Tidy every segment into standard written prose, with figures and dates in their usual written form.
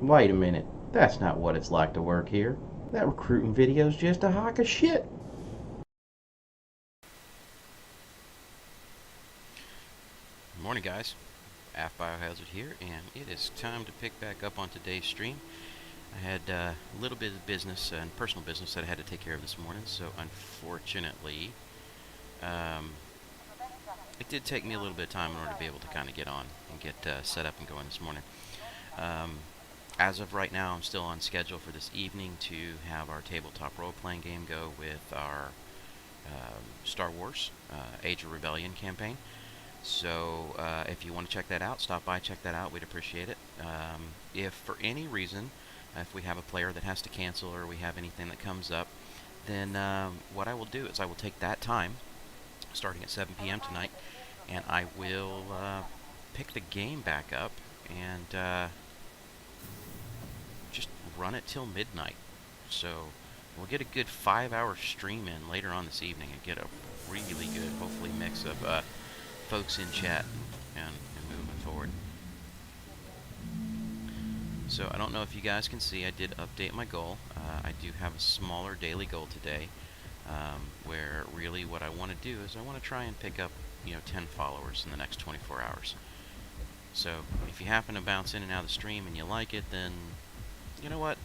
Wait a minute. That's not what it's like to work here. That recruiting video's just a hunk of shit. Morning, guys. Biohazard here, and it is time to pick back up on today's stream. I had a little bit of business and personal business that I had to take care of this morning, so unfortunately, it did take me a little bit of time in order to be able to kind of get on and get set up and going this morning. As of right now, I'm still on schedule for this evening to have our tabletop role-playing game go with our Star Wars Age of Rebellion campaign. So if you want to check that out, stop by, check that out. We'd appreciate it. If for any reason, if we have a player that has to cancel or we have anything that comes up, then what I will do is I will take that time, starting at 7 p.m. tonight, and I will pick the game back up and just run it till midnight. So we'll get a good 5-hour stream in later on this evening and get a really good, hopefully, mix of folks in chat and moving forward. So I don't know if you guys can see, I did update my goal. I do have a smaller daily goal today, where really what I want to do is I want to try and pick up 10 followers in the next 24 hours. So if you happen to bounce in and out of the stream and you like it, then you know what?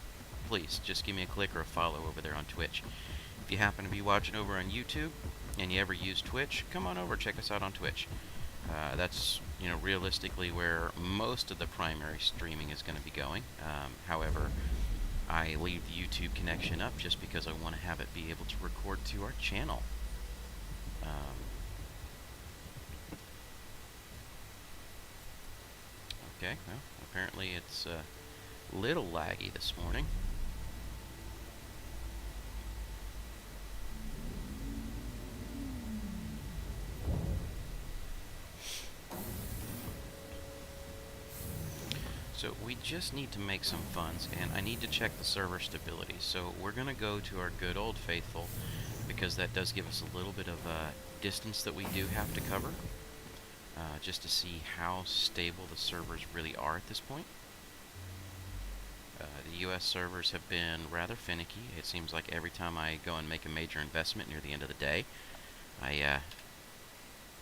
Please just give me a click or a follow over there on Twitch. If you happen to be watching over on YouTube and you ever use Twitch, come on over, check us out on Twitch. That's realistically where most of the primary streaming is going to be going. However, I leave the YouTube connection up just because I want to have it be able to record to our channel. Okay, well, apparently it's a little laggy this morning. So we just need to make some funds, and I need to check the server stability. So we're going to go to our good old faithful, because that does give us a little bit of distance that we do have to cover, just to see how stable the servers really are at this point. The US servers have been rather finicky. It seems like every time I go and make a major investment near the end of the day, I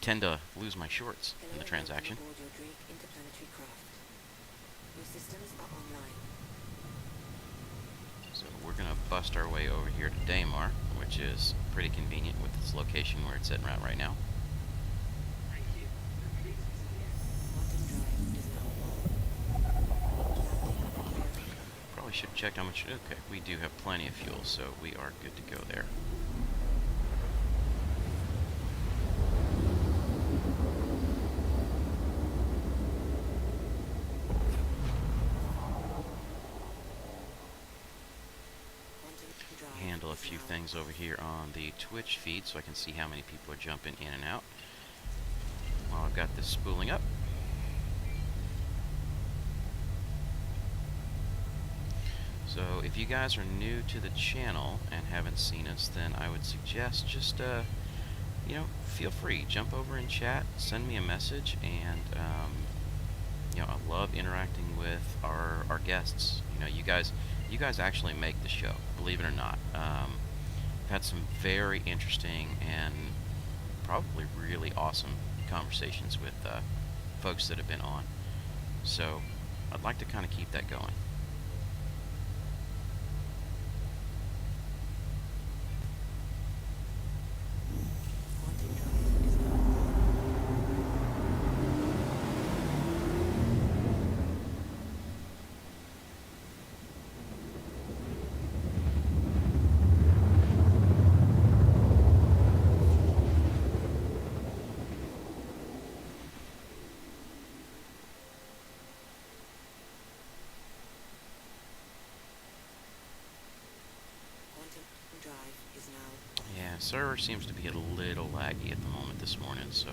tend to lose my shorts in the transaction. So we're going to bust our way over here to Daymar, which is pretty convenient with its location where it's sitting at right now. Probably should have checked how much. Okay, we do have plenty of fuel, so we are good to go there. Handle a few things over here on the Twitch feed so I can see how many people are jumping in and out while I've got this spooling up. So if you guys are new to the channel and haven't seen us, then I would suggest just feel free, jump over in chat, send me a message, and I love interacting with our guests. You guys actually make the show, believe it or not. I've had some very interesting and probably really awesome conversations with folks that have been on. So I'd like to kind of keep that going. Server seems to be a little laggy at the moment this morning, so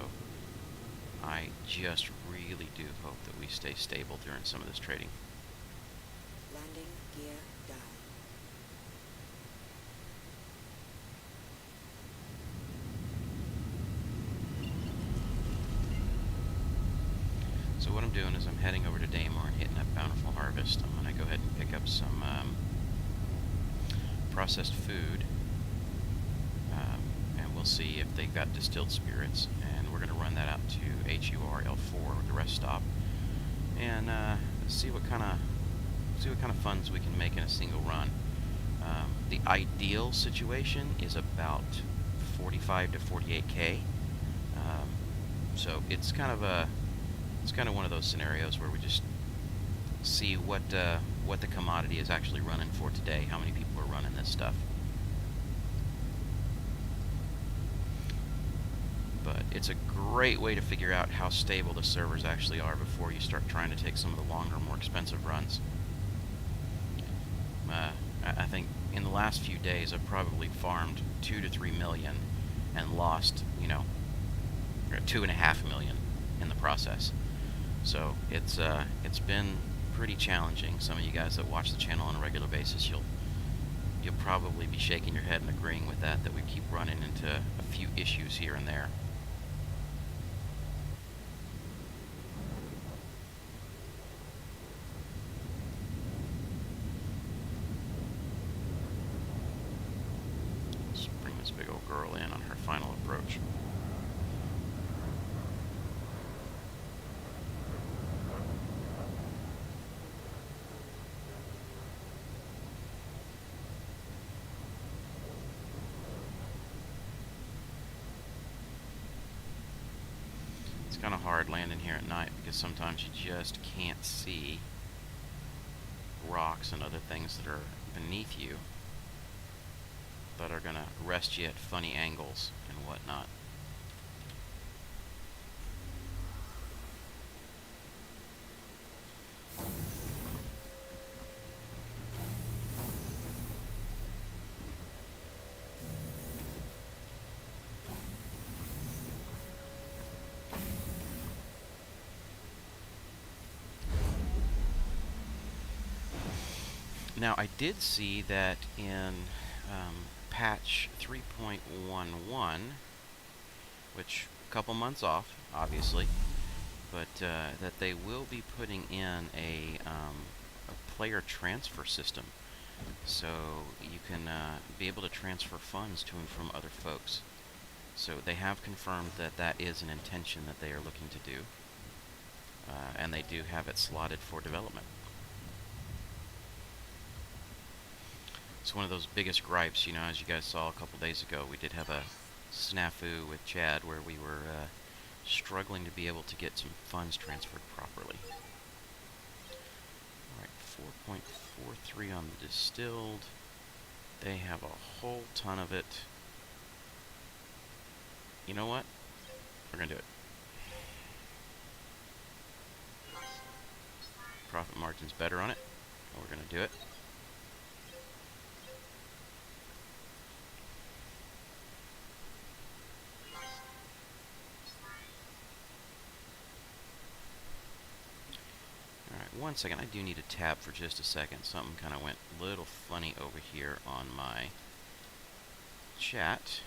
I just really do hope that we stay stable during some of this trading. Landing gear down. So what I'm doing is I'm heading over to Daymore and hitting that bountiful harvest. I'm going to go ahead and pick up some processed food, and we'll see if they've got distilled spirits, and we're going to run that out to HURL4 with the rest stop, and see what kind of funds we can make in a single run. The ideal situation is about 45 to 48K. So it's kind of one of those scenarios where we just see what the commodity is actually running for today, how many people are running this stuff. But it's a great way to figure out how stable the servers actually are before you start trying to take some of the longer, more expensive runs. I think in the last few days I've probably farmed 2 to 3 million and lost, 2.5 million in the process. So it's been pretty challenging. Some of you guys that watch the channel on a regular basis, you'll probably be shaking your head and agreeing with that we keep running into a few issues here and there. Let's bring this big old girl in on her final approach. It's kind of hard landing here at night because sometimes you just can't see rocks and other things that are beneath you that are going to arrest you at funny angles and whatnot. Now, I did see that in patch 3.11, which a couple months off, obviously, but that they will be putting in a player transfer system, so you can be able to transfer funds to and from other folks. So they have confirmed that that is an intention that they are looking to do, and they do have it slotted for development. It's one of those biggest gripes, as you guys saw a couple days ago. We did have a snafu with Chad where we were struggling to be able to get some funds transferred properly. Alright, 4.43 on the distilled. They have a whole ton of it. You know what? We're going to do it. Profit margin's better on it. We're going to do it. One second, I do need to tab for just a second. Something kind of went a little funny over here on my chat.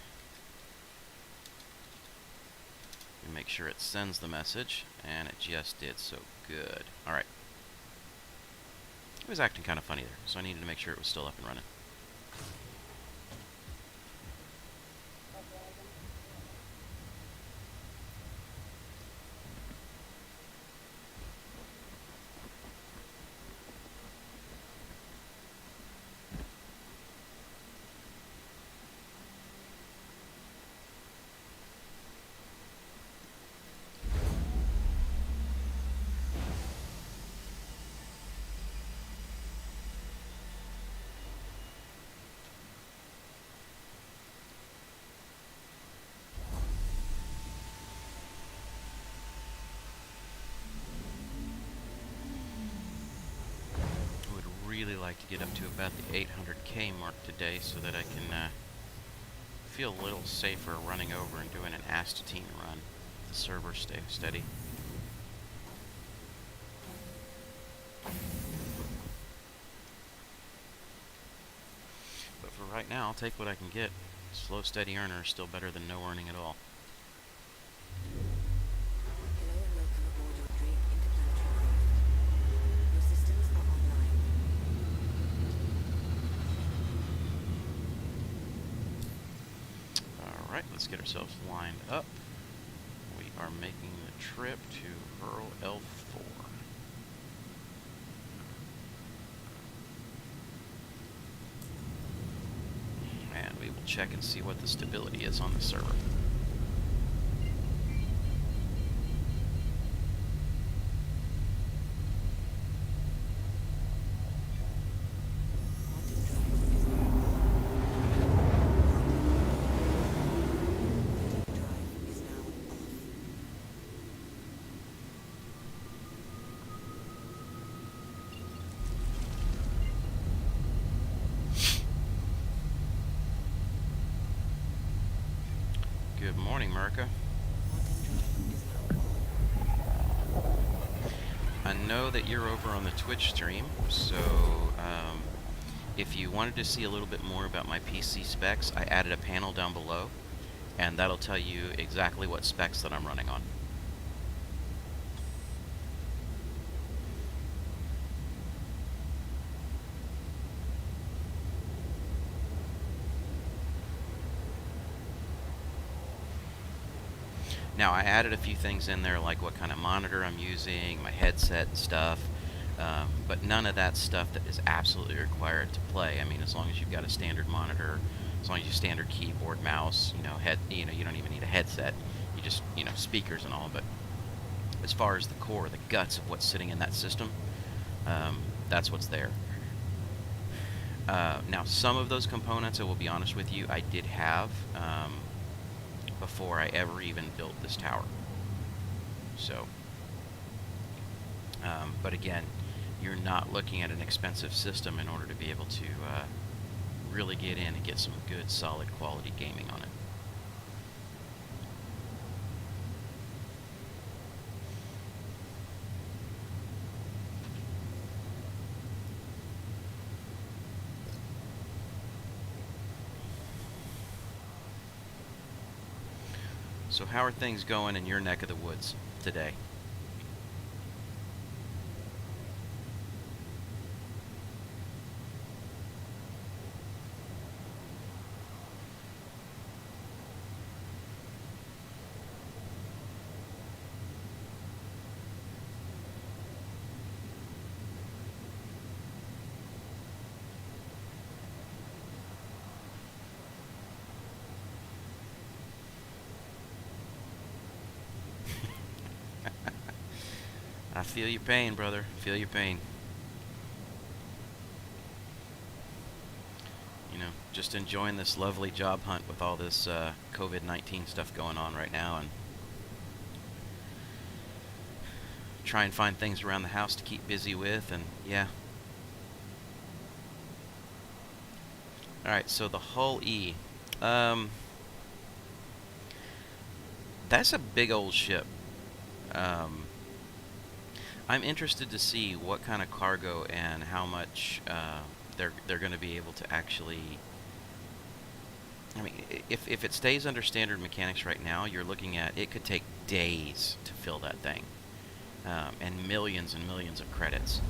And make sure it sends the message, and it just did, so good. Alright. It was acting kind of funny there, so I needed to make sure it was still up and running. Really like to get up to about the 800K mark today so that I can feel a little safer running over and doing an astatine run. The server stay steady. But for right now, I'll take what I can get. Slow, steady earner is still better than no earning at all. Hello and welcome aboard your Drake interplanetary Alright, let's get ourselves lined up. We are making the trip to Hurl L4. And we will check and see what the stability is on the server. Good morning, Merca. I know that you're over on the Twitch stream, so if you wanted to see a little bit more about my PC specs, I added a panel down below, and that'll tell you exactly what specs that I'm running on. Now, I added a few things in there, like what kind of monitor I'm using, my headset and stuff, but none of that stuff that is absolutely required to play. I mean, as long as you've got a standard monitor, as long as you standard keyboard, mouse, you don't even need a headset. You just, speakers and all. But as far as the core, the guts of what's sitting in that system, that's what's there. Now, some of those components, I will be honest with you, I did have before I ever even built this tower. So, but again, you're not looking at an expensive system in order to be able to really get in and get some good, solid quality gaming on it. So how are things going in your neck of the woods today? I feel your pain, brother. Feel your pain. Just enjoying this lovely job hunt with all this COVID-19 stuff going on right now, and try and find things around the house to keep busy with, and yeah. Alright, so the Hull E. That's a big old ship. I'm interested to see what kind of cargo and how much they're going to be able to actually. I mean, if it stays under standard mechanics right now, you're looking at it could take days to fill that thing, and millions of credits.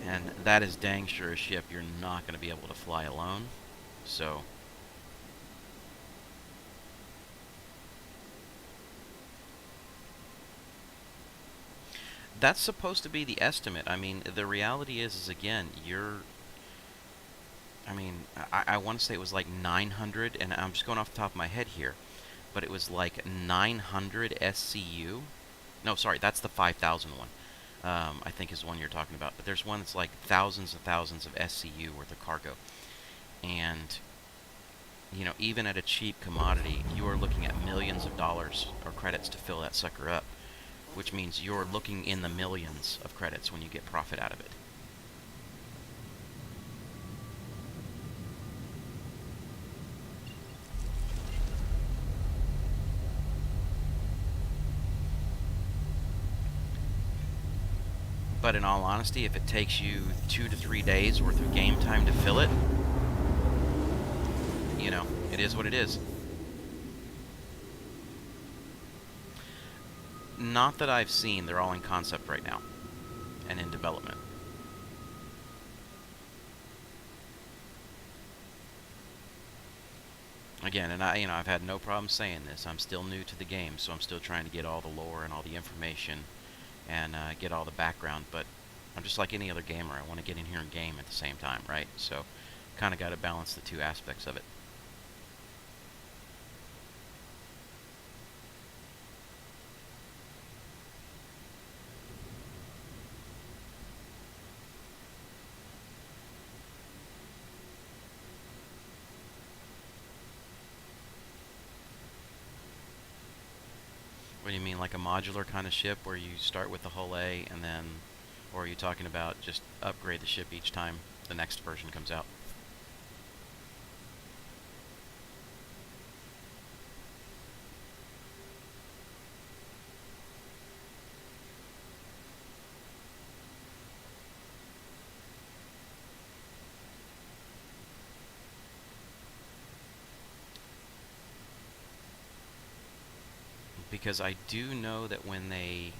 And that is dang sure a ship you're not going to be able to fly alone. So. That's supposed to be the estimate. I mean, the reality is again, I want to say it was like 900, and I'm just going off the top of my head here, but it was like 900 SCU. No, sorry, that's the 5,000 one. I think is the one you're talking about. But there's one that's like thousands and thousands of SCU worth of cargo. And, even at a cheap commodity, you are looking at millions of dollars or credits to fill that sucker up, which means you're looking in the millions of credits when you get profit out of it. But in all honesty, if it takes you 2 to 3 days worth of game time to fill it, it is what it is. Not that I've seen. They're all in concept right now and in development. Again, and I've had no problem saying this. I'm still new to the game, so I'm still trying to get all the lore and all the information and get all the background. But I'm just like any other gamer. I want to get in here and game at the same time, right? So, kind of got to balance the two aspects of it. What do you mean, like a modular kind of ship where you start with the hull A and then, or are you talking about just upgrade the ship each time the next version comes out? Because I do know that when they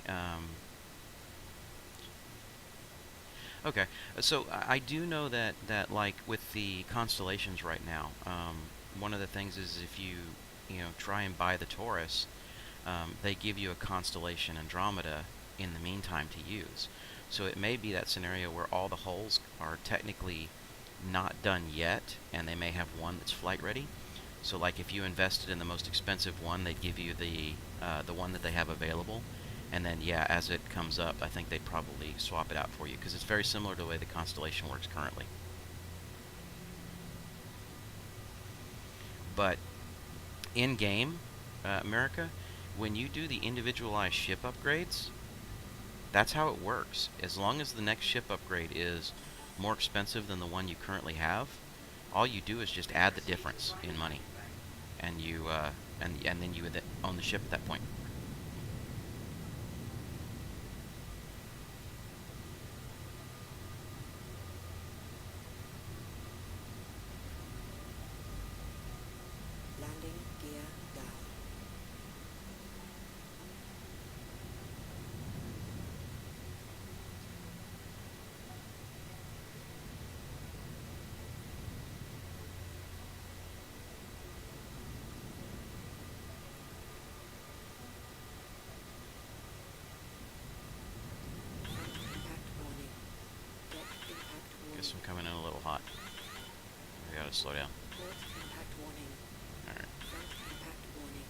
okay, so I do know that like with the constellations right now, one of the things is if you know try and buy the Taurus, they give you a constellation Andromeda in the meantime to use. So it may be that scenario where all the hulls are technically not done yet, and they may have one that's flight ready. So like if you invested in the most expensive one, they'd give you the one that they have available, and then yeah, as it comes up, I think they'd probably swap it out for you because it's very similar to the way the constellation works currently. But in game, America, when you do the individualized ship upgrades, that's how it works. As long as the next ship upgrade is more expensive than the one you currently have, all you do is just add the difference in money, and you and then you would own the ship at that point. Landing gear down. Impact warning. Deck impact warning. Guess I'm coming in a little hot. I gotta slow down. Port impact warning. All right. Front impact warning.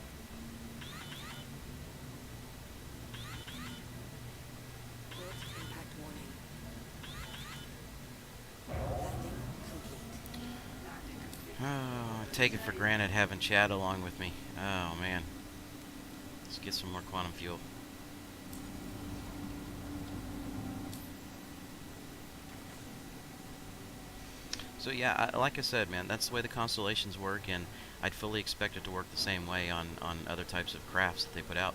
Port impact warning. Landing complete. Oh, I take it for granted having Chad along with me. Oh man. Let's get some more quantum fuel. So yeah, like I said, man, that's the way the constellations work, and I'd fully expect it to work the same way on other types of crafts that they put out.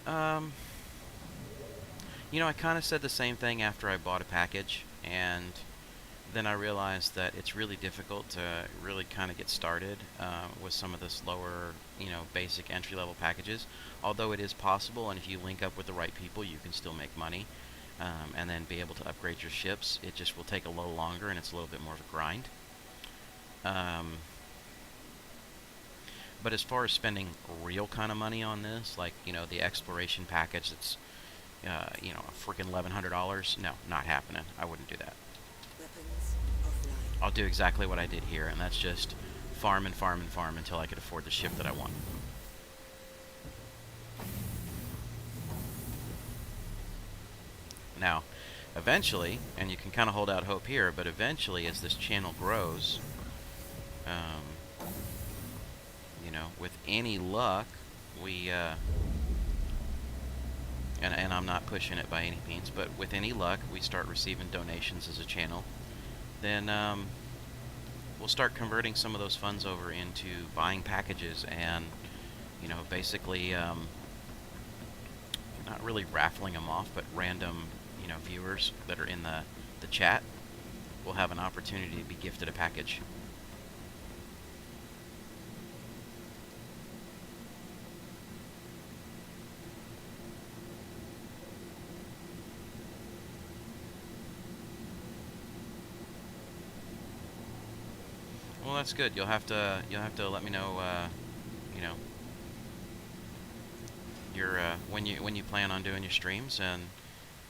Um, you know, I kind of said the same thing after I bought a package, and then I realized that it's really difficult to really kind of get started with some of this lower, you know, basic entry-level packages. Although it is possible, and if you link up with the right people, you can still make money, and then be able to upgrade your ships. It just will take a little longer, and it's a little bit more of a grind. Um, but as far as spending real kind of money on this, like you know, the exploration package that's you know, a freaking $1,100, no, not happening. I wouldn't do that. Weapons offline. I'll do exactly what I did here, and that's just farm and farm and farm until I could afford the ship that I want. Now, eventually, and you can kind of hold out hope here, but eventually as this channel grows, you know, with any luck, we, and I'm not pushing it by any means, but with any luck, we start receiving donations as a channel, then we'll start converting some of those funds over into buying packages and, you know, basically not really raffling them off, but random, you know, viewers that are in the chat will have an opportunity to be gifted a package. that's good. You'll have to let me know, you know, your when you plan on doing your streams, and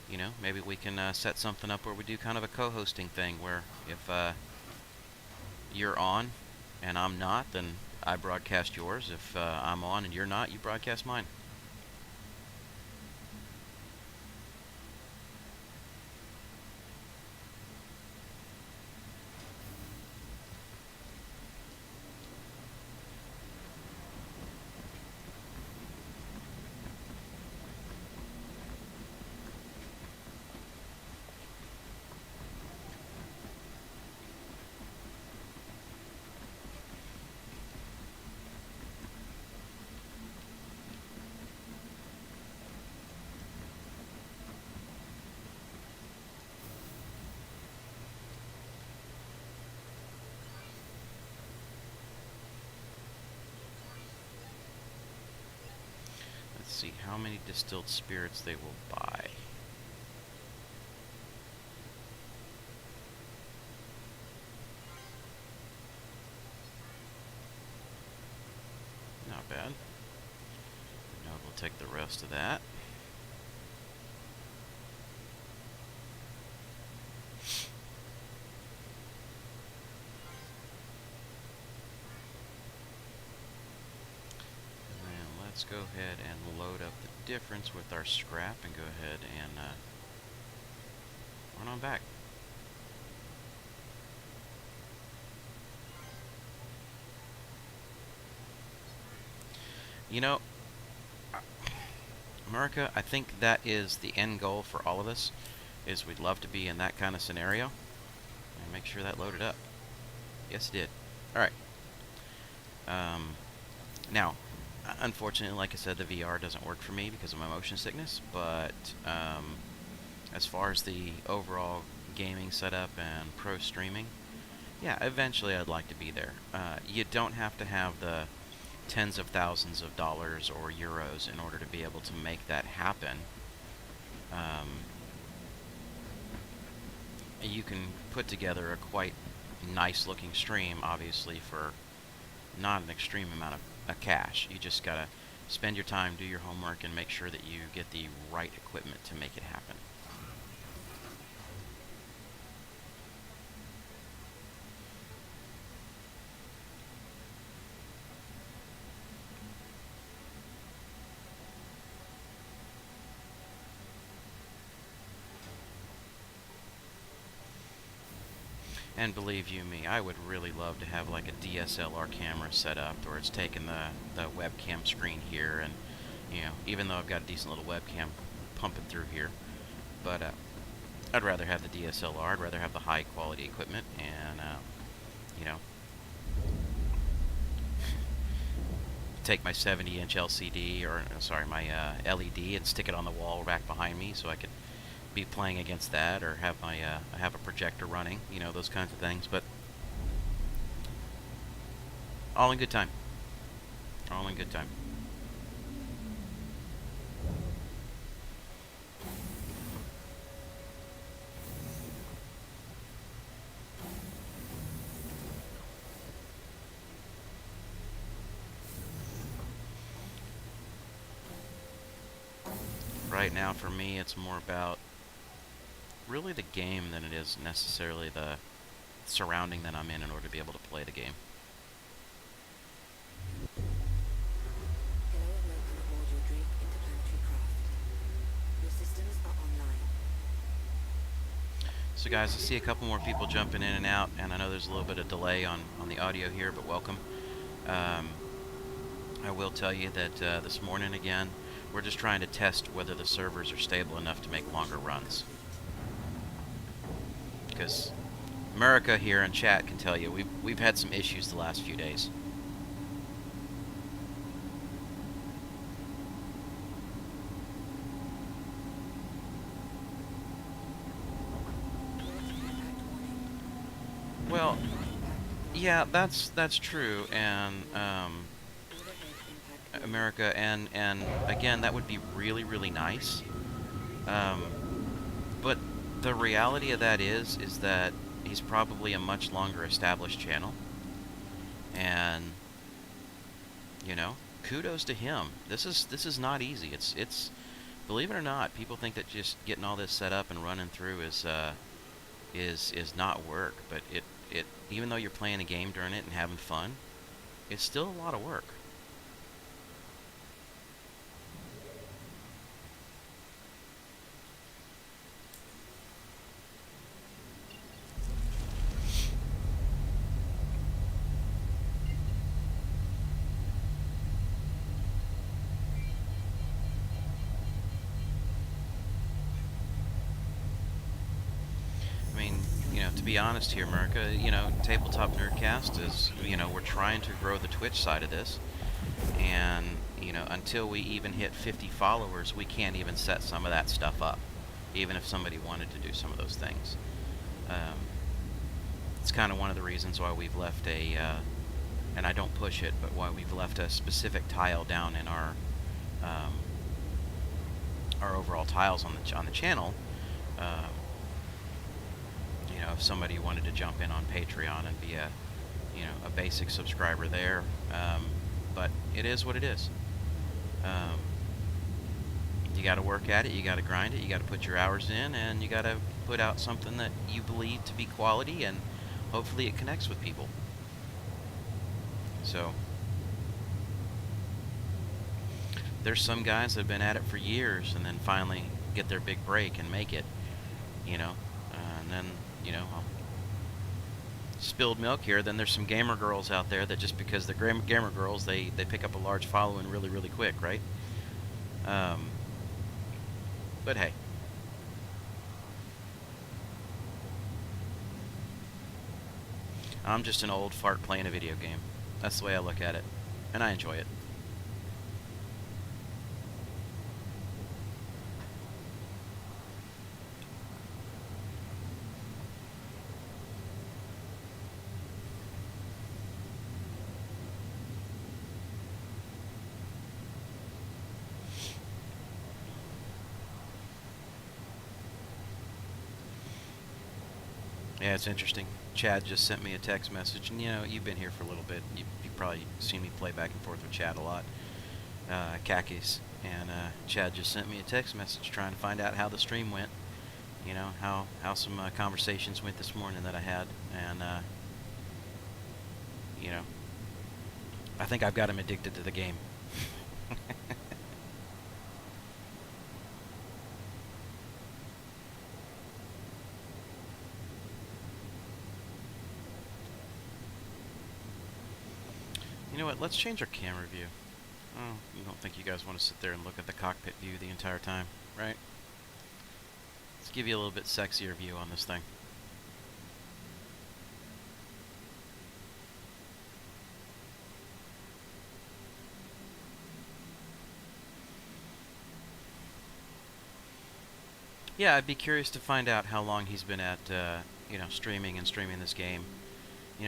you know, maybe we can set something up where we do kind of a co-hosting thing, where if you're on and I'm not, then I broadcast yours. If I'm on and you're not, you broadcast mine. Let's see how many distilled spirits they will buy. Not bad. Now we'll take the rest of that. Let's go ahead and load up the difference with our scrap and go ahead and run on back. You know, America, I think that is the end goal for all of us, is we'd love to be in that kind of scenario. And make sure that loaded up. Yes, it did. Alright. Now, unfortunately, like I said, the VR doesn't work for me because of my motion sickness, but as far as the overall gaming setup and pro streaming, yeah, eventually I'd like to be there. You don't have to have the tens of thousands of dollars or euros in order to be able to make that happen. You can put together a quite nice looking stream, obviously, for not an extreme amount of cash. You just gotta spend your time, do your homework, and make sure that you get the right equipment to make it happen. And believe you me, I would really love to have like a DSLR camera set up where it's taking the webcam screen here, and you know, even though I've got a decent little webcam pumping through here, but I'd rather have the DSLR. I'd rather have the high quality equipment, and you know, take my 70-inch LCD, or sorry, my LED, and stick it on the wall back behind me so I could be playing against that, or have my have a projector running, you know, those kinds of things. But all in good time. All in good time. Right now, for me, it's more about really the game than it is necessarily the surrounding that I'm in order to be able to play the game. Hello and welcome aboard your Drake interplanetary craft. Your systems are online. So guys, I see a couple more people jumping in and out, and I know there's a little bit of delay on the audio here, but welcome. I will tell you that this morning, again, we're just trying to test whether the servers are stable enough to make longer runs. Because America here in chat can tell you we've had some issues the last few days. Well, yeah, that's true, and America, and again, that would be really, really nice. But the reality of that is that he's probably a much longer established channel, And kudos to him. This is not easy. It's believe it or not, people think that just getting all this set up and running through is not work, but it even though you're playing a game during it and having fun, it's still a lot of work. To be honest here, America, Tabletop Nerdcast is, we're trying to grow the Twitch side of this, and, until we even hit 50 followers, we can't even set some of that stuff up, even if somebody wanted to do some of those things. It's kind of one of the reasons why we've left and I don't push it, but why we've left a specific tile down in our overall tiles on the channel. If somebody wanted to jump in on Patreon and be a basic subscriber there, but it is what it is. You got to work at it, you got to grind it, you got to put your hours in, and you got to put out something that you believe to be quality, and hopefully it connects with people. So there's some guys that have been at it for years and then finally get their big break and make it, and then spilled milk here. Then there's some gamer girls out there that just because they're gamer girls, they pick up a large following really, really quick, right? But hey. I'm just an old fart playing a video game. That's the way I look at it. And I enjoy it. Yeah, it's interesting. Chad just sent me a text message, and you've been here for a little bit. You've probably seen me play back and forth with Chad a lot. Khakis. And Chad just sent me a text message trying to find out how the stream went. How some conversations went this morning that I had. And, I think I've got him addicted to the game. You know what, let's change our camera view. Oh, I don't think you guys want to sit there and look at the cockpit view the entire time, right? Let's give you a little bit sexier view on this thing. Yeah, I'd be curious to find out how long he's been at, streaming this game.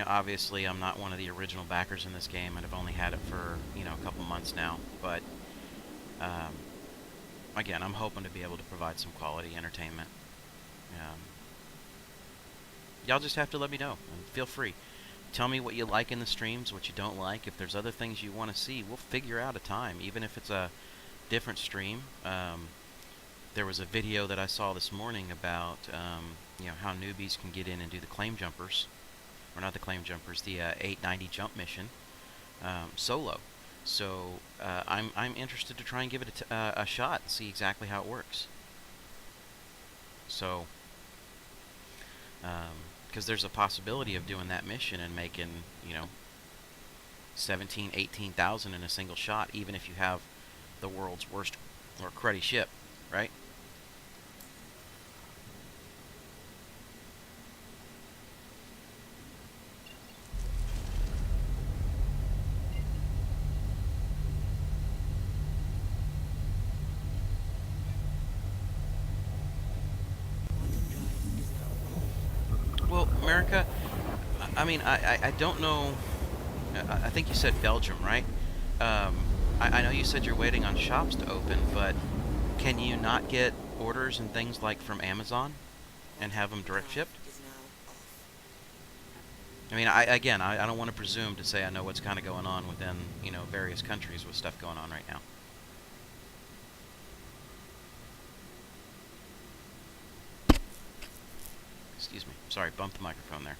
Obviously I'm not one of the original backers in this game, and I've only had it for, a couple months now. But, again, I'm hoping to be able to provide some quality entertainment. Y'all just have to let me know. Feel free. Tell me what you like in the streams, what you don't like. If there's other things you want to see, we'll figure out a time, even if it's a different stream. There was a video that I saw this morning about, how newbies can get in and do the claim jumpers. Or not the claim jumpers, the 890 jump mission solo. So I'm interested to try and give it a shot and see exactly how it works. So, because there's a possibility of doing that mission and making 17, 18,000 in a single shot, even if you have the world's worst or cruddy ship, right? Well, America, I mean, I don't know. I think you said Belgium, right? I know you said you're waiting on shops to open, but can you not get orders and things like from Amazon and have them direct shipped? I mean, I don't want to presume to say I know what's kind of going on within, various countries with stuff going on right now. Excuse me. Sorry, bumped the microphone there.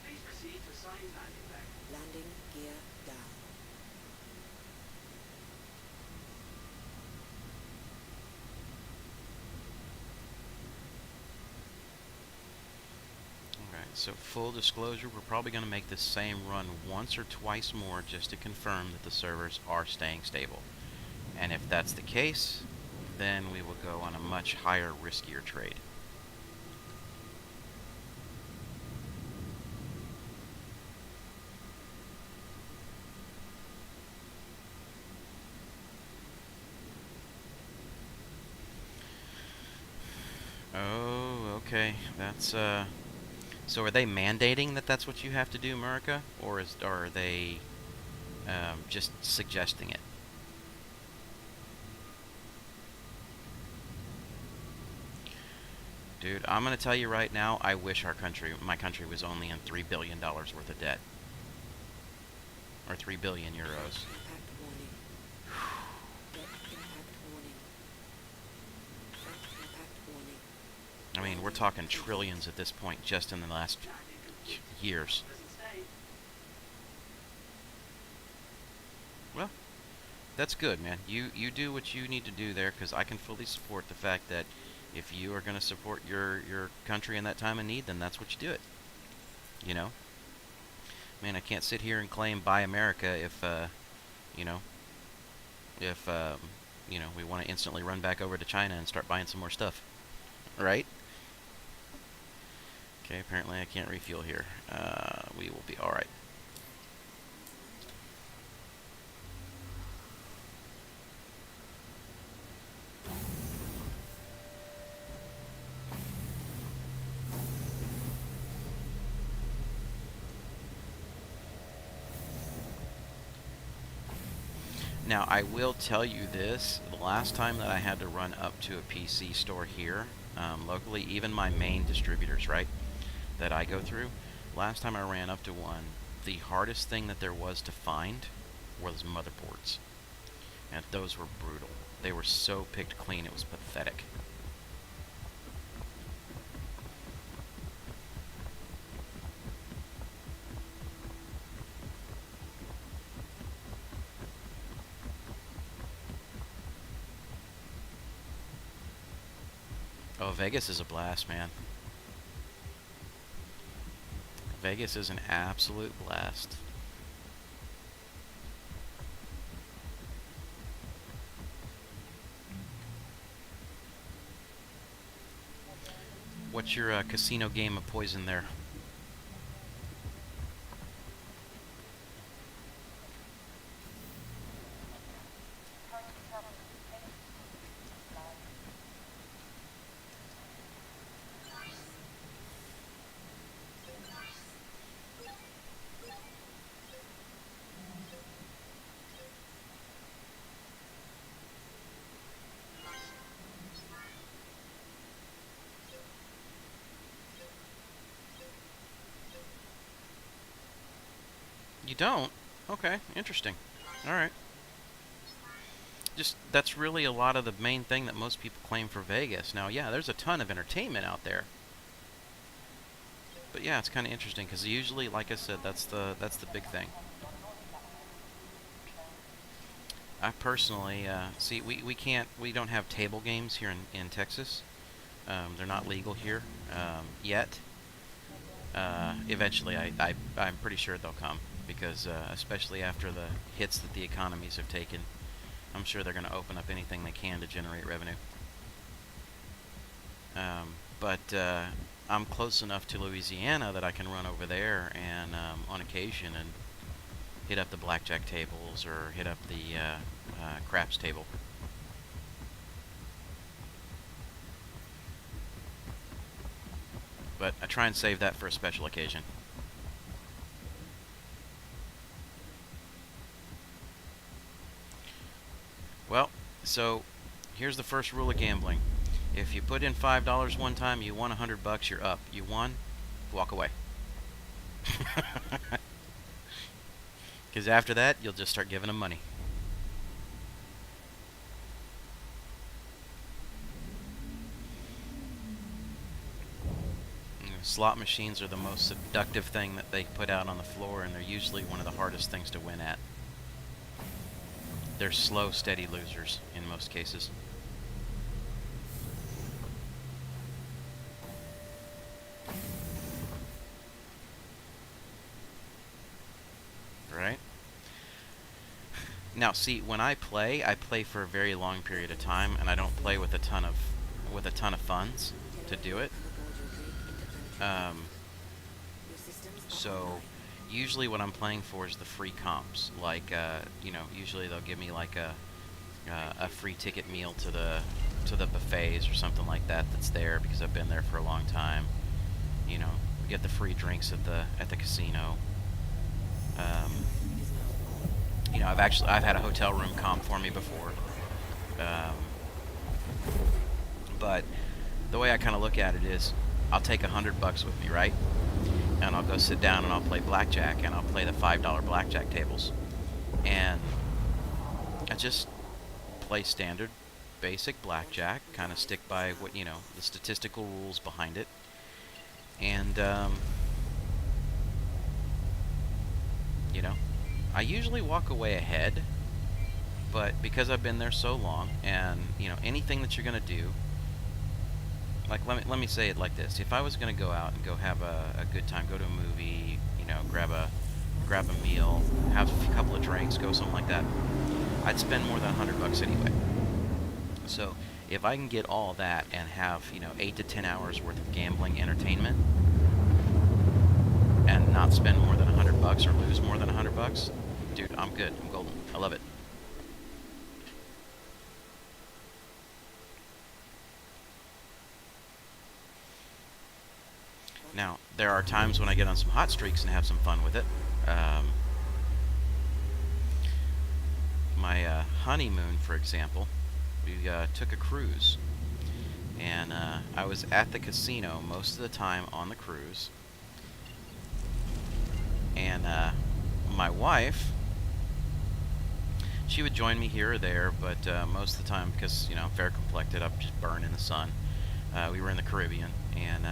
Please proceed to assigned landing leg. Landing gear down. Alright, so full disclosure, we're probably going to make this same run once or twice more just to confirm that the servers are staying stable. And if that's the case, then we will go on a much higher, riskier trade. Oh, okay. That's, so are they mandating that that's what you have to do, Murica? Or are they just suggesting it? Dude, I'm going to tell you right now, I wish my country was only in $3 billion worth of debt. Or 3 billion euros. Impact warning. Direct impact warning. Direct impact warning. I mean, we're talking trillions at this point just in the last years. Well, that's good, man. You do what you need to do there, because I can fully support the fact that if you are going to support your country in that time of need, then that's what you do it. You know? Man, I can't sit here and claim Buy America if, we want to instantly run back over to China and start buying some more stuff. Right? Okay, apparently I can't refuel here. We will be alright. Now, I will tell you this, the last time that I had to run up to a PC store here, locally, even my main distributors, right, that I go through, last time I ran up to one, the hardest thing that there was to find was motherboards. And those were brutal. They were so picked clean, it was pathetic. Oh, Vegas is a blast, man. Vegas is an absolute blast. What's your casino game of poison there? You don't? Okay, interesting. Alright. Just, that's really a lot of the main thing that most people claim for Vegas. Now, yeah, there's a ton of entertainment out there. But yeah, it's kind of interesting, because usually, like I said, that's the big thing. I personally, see, we don't have table games here in Texas. They're not legal here, yet. Eventually, I'm pretty sure they'll come. Because especially after the hits that the economies have taken, I'm sure they're going to open up anything they can to generate revenue. But I'm close enough to Louisiana that I can run over there and on occasion and hit up the blackjack tables or hit up the craps table. But I try and save that for a special occasion. So, here's the first rule of gambling. If you put in $5 one time, you won $100, you're up. You won, walk away. Because after that, you'll just start giving them money. Slot machines are the most seductive thing that they put out on the floor, and they're usually one of the hardest things to win at. They're slow, steady losers in most cases. Right? Now, see, when I play for a very long period of time, and I don't play with a ton of funds to do it. So usually what I'm playing for is the free comps. Like, usually they'll give me like a free ticket meal to the buffets or something like that that's there because I've been there for a long time. You know, we get the free drinks at the casino. I've had a hotel room comp for me before. But the way I kind of look at it is, I'll take $100 with me, right? And I'll go sit down and I'll play blackjack, and I'll play the $5 blackjack tables. And I just play standard, basic blackjack, kind of stick by what, the statistical rules behind it. And, I usually walk away ahead, but because I've been there so long, and, anything that you're going to do, like, let me say it like this. If I was going to go out and go have a good time, go to a movie, grab a meal, have a couple of drinks, go something like that, I'd spend more than $100 anyway. So if I can get all that and have, 8 to 10 hours worth of gambling entertainment and not spend more than $100 or lose more than $100, dude, I'm good. I'm golden. I love it. Now, there are times when I get on some hot streaks and have some fun with it. My honeymoon, for example, we took a cruise. And I was at the casino most of the time on the cruise. And my wife, she would join me here or there, but most of the time, because, I'm fair complected, I'm just burned in the sun. We were in the Caribbean, and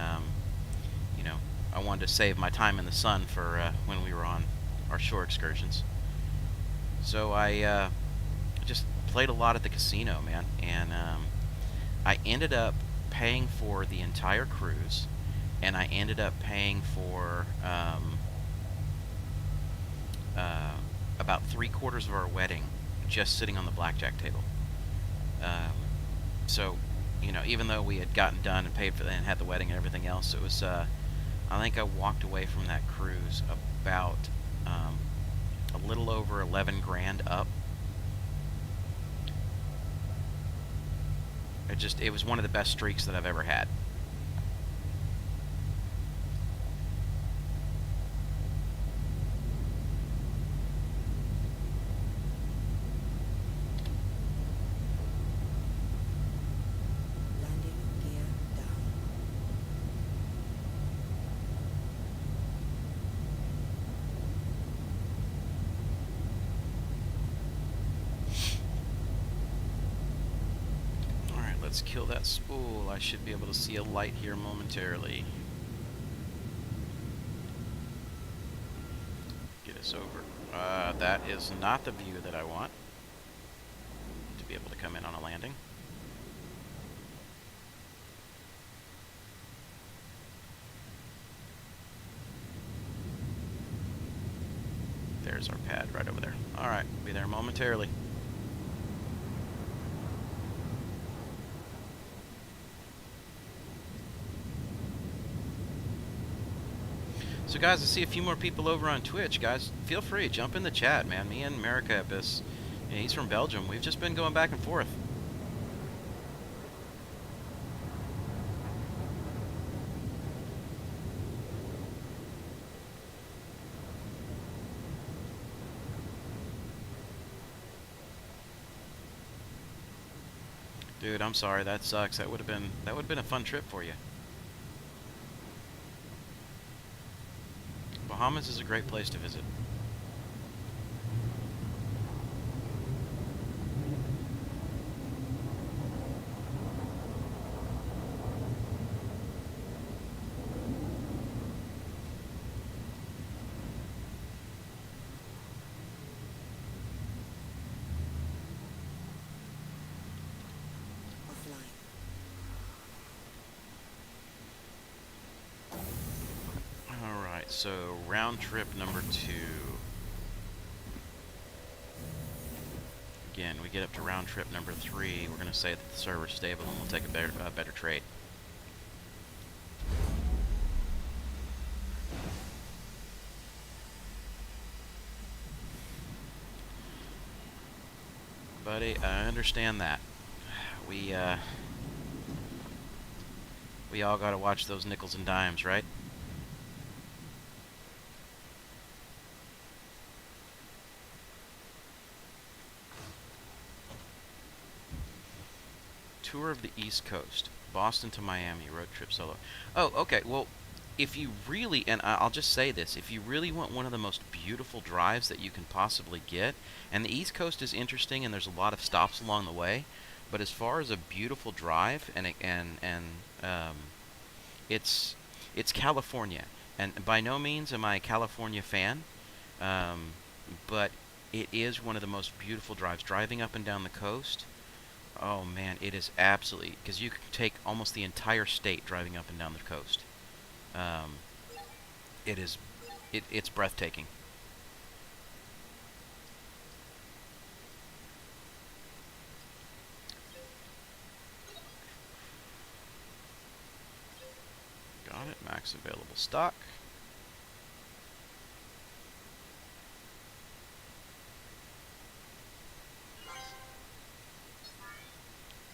I wanted to save my time in the sun for when we were on our shore excursions. So I just played a lot at the casino, man, and I ended up paying for the entire cruise, and I ended up paying for about 3/4 of our wedding just sitting on the blackjack table. So, even though we had gotten done and paid for that and had the wedding and everything else, it was, I think I walked away from that cruise about a little over 11 grand up. It was one of the best streaks that I've ever had. Let's kill that spool. I should be able to see a light here momentarily. Get us over. That is not the view that I want. To be able to come in on a landing. There's our pad right over there. Alright, be there momentarily. So guys, I see a few more people over on Twitch. Guys, feel free, jump in the chat, man. Me and Marikapis, he's from Belgium. We've just been going back and forth. Dude, I'm sorry. That sucks. That would have been a fun trip for you. Bahamas is a great place to visit. Offline. Alright, so round trip number 2. Again, we get up to round trip number 3, we're going to say that the server's stable and we'll take a better trade. Buddy, I understand that. We all gotta watch those nickels and dimes, right? Tour of the East Coast. Boston to Miami, road trip solo. Oh, okay, well, if you really, and I'll just say this, if you really want one of the most beautiful drives that you can possibly get, and the East Coast is interesting and there's a lot of stops along the way, but as far as a beautiful drive, it's California, and by no means am I a California fan, but it is one of the most beautiful drives. Driving up and down the coast, oh man, it is absolutely, because you can take almost the entire state driving up and down the coast. It's breathtaking. Got it. Max available stock.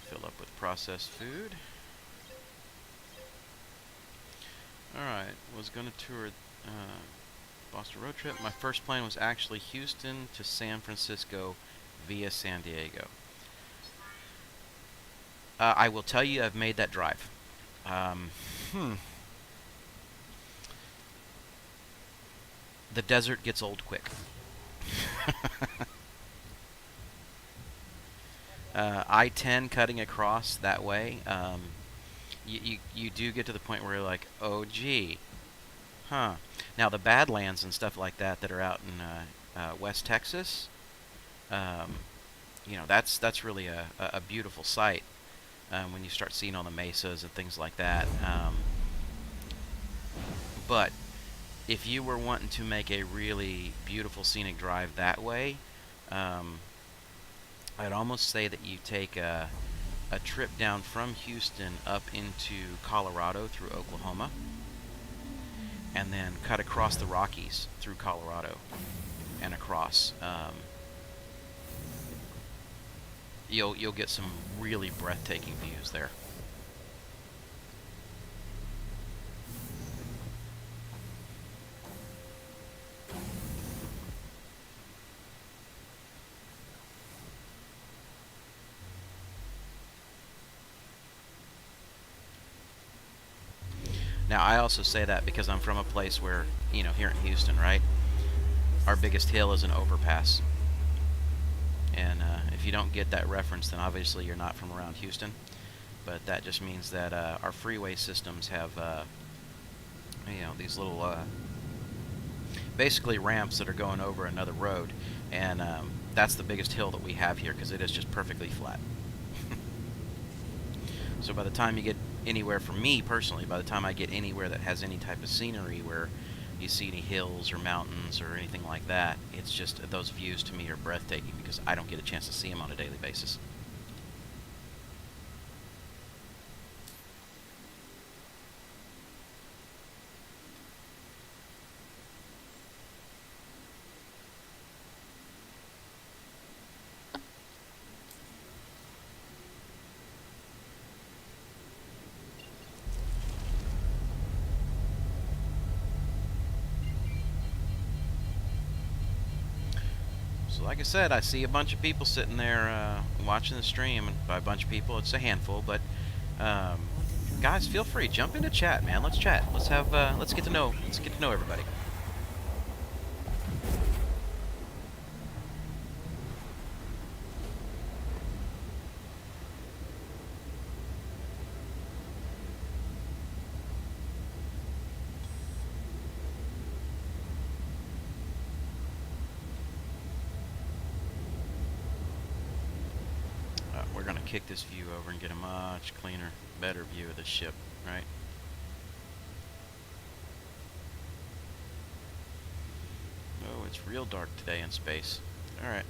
Fill up with processed food. Alright, was going to tour Boston road trip. My first plane was actually Houston to San Francisco via San Diego. I will tell you, I've made that drive. The desert gets old quick. I-10 cutting across that way, you do get to the point where you're like, oh gee, huh. Now the Badlands and stuff like that that are out in West Texas, you know, that's really a beautiful sight when you start seeing all the mesas and things like that. But if you were wanting to make a really beautiful scenic drive that way, I'd almost say that you take a trip down from Houston up into Colorado through Oklahoma, and then cut across the Rockies through Colorado and across. You'll get some really breathtaking views there. Now, I also say that because I'm from a place where, you know, here in Houston, right, our biggest hill is an overpass. And if you don't get that reference, then obviously you're not from around Houston. But that just means that our freeway systems have, you know, these little, basically ramps that are going over another road. And that's the biggest hill that we have here because it is just perfectly flat. So by the time you get anywhere, for me personally, by the time I get anywhere that has any type of scenery where you see any hills or mountains or anything like that, it's just, those views to me are breathtaking because I don't get a chance to see them on a daily basis. So So like I said, I see a bunch of people sitting there watching the stream, and by a bunch of people, it's a handful. But guys, feel free, jump into chat, man. Let's chat. Let's have let's get to know everybody. We're gonna kick this view over and get a much cleaner, better view of the ship, right? Oh, it's real dark today in space. All right.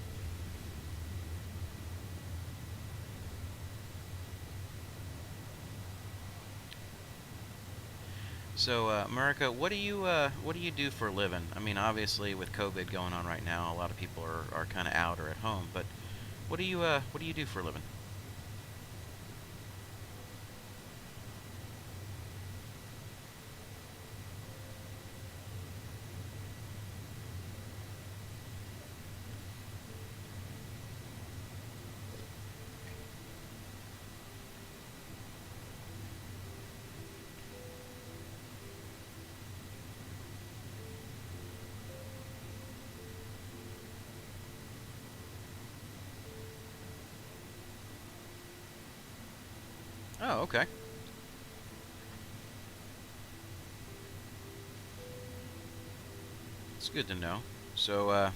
So, Marika, what do you do for a living? I mean, obviously with COVID going on right now, a lot of people are kind of out or at home. But what do you do for a living? Oh, okay. It's good to know. So,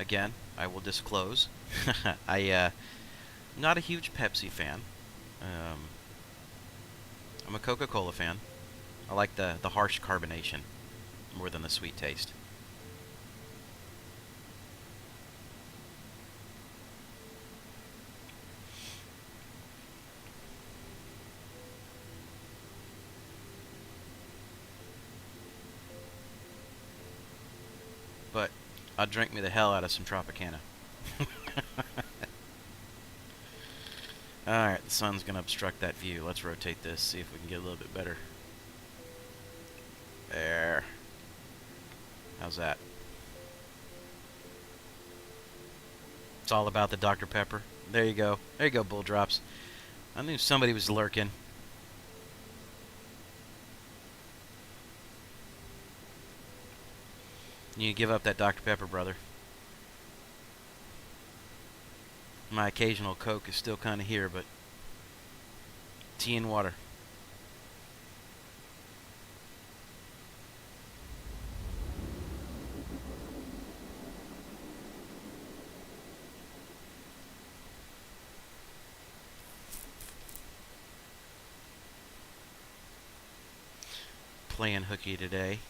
again, I will disclose. I'm not a huge Pepsi fan. I'm a Coca-Cola fan. I like the harsh carbonation more than the sweet taste. But I'll drink me the hell out of some Tropicana. Alright, the sun's going to obstruct that view. Let's rotate this, see if we can get a little bit better. There. How's that? It's all about the Dr. Pepper. There you go. There you go, Bull Drops. I knew somebody was lurking. You give up that Dr. Pepper, brother. My occasional Coke is still kind of here, but tea and water. Playing hooky today.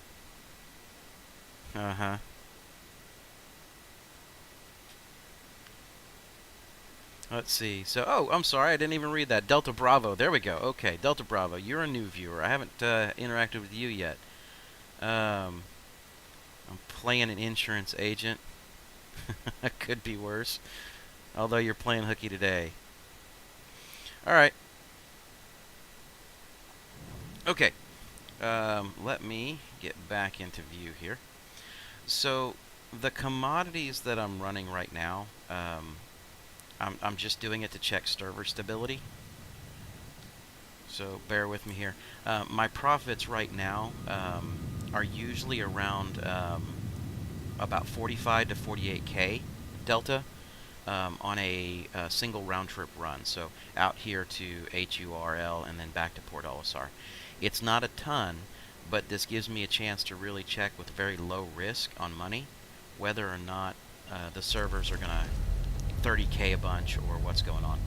Uh-huh. Let's see. So, oh, I'm sorry, I didn't even read that. Delta Bravo. There we go. Okay, Delta Bravo. You're a new viewer. I haven't interacted with you yet. I'm playing an insurance agent. Could be worse. Although you're playing hooky today. Alright. Okay. Let me get back into view here. So, the commodities that I'm running right now, I'm just doing it to check server stability. So, bear with me here. My profits right now are usually around about 45 to 48K delta on a single round-trip run. So, out here to HURL and then back to Port Olisar. It's not a ton, but this gives me a chance to really check with very low risk on money whether or not the servers are going to 30K a bunch or what's going on.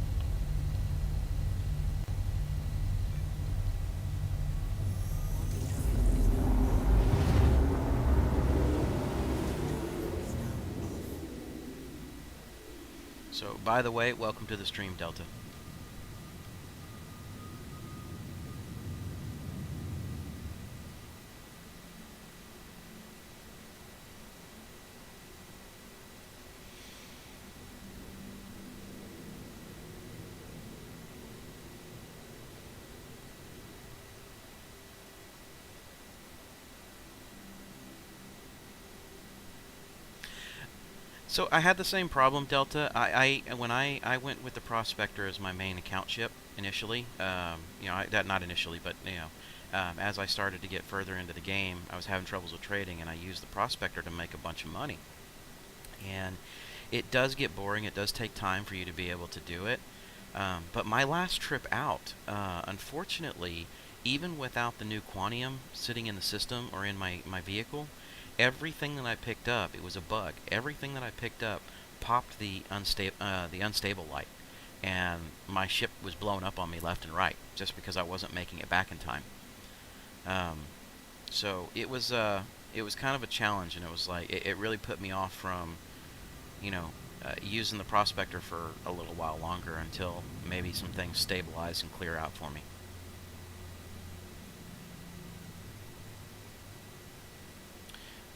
So, by the way, welcome to the stream, Delta. So I had the same problem, Delta. When I went with the Prospector as my main account ship initially, not initially, but as I started to get further into the game, I was having troubles with trading, and I used the Prospector to make a bunch of money. And it does get boring. It does take time for you to be able to do it. But my last trip out, unfortunately, even without the new Quantium sitting in the system or in my vehicle, everything that I picked up, it was a bug. Everything that I picked up popped the unstable light, and my ship was blown up on me left and right just because I wasn't making it back in time. So it was kind of a challenge, and it was like it really put me off from using the Prospector for a little while longer until maybe some things stabilize and clear out for me.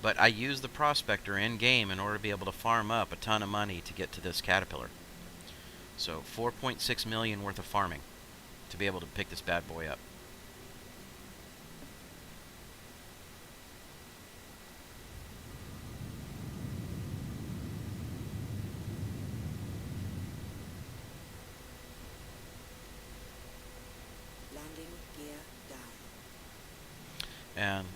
But I use the Prospector in-game in order to be able to farm up a ton of money to get to this Caterpillar. So 4.6 million worth of farming to be able to pick this bad boy up. Landing gear down. And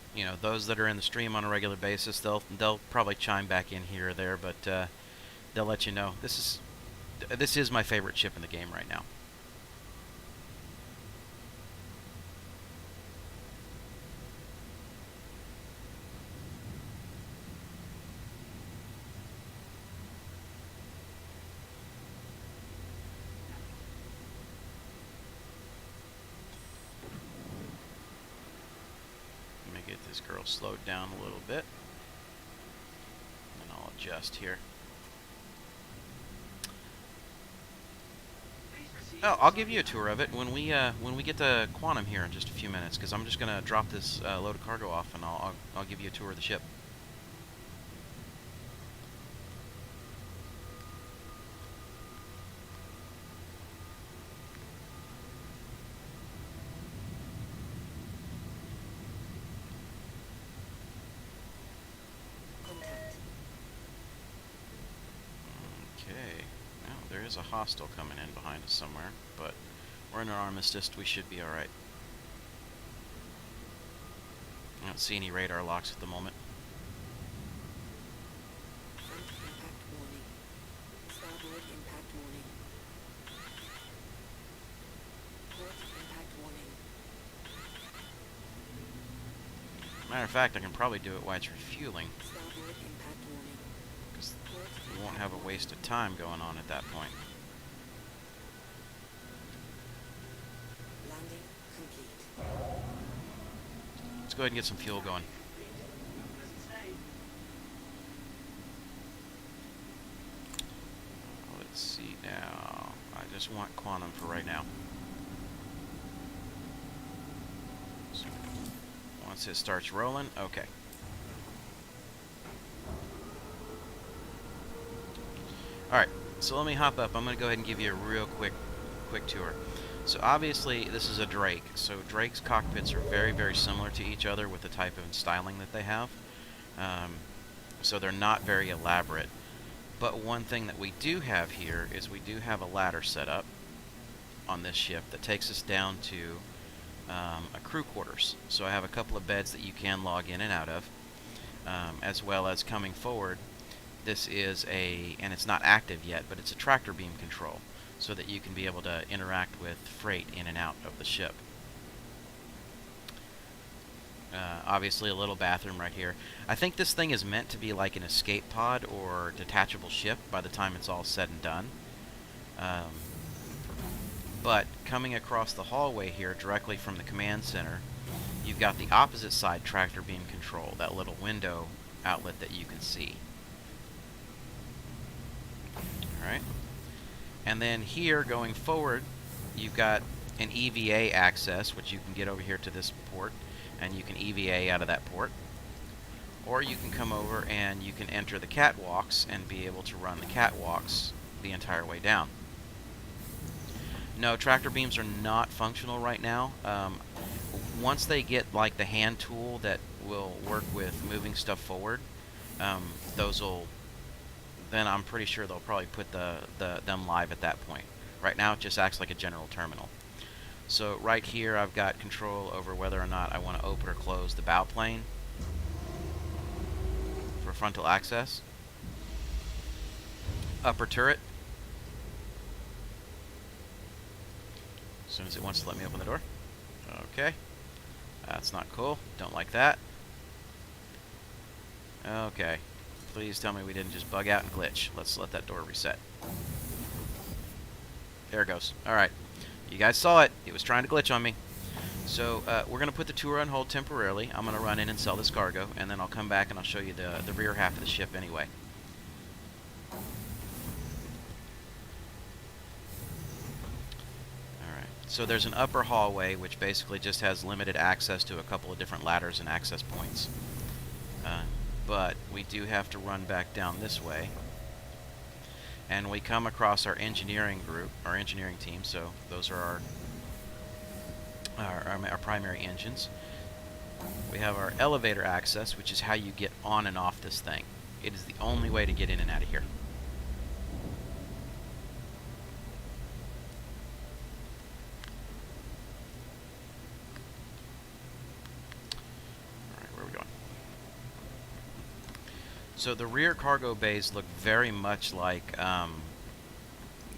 those that are in the stream on a regular basis, they'll probably chime back in here or there, but they'll let you know this is my favorite ship in the game right now. Get this girl slowed down a little bit, and I'll adjust here. Oh, I'll give you a tour of it when we get to Quantum here in just a few minutes, because I'm just gonna drop this load of cargo off, and I'll give you a tour of the ship. There's a hostile coming in behind us somewhere, but we're in an armistice. We should be alright. I don't see any radar locks at the moment. Front impact warning. Starboard impact warning. Port impact warning. Matter of fact, I can probably do it while it's refueling, Starboard impact warning. because Port we won't have a waste of time going on at that point. landing complete. Let's go ahead and get some fuel going. Let's see now. I just want Quantum for right now. So once it starts rolling, okay. Alright, so let me hop up. I'm going to go ahead and give you a real quick tour. So obviously this is a Drake. So Drake's cockpits are very, very similar to each other with the type of styling that they have. So they're not very elaborate. But one thing that we do have here is we do have a ladder set up on this ship that takes us down to a crew quarters. So I have a couple of beds that you can log in and out of, as well as coming forward. This is and it's not active yet, but it's a tractor beam control, so that you can be able to interact with freight in and out of the ship. Obviously a little bathroom right here. I think this thing is meant to be like an escape pod or detachable ship by the time it's all said and done. But coming across the hallway here directly from the command center, you've got the opposite side tractor beam control, that little window outlet that you can see. Alright. And then here, going forward, you've got an EVA access, which you can get over here to this port, and you can EVA out of that port. Or you can come over and you can enter the catwalks and be able to run the catwalks the entire way down. No, tractor beams are not functional right now. Once they get like the hand tool that will work with moving stuff forward, those will then I'm pretty sure they'll probably put them live at that point. Right now it just acts like a general terminal. So right here I've got control over whether or not I want to open or close the bow plane for frontal access. Upper turret. As soon as it wants to let me open the door. Okay. That's not cool. Don't like that. Okay. Please tell me we didn't just bug out and glitch. Let's let that door reset. There it goes. Alright. You guys saw it. It was trying to glitch on me. So, we're going to put the tour on hold temporarily. I'm going to run in and sell this cargo, and then I'll come back and I'll show you the rear half of the ship anyway. Alright. So there's an upper hallway, which basically just has limited access to a couple of different ladders and access points. But we do have to run back down this way. And we come across our engineering group, our engineering team, so those are our primary engines. We have our elevator access, which is how you get on and off this thing. It is the only way to get in and out of here. Alright, where are we going? So the rear cargo bays look very much like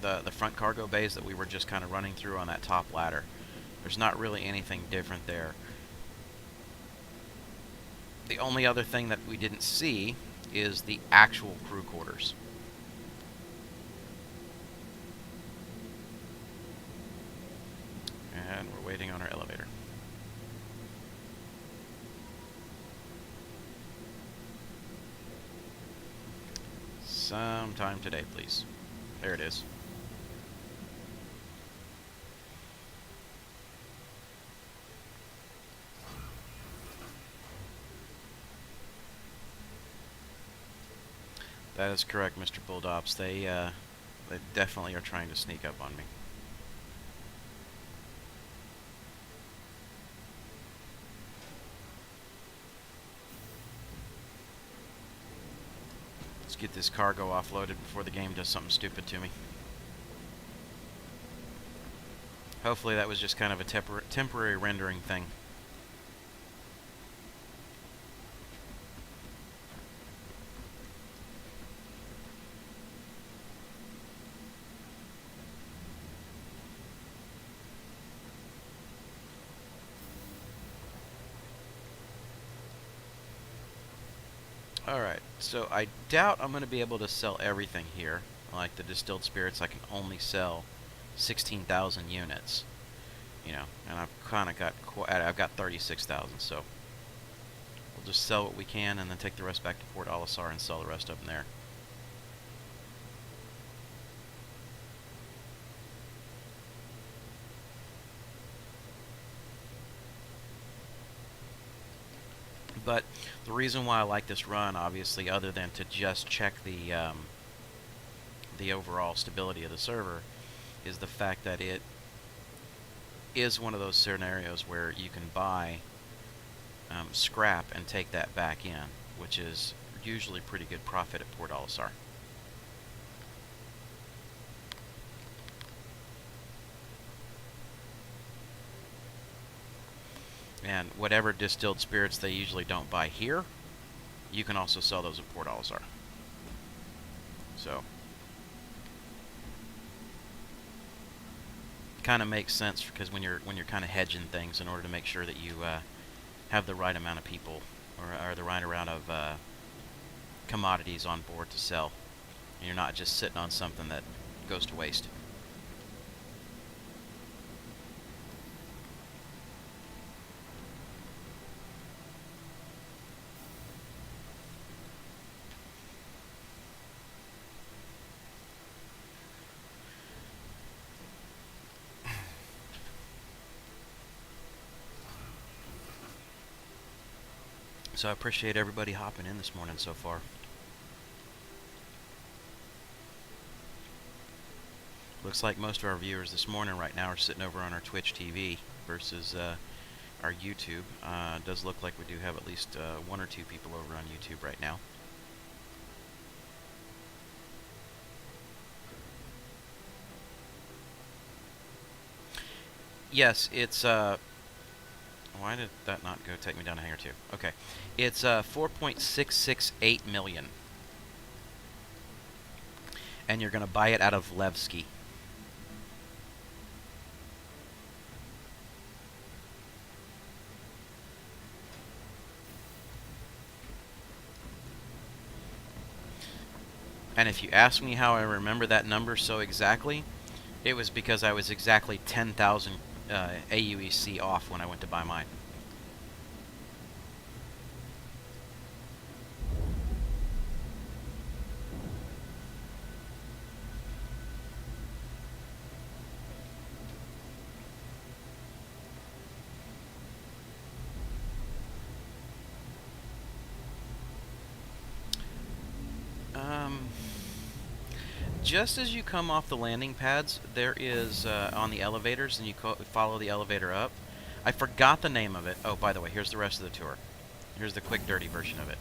the front cargo bays that we were just kind of running through on that top ladder. There's not really anything different there. The only other thing that we didn't see is the actual crew quarters. And we're waiting on our elevator. Sometime today, please. There it is. That is correct, Mr. Bulldops. They definitely are trying to sneak up on me. Let's get this cargo offloaded before the game does something stupid to me. Hopefully that was just kind of a temporary rendering thing. Alright, so I doubt I'm going to be able to sell everything here. Like the distilled spirits, I can only sell 16,000 units. You know, and I've kind of got, I've got 36,000, so we'll just sell what we can and then take the rest back to Port Olisar and sell the rest of them there. But the reason why I like this run, obviously, other than to just check the overall stability of the server, is the fact that it is one of those scenarios where you can buy scrap and take that back in, which is usually pretty good profit at Port Olisar. And whatever distilled spirits they usually don't buy here, you can also sell those at Port Olisar. So, kind of makes sense because when you're kind of hedging things in order to make sure that you have the right amount of people or the right amount of commodities on board to sell, and you're not just sitting on something that goes to waste. So I appreciate everybody hopping in this morning so far. Looks like most of our viewers this morning right now are sitting over on our Twitch TV versus our YouTube. It does look like we do have at least one or two people over on YouTube right now. Yes, it's why did that not go take me down to Hangar 2? Okay. It's 4.668 million. And you're going to buy it out of Levski. And if you ask me how I remember that number so exactly, it was because I was exactly 10,000 aUEC off when I went to buy mine. Just as you come off the landing pads, there is, on the elevators, and you follow the elevator up. I forgot the name of it. Oh, by the way, here's the rest of the tour. Here's the quick, dirty version of it.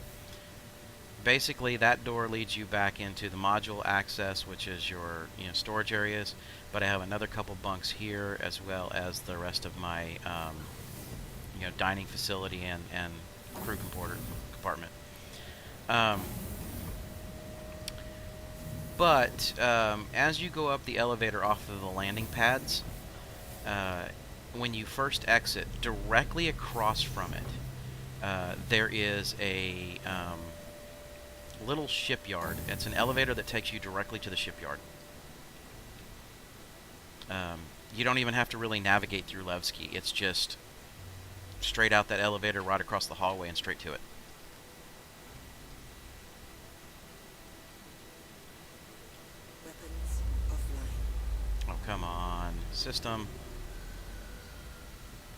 Basically, that door leads you back into the module access, which is your storage areas. But I have another couple bunks here, as well as the rest of my dining facility and crew compartment. But as you go up the elevator off of the landing pads, when you first exit, directly across from it, there is a little shipyard. It's an elevator that takes you directly to the shipyard. You don't even have to really navigate through Levski. It's just straight out that elevator, right across the hallway, and straight to it. Weapons offline. Oh, come on. System.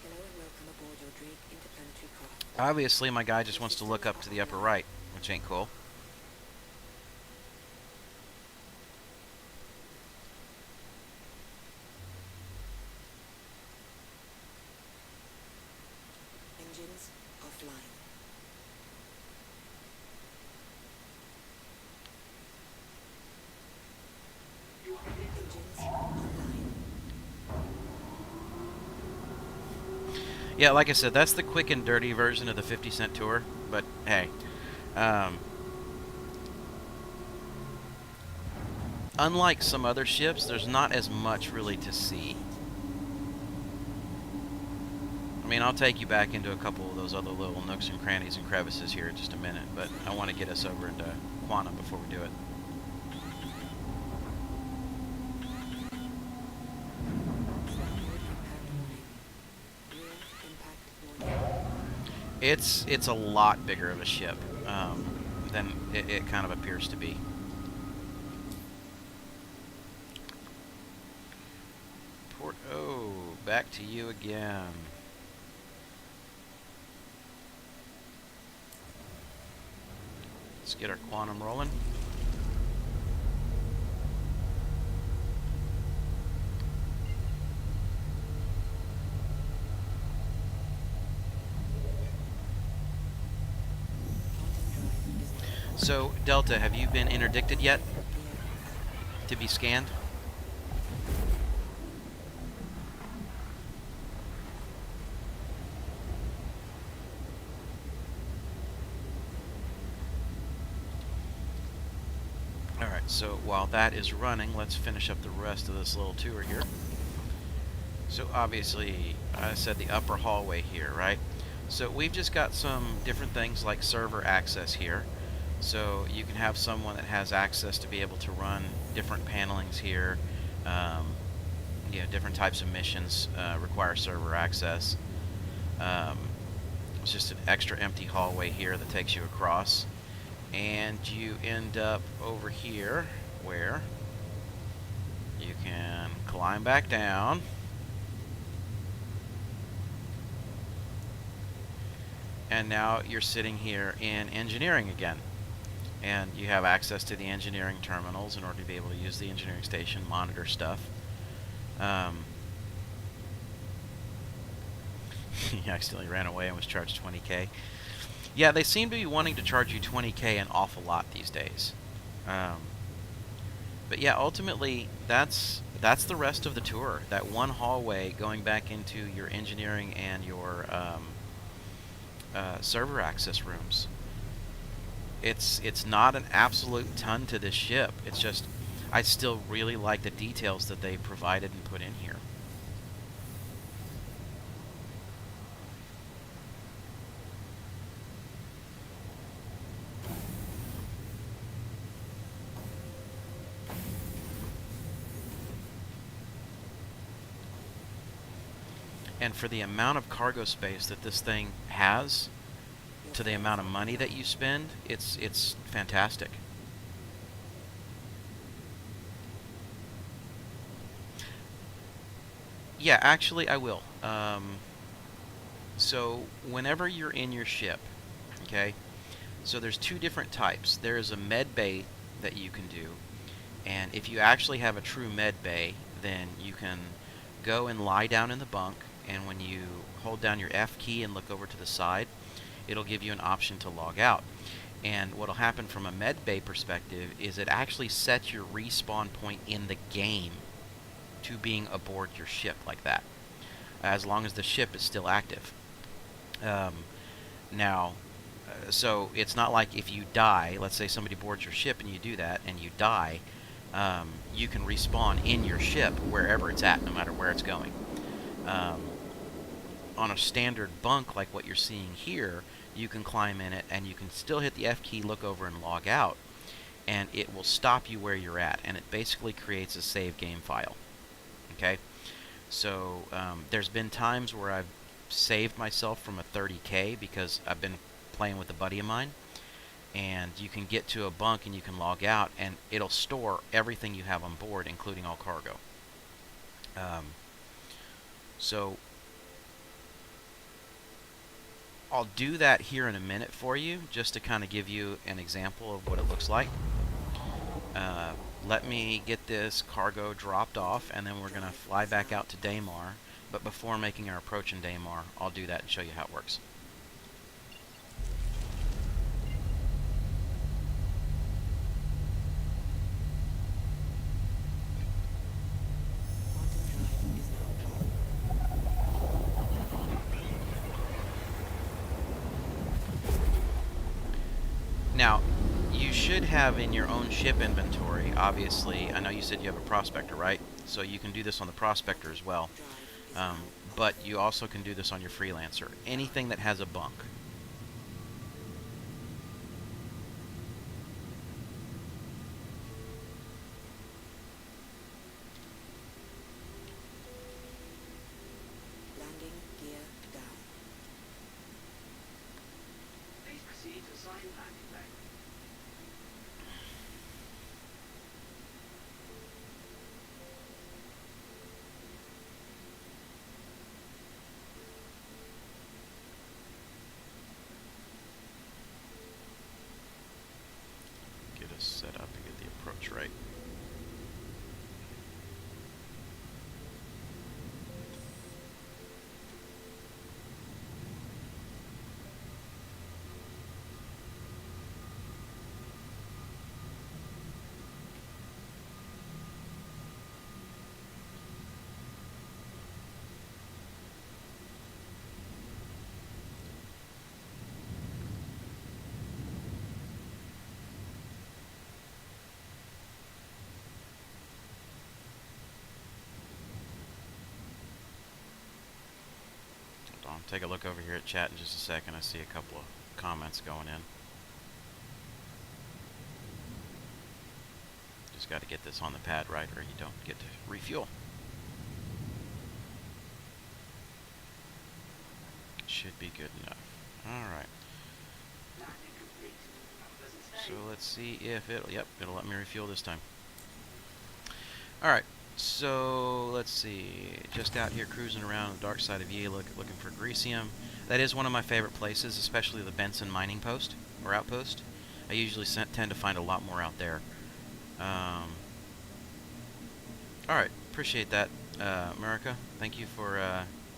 Hello and welcome aboard your Drake interplanetary craft. Obviously, my guy just wants to look up to the upper right, which ain't cool. Engines offline. Engines online. Yeah, like I said, that's the quick and dirty version of the 50-cent tour, but hey. Unlike some other ships, there's not as much really to see. I mean, I'll take you back into a couple of those other little nooks and crannies and crevices here in just a minute, but I want to get us over into Quantum before we do it. It's a lot bigger of a ship than it kind of appears to be. Back to you again. Let's get our quantum rolling. So, Delta, have you been interdicted yet to be scanned? Alright, so while that is running, let's finish up the rest of this little tour here. So obviously, I said the upper hallway here, right? So we've just got some different things like server access here. So you can have someone that has access to be able to run different panelings here. Different types of missions require server access. It's just an extra empty hallway here that takes you across. And you end up over here where you can climb back down. And now you're sitting here in engineering again. And you have access to the engineering terminals in order to be able to use the engineering station, monitor stuff. He accidentally ran away and was charged 20K. Yeah, they seem to be wanting to charge you 20K an awful lot these days. But yeah, ultimately, that's that's the rest of the tour. That one hallway going back into your engineering and your server access rooms. It's not an absolute ton to this ship. It's just I still really like the details that they provided and put in here. And for the amount of cargo space that this thing has, to the amount of money that you spend, it's fantastic. Yeah, actually, I will. So whenever you're in your ship, okay, so there's two different types. There is a med bay that you can do, and if you actually have a true med bay, then you can go and lie down in the bunk, and when you hold down your F key and look over to the side, it'll give you an option to log out. And what'll happen from a med bay perspective is it actually sets your respawn point in the game to being aboard your ship like that, as long as the ship is still active. Now, so it's not like if you die, let's say somebody boards your ship and you do that and you die, you can respawn in your ship wherever it's at, no matter where it's going. On a standard bunk like what you're seeing here, you can climb in it and you can still hit the F key, look over, and log out, and it will stop you where you're at, and it basically creates a save game file. Okay, so there's been times where I've saved myself from a 30K because I've been playing with a buddy of mine, and you can get to a bunk and you can log out and it'll store everything you have on board, including all cargo. So I'll do that here in a minute for you, just to kind of give you an example of what it looks like. Let me get this cargo dropped off, and then we're going to fly back out to Daymar. But before making our approach in Daymar, I'll do that and show you how it works. Now, you should have in your own ship inventory, obviously, I know you said you have a prospector, right? So you can do this on the prospector as well. But you also can do this on your freelancer. Anything that has a bunk. Landing gear down. Please proceed to assign landing bay. Get us set up and get the approach right. Hold on, take a look over here at chat in just a second. I see a couple of comments going in. Just got to get this on the pad right, or you don't get to refuel. Should be good enough. Alright. Landing complete. Have a pleasant stay. So let's see if it'll let me refuel this time. Alright, so let's see. Just out here cruising around on the dark side of Yi, looking for Greasium. That is one of my favorite places, especially the Benson mining post, or outpost. I usually tend to find a lot more out there. Alright, appreciate that, America. Thank you for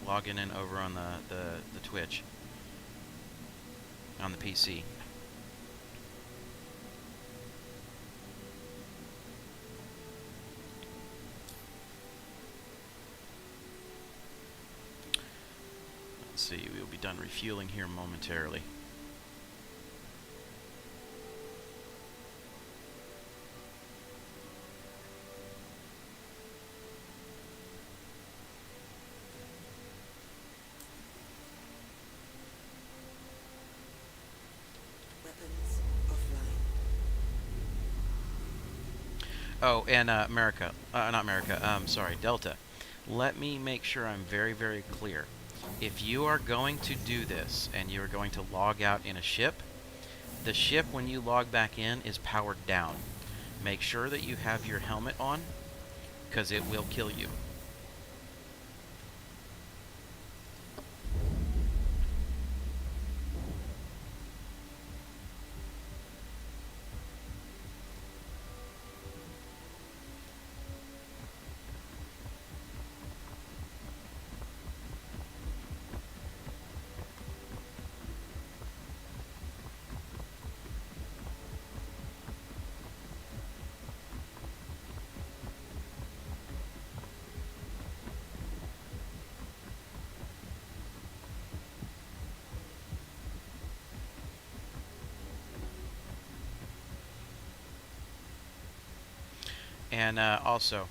logging in over on the Twitch, on the PC. see, we'll be done refueling here momentarily. Weapons offline. Oh, and not America, sorry, Delta. Let me make sure I'm very, very clear. If you are going to do this and you're going to log out in a ship, the ship when you log back in is powered down. Make sure that you have your helmet on, because it will kill you. And also,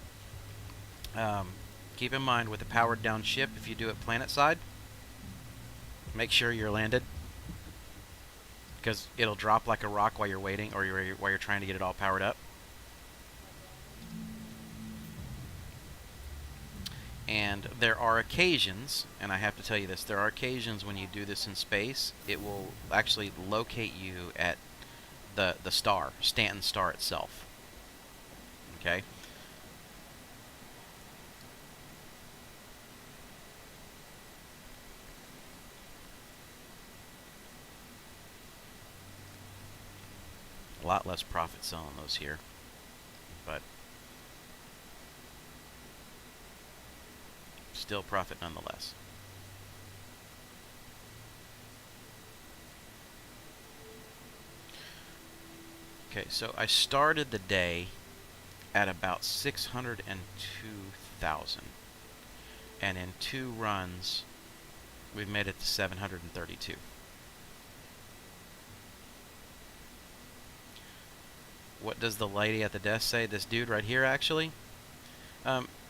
keep in mind with a powered down ship, if you do it planet side, make sure you're landed, because it'll drop like a rock while you're waiting, or while you're trying to get it all powered up. And there are occasions, and I have to tell you this, there are occasions when you do this in space, it will actually locate you at the star, Stanton star itself. Okay? A lot less profit selling those here, but still profit nonetheless. Okay, so I started the day at about 602,000, and in 2 runs we've made it to 732. What does the lady at the desk say? This dude right here, actually?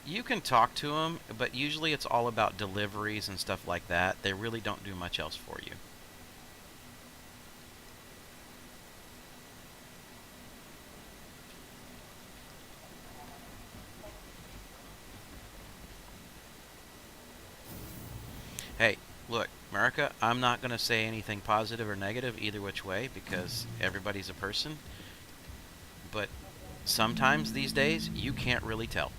You can talk to him, but usually it's all about deliveries and stuff like that. They really don't do much else for you. Hey, look, America, I'm not going to say anything positive or negative either which way, because everybody's a person. But sometimes these days, you can't really tell.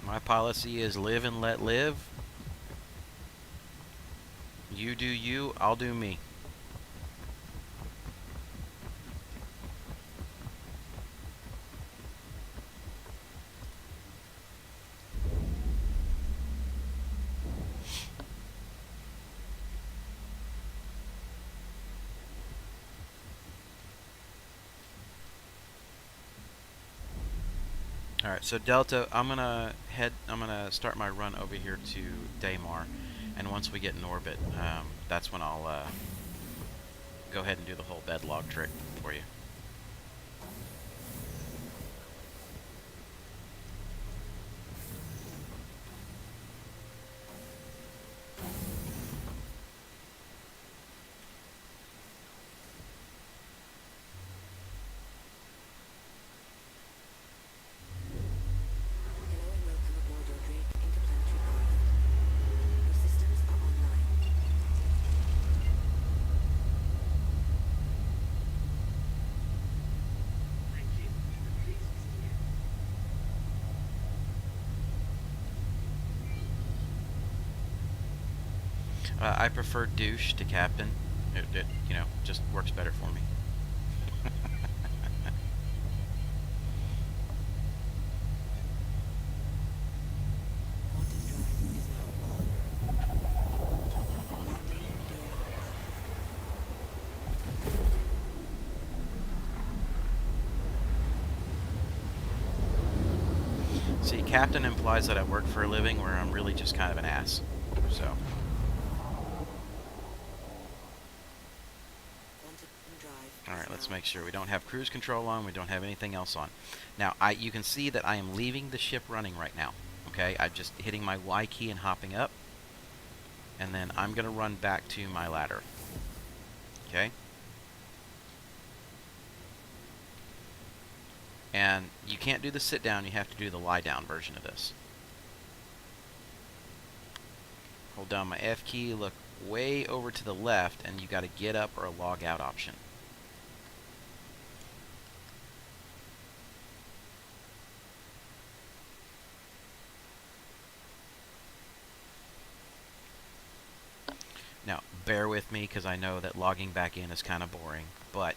My policy is live and let live. You do you, I'll do me. Alright, so Delta, I'm gonna start my run over here to Daymar, and once we get in orbit, that's when I'll go ahead and do the whole bed log trick for you. Hello and welcome aboard your Drake interplanetary craft. Your systems are online. Thank you. Please, Mr. Yen. I prefer douche to captain. It just works better for me. Quantum drive is now captain implies that I work for a living, where I'm really just kind of an ass. So. Quantum drive. Alright, is let's now make sure we off. don't have cruise control on, we don't have anything else on. Now, you can see that I am leaving the ship running right now. Okay, I'm just hitting my Y key and hopping up. And then I'm going to run back to my ladder. Okay? And you can't do the sit down, you have to do the lie down version of this. Hold down my F key, look way over to the left, and you got a get up or a log out option. Now, bear with me because I know that logging back in is kind of boring, but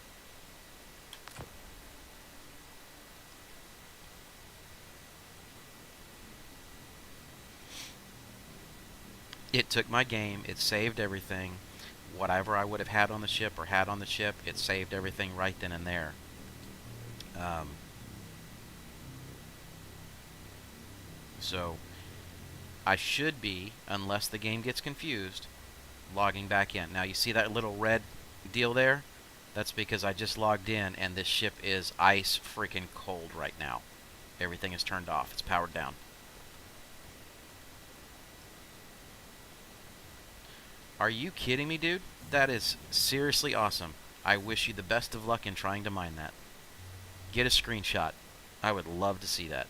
it took my game, it saved everything. Whatever I would have had on the ship or had on the ship, it saved everything right then and there. So, I should be, unless the game gets confused, logging back in. Now, you see that little red deal there? That's because I just logged in and this ship is ice freaking cold right now. Everything is turned off. It's powered down. Are you kidding me, dude? That is seriously awesome. I wish you the best of luck in trying to mine that. Get a screenshot. I would love to see that.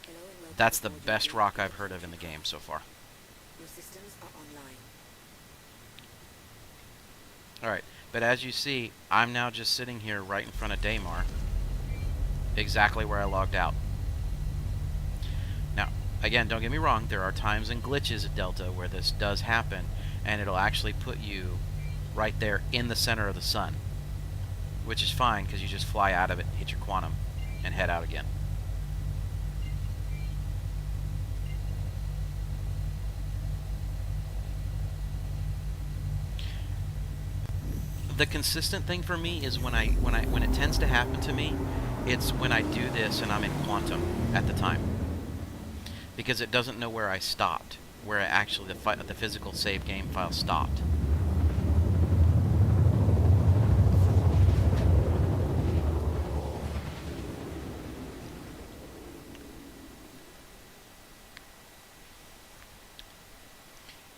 Hello and welcome That's the aboard best your rock new I've heard of in the interplanetary game so far. craft. Your systems are online. Alright, but as you see, I'm now just sitting here right in front of Daymar. Exactly where I logged out. Now, again, don't get me wrong, there are times and glitches at Delta where this does happen, and it'll actually put you right there in the center of the sun. Which is fine, because you just fly out of it, hit your quantum, and head out again. The consistent thing for me is when it tends to happen to me, it's when I do this and I'm in quantum at the time, because it doesn't know where I stopped, where actually the physical save game file stopped.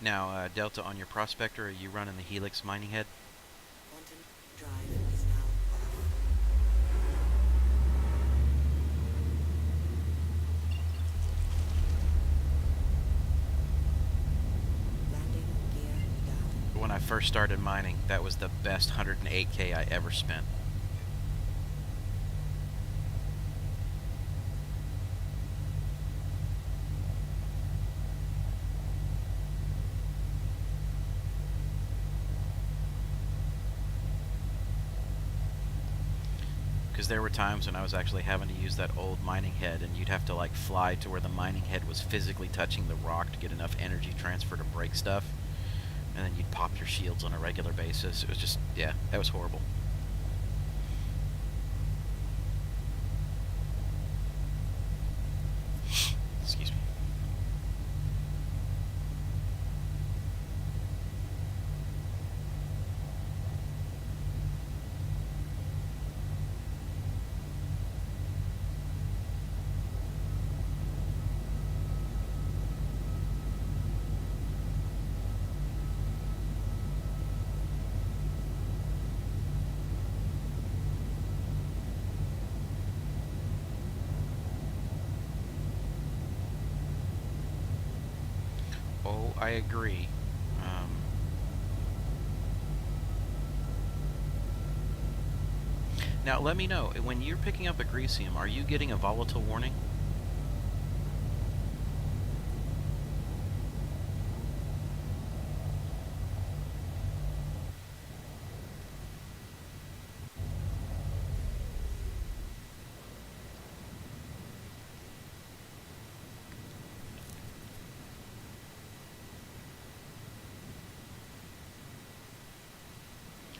Now, Delta, on your prospector, are you running the Helix mining head? Quantum drive is now off. Landing gear down. When I first started mining, that was the best 108k I ever spent. Because there were times when I was actually having to use that old mining head, and you'd have to like fly to where the mining head was physically touching the rock to get enough energy transfer to break stuff, and then you'd pop your shields on a regular basis. It was just, yeah, that was horrible. Excuse me. Oh, I agree. Now, let me know, when you're picking up a Greasium, are you getting a volatile warning?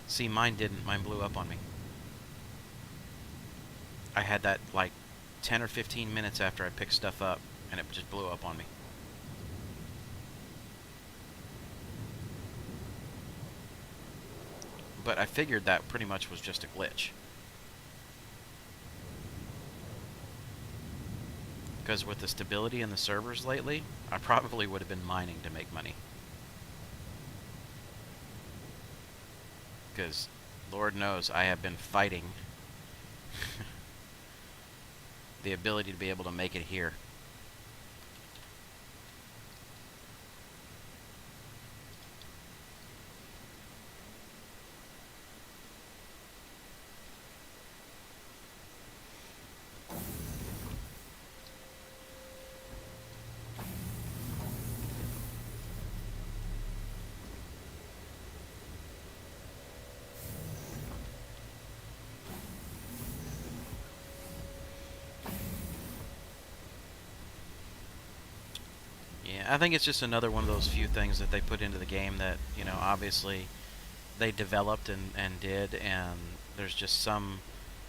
See, mine didn't. Mine blew up on me. I had that like 10 or 15 minutes after I picked stuff up, and it just blew up on me. But I figured that pretty much was just a glitch. Because with the stability in the servers lately, I probably would have been mining to make money. Because Lord knows I have been fighting the ability to be able to make it here. Yeah, I think it's just another one of those few things that they put into the game that, you know, obviously they developed and did, and there's just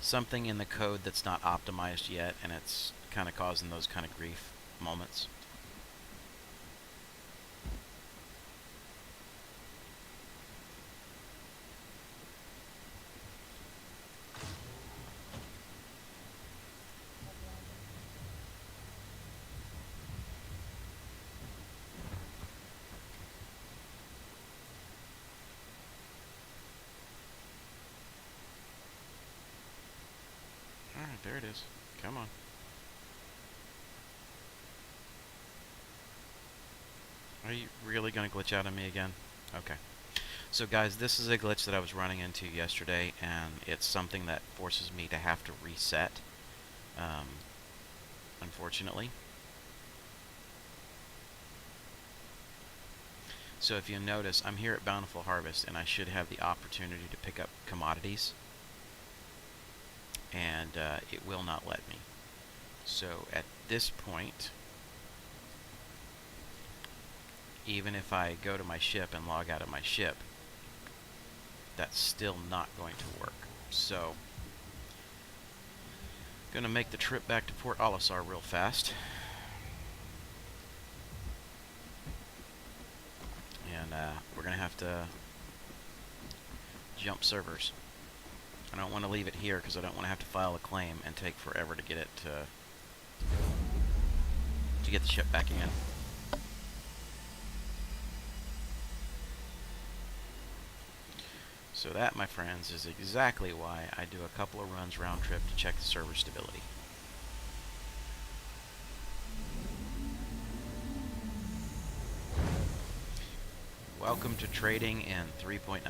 something in the code that's not optimized yet, and it's kind of causing those kind of grief moments. Alright, there it is. Come on. Are you really going to glitch out on me again? Okay. So guys, this is a glitch that I was running into yesterday, and it's something that forces me to have to reset, unfortunately. So if you notice, I'm here at Bountiful Harvest, and I should have the opportunity to pick up commodities, and it will not let me. So at this point, even if I go to my ship and log out of my ship, that's still not going to work. So, gonna make the trip back to Port Olisar real fast. And we're gonna have to jump servers. I don't want to leave it here because I don't want to have to file a claim and take forever to get it to get the ship back again. So that, my friends, is exactly why I do a couple of runs round trip to check the server stability. Welcome to trading in 3.9.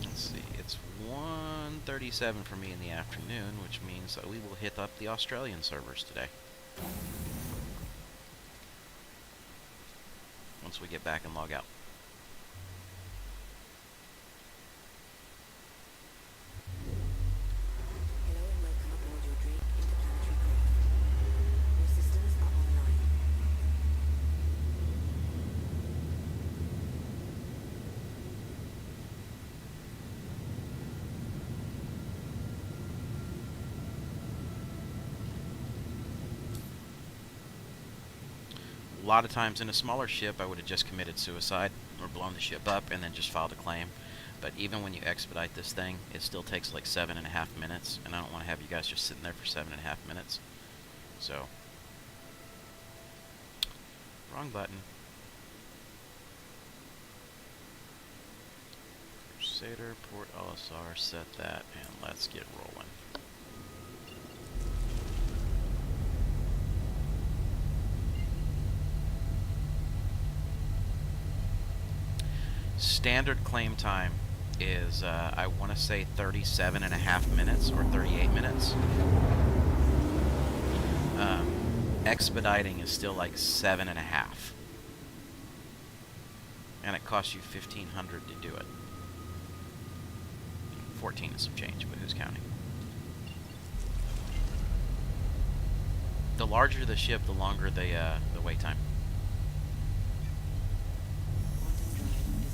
Let's see, it's 1:37 for me in the afternoon, which means that we will hit up the Australian servers today. Once we get back and log out. Hello and welcome aboard your Drake interplanetary craft. Your systems are online. A lot of times in a smaller ship, I would have just committed suicide or blown the ship up and then just filed a claim. But even when you expedite this thing, it still takes like 7.5 minutes, and I don't want to have you guys just sitting there for 7.5 minutes. So, wrong button. Crusader, Port Olisar, set that, and let's get rolling. Standard claim time is, I want to say 37.5 minutes or 38 minutes. Expediting is still like 7.5. And it costs you $1,500 to do it. 14 is some change, but who's counting? The larger the ship, the longer the wait time. Quantum drive is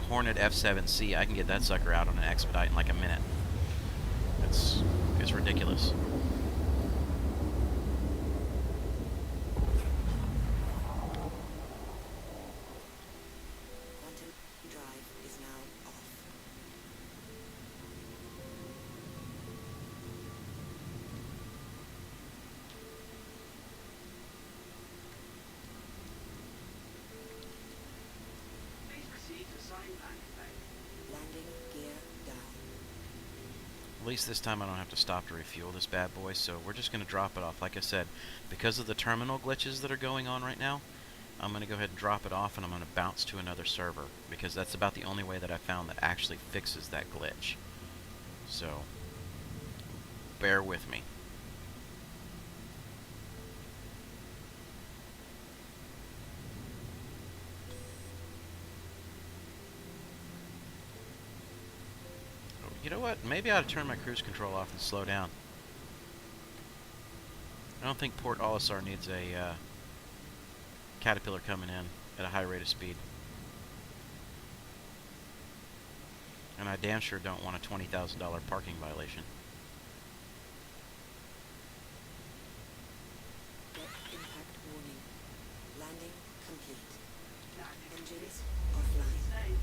Hornet F7C, I can get that sucker out on an expedite in like a minute. It's ridiculous. Quantum drive is now off. Please proceed to sign landing bay. Landing gear down. At least this time I don't have to stop to refuel this bad boy, so we're just going to drop it off. Like I said, because of the terminal glitches that are going on right now, I'm going to go ahead and drop it off, and I'm going to bounce to another server, because that's about the only way that I found that actually fixes that glitch. So, bear with me. You know what? Maybe I ought to turn my cruise control off and slow down. I don't think Port Olisar needs a Caterpillar coming in at a high rate of speed. And I damn sure don't want a $20,000 parking violation. Depth impact warning. Landing complete. Landing Engines offline. Stay.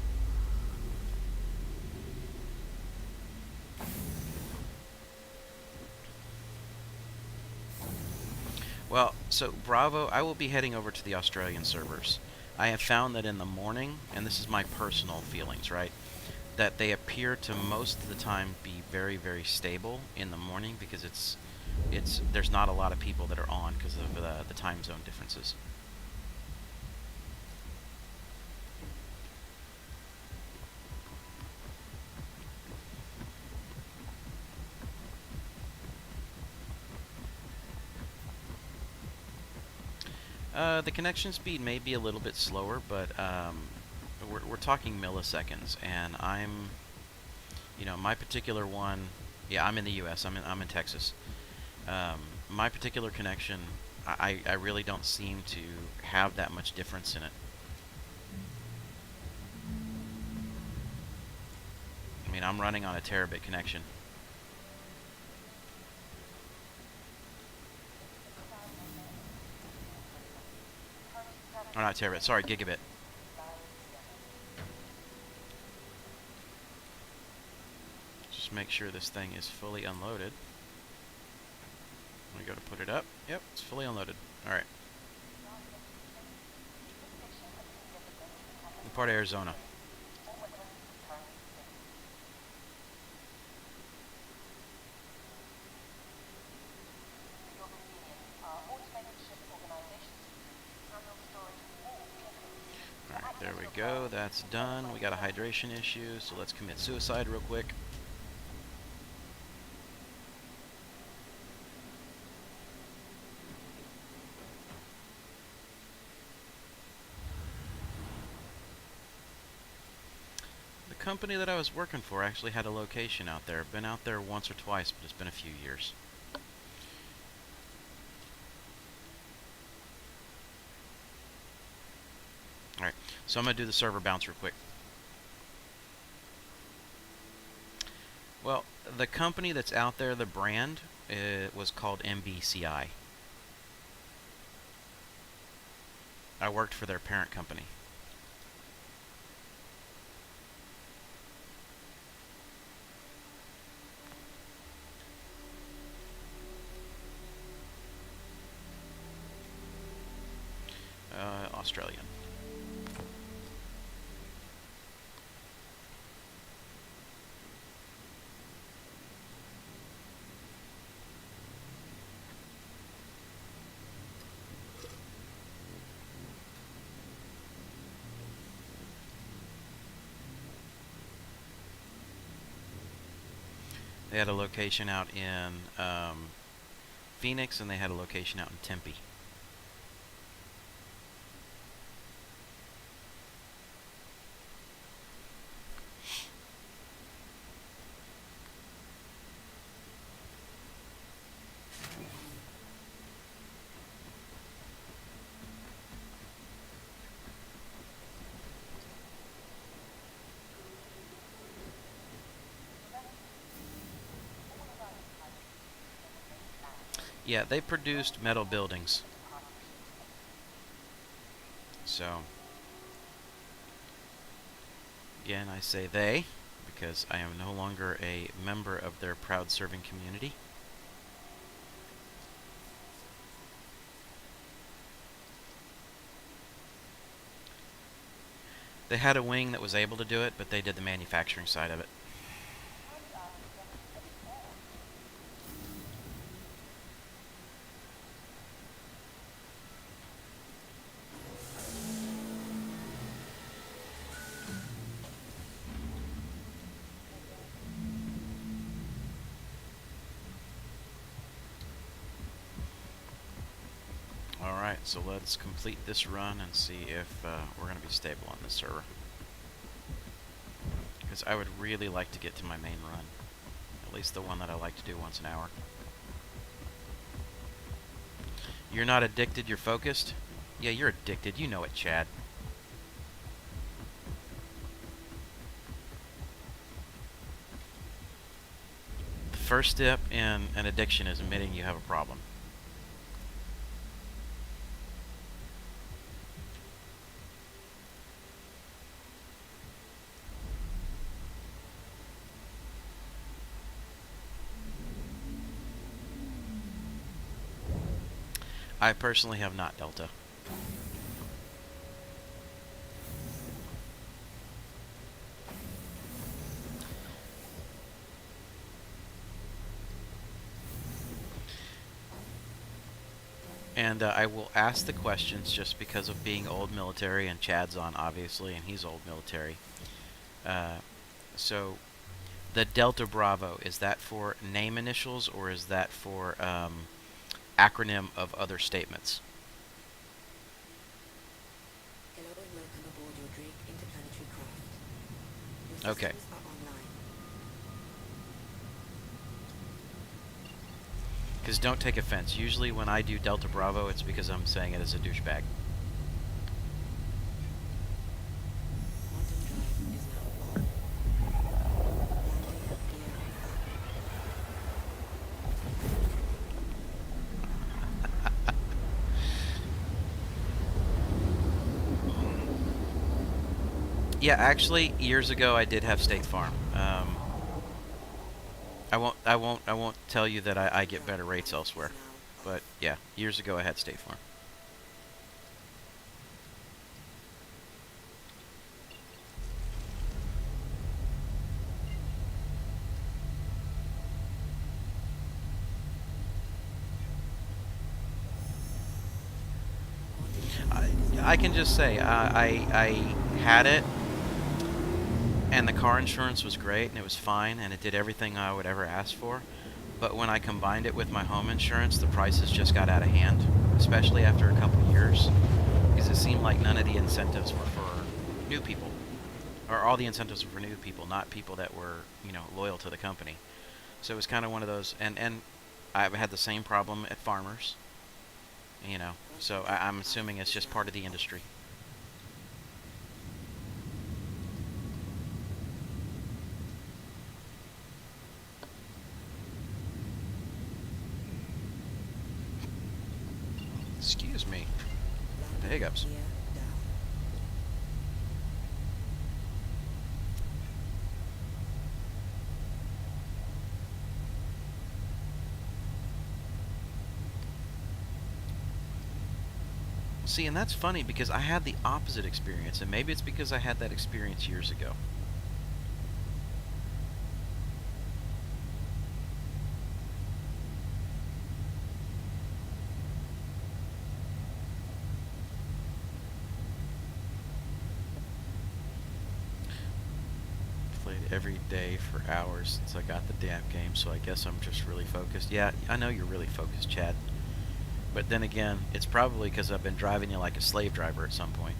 Well, so Bravo, I will be heading over to the Australian servers. I have found that in the morning, and this is my personal feelings, right, that they appear to most of the time be very, very stable in the morning because there's not a lot of people that are on because of the time zone differences. The connection speed may be a little bit slower, but we're talking milliseconds, and I'm, my particular one, yeah, I'm in the U.S. I'm in Texas. My particular connection, I really don't seem to have that much difference in it. I mean, I'm running on a terabit connection. Oh, not terabit, sorry, gigabit. Just make sure this thing is fully unloaded. We go to put it up. Yep, it's fully unloaded. Alright. What part of Arizona? Alright, there we go. That's done. We got a hydration issue, so let's commit suicide real quick. The company that I was working for actually had a location out there. Been out there once or twice, but it's been a few years. Alright, so I'm going to do the server bounce real quick. Well, the company that's out there, the brand, was called MBCI. I worked for their parent company. Australian. They had a location out in Phoenix, and they had a location out in Tempe. Yeah, they produced metal buildings. So, again, I say they, because I am no longer a member of their proud serving community. They had a wing that was able to do it, but they did the manufacturing side of it. Alright, so let's complete this run and see if we're going to be stable on this server. Because I would really like to get to my main run. At least the one that I like to do once an hour. You're not addicted, you're focused? Yeah, you're addicted. You know it, Chad. The first step in an addiction is admitting you have a problem. I personally have not, Delta. And I will ask the questions just because of being old military, and Chad's on, obviously, and he's old military. So, the Delta Bravo, is that for name initials, or is that for acronym of other statements? Hello and welcome aboard your Drake interplanetary craft. Your Okay. systems are online. Because don't take offense. Usually when I do Delta Bravo, it's because I'm saying it as a douchebag. Quantum drive is now on. Landing gear Yeah, actually, years ago I did have State Farm. I won't tell you that I get better rates elsewhere. But yeah, years ago I had State Farm. I can just say I had it, and the car insurance was great, and it was fine, and it did everything I would ever ask for. But when I combined it with my home insurance, the prices just got out of hand, especially after a couple years, because it seemed like none of the incentives were for new people, or all the incentives were for new people, not people that were, you know, loyal to the company. So it was kind of one of those, and I've had the same problem at Farmers, you know. So I'm assuming it's just part of the industry. Excuse me. The hiccups. gear down. See, and that's funny because I had the opposite experience, and maybe it's because I had that experience years ago. Played every day for hours since I got the damn game, so I guess I'm just really focused. Yeah, I know you're really focused, Chad. But then again, it's probably because I've been driving you like a slave driver at some point.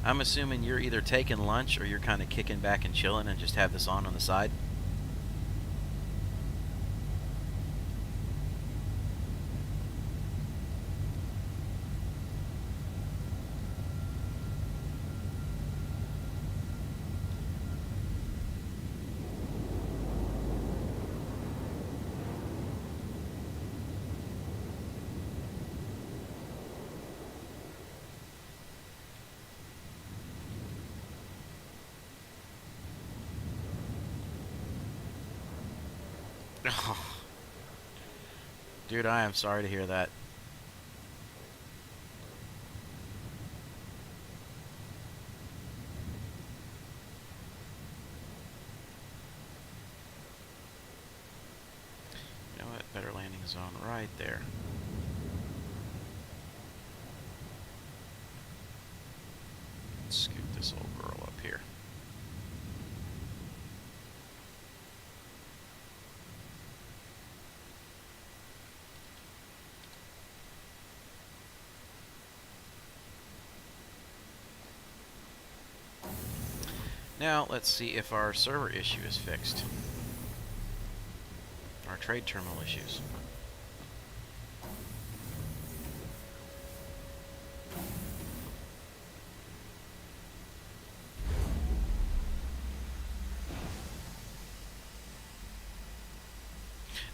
I'm assuming you're either taking lunch or you're kind of kicking back and chilling and just have this on the side. Dude, I am sorry to hear that. You know what? Better landing zone right there. Let's scoot this old girl up here. Now, let's see if our server issue is fixed. Our trade terminal issues.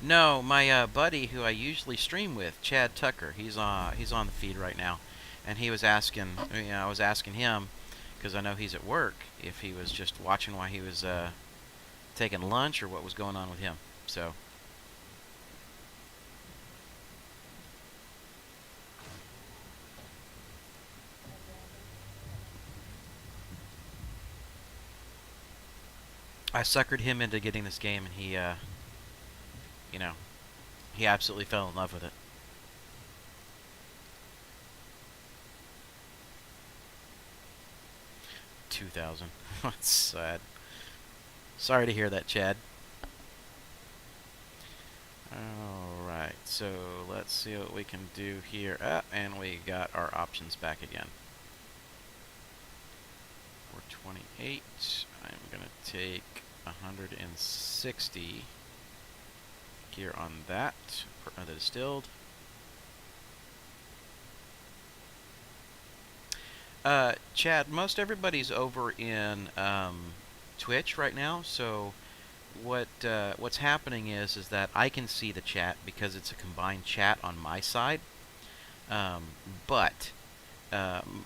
No, my buddy who I usually stream with, Chad Tucker, he's on the feed right now, and he was asking, I was asking him, because I know he's at work, if he was just watching while he was taking lunch or what was going on with him. So I suckered him into getting this game, and he, you know, he absolutely fell in love with it. $2,000. That's sad. Sorry to hear that, Chad. Alright, so let's see what we can do here. And we got our options back again. 428. I'm going to take 160 here on that, the distilled. Chad, most everybody's over in Twitch right now, so what's happening is that I can see the chat because it's a combined chat on my side, but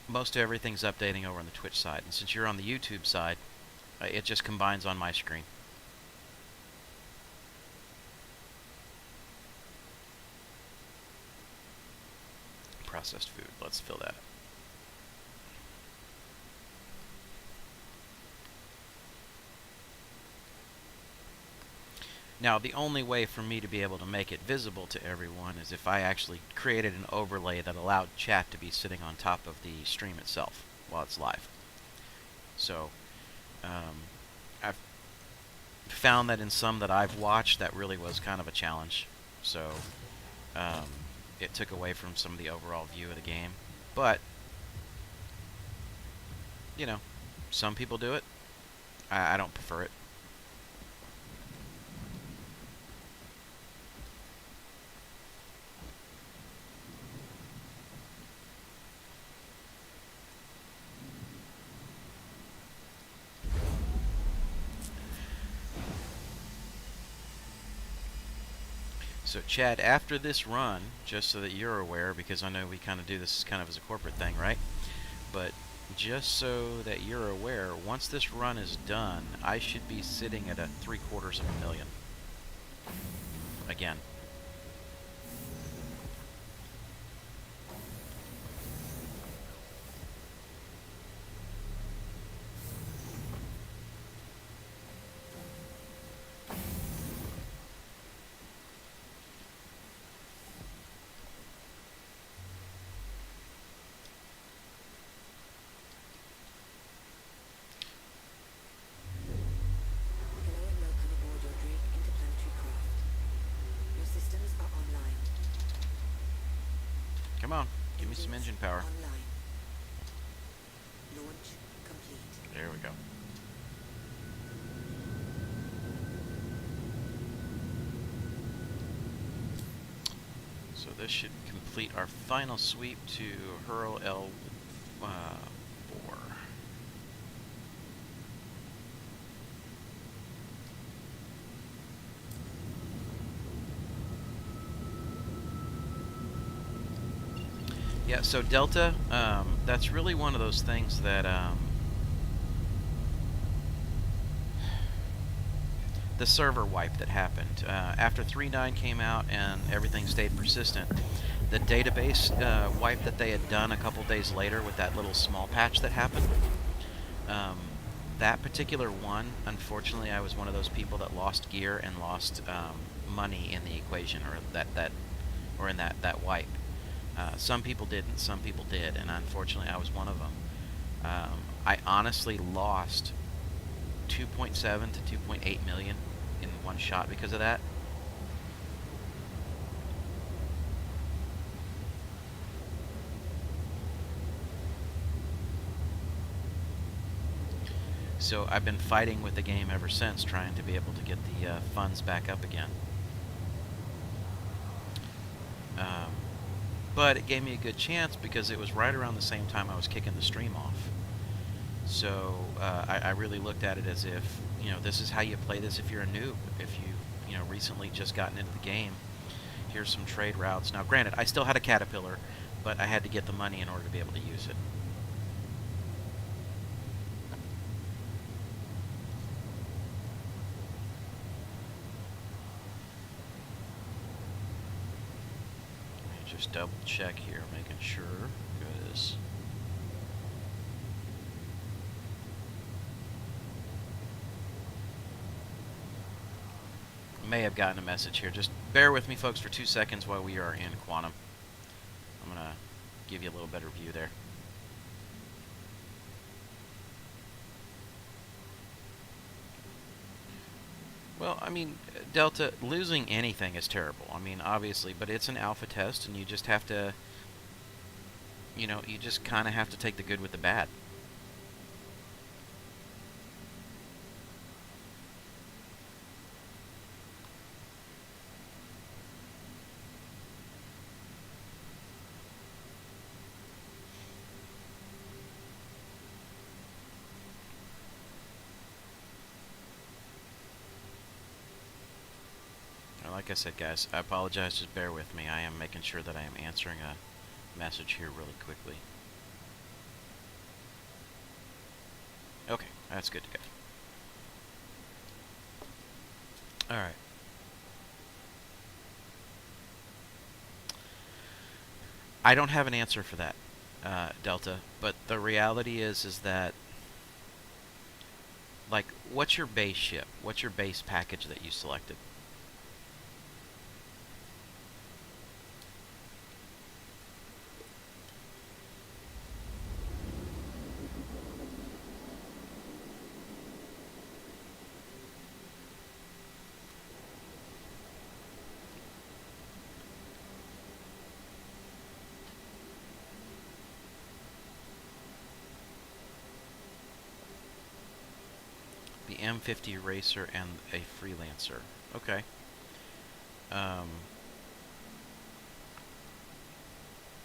most everything's updating over on the Twitch side, and since you're on the YouTube side, it just combines on my screen. Processed food, let's fill that. Now, the only way for me to be able to make it visible to everyone is if I actually created an overlay that allowed chat to be sitting on top of the stream itself while it's live. So, I've found that in some that I've watched, that really was kind of a challenge. So, it took away from some of the overall view of the game. But, you know, some people do it. I don't prefer it. So Chad, after this run, just so that you're aware, because I know we kind of do this kind of as a corporate thing, right? But just so that you're aware, once this run is done, I should be sitting at a $750,000 again. Come on, give me some engine power. Online. Launch complete. There we go. So this should complete our final sweep to hurl L4. Yeah, so Delta, that's really one of those things that the server wipe that happened. After 3.9 came out and everything stayed persistent, the database wipe that they had done a couple days later with that little small patch that happened, that particular one, unfortunately, I was one of those people that lost gear and lost money in the equation, or in that wipe. Some people didn't, some people did, and unfortunately, I was one of them. I honestly lost 2.7 to 2.8 million in one shot because of that. So I've been fighting with the game ever since, trying to be able to get the funds back up again. But it gave me a good chance because it was right around the same time I was kicking the stream off. So I really looked at it as if, this is how you play this if you're a noob. If you recently just gotten into the game, here's some trade routes. Now, granted, I still had a Caterpillar, but I had to get the money in order to be able to use it. Just double check here, making sure, because may have gotten a message here. Just bear with me, folks, for 2 seconds while we are in Quantum. I'm gonna give you a little better view there. Well, I mean, Delta, losing anything is terrible. I mean, obviously, but it's an alpha test, and you just have to, you just kind of have to take the good with the bad. Like I said, guys, I apologize, just bear with me. I am making sure that I am answering a message here really quickly. Okay, that's good to go. Alright. I don't have an answer for that, Delta, but the reality is that, like, what's your base ship? What's your base package that you selected? The M50 Racer and a Freelancer. Okay.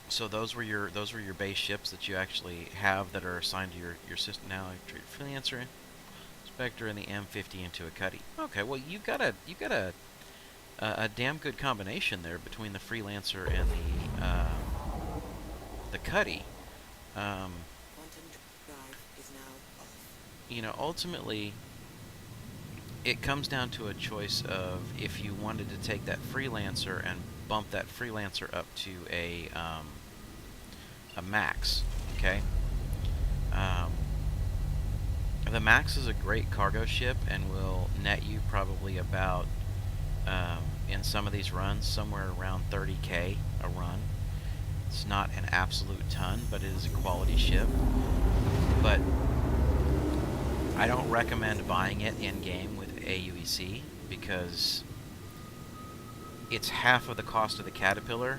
So those were your base ships that you actually have that are assigned to your system now. Freelancer, Spectre, and the M50 into a Cuddy. Okay, well you got a damn good combination there between the Freelancer and the Cuddy. Quantum drive is now off. Ultimately, it comes down to a choice of if you wanted to take that Freelancer and bump that Freelancer up to a Max, okay? The Max is a great cargo ship and will net you probably about, in some of these runs, somewhere around 30k a run. It's not an absolute ton, but it is a quality ship. But I don't recommend buying it in-game with aUEC because it's half of the cost of the Caterpillar,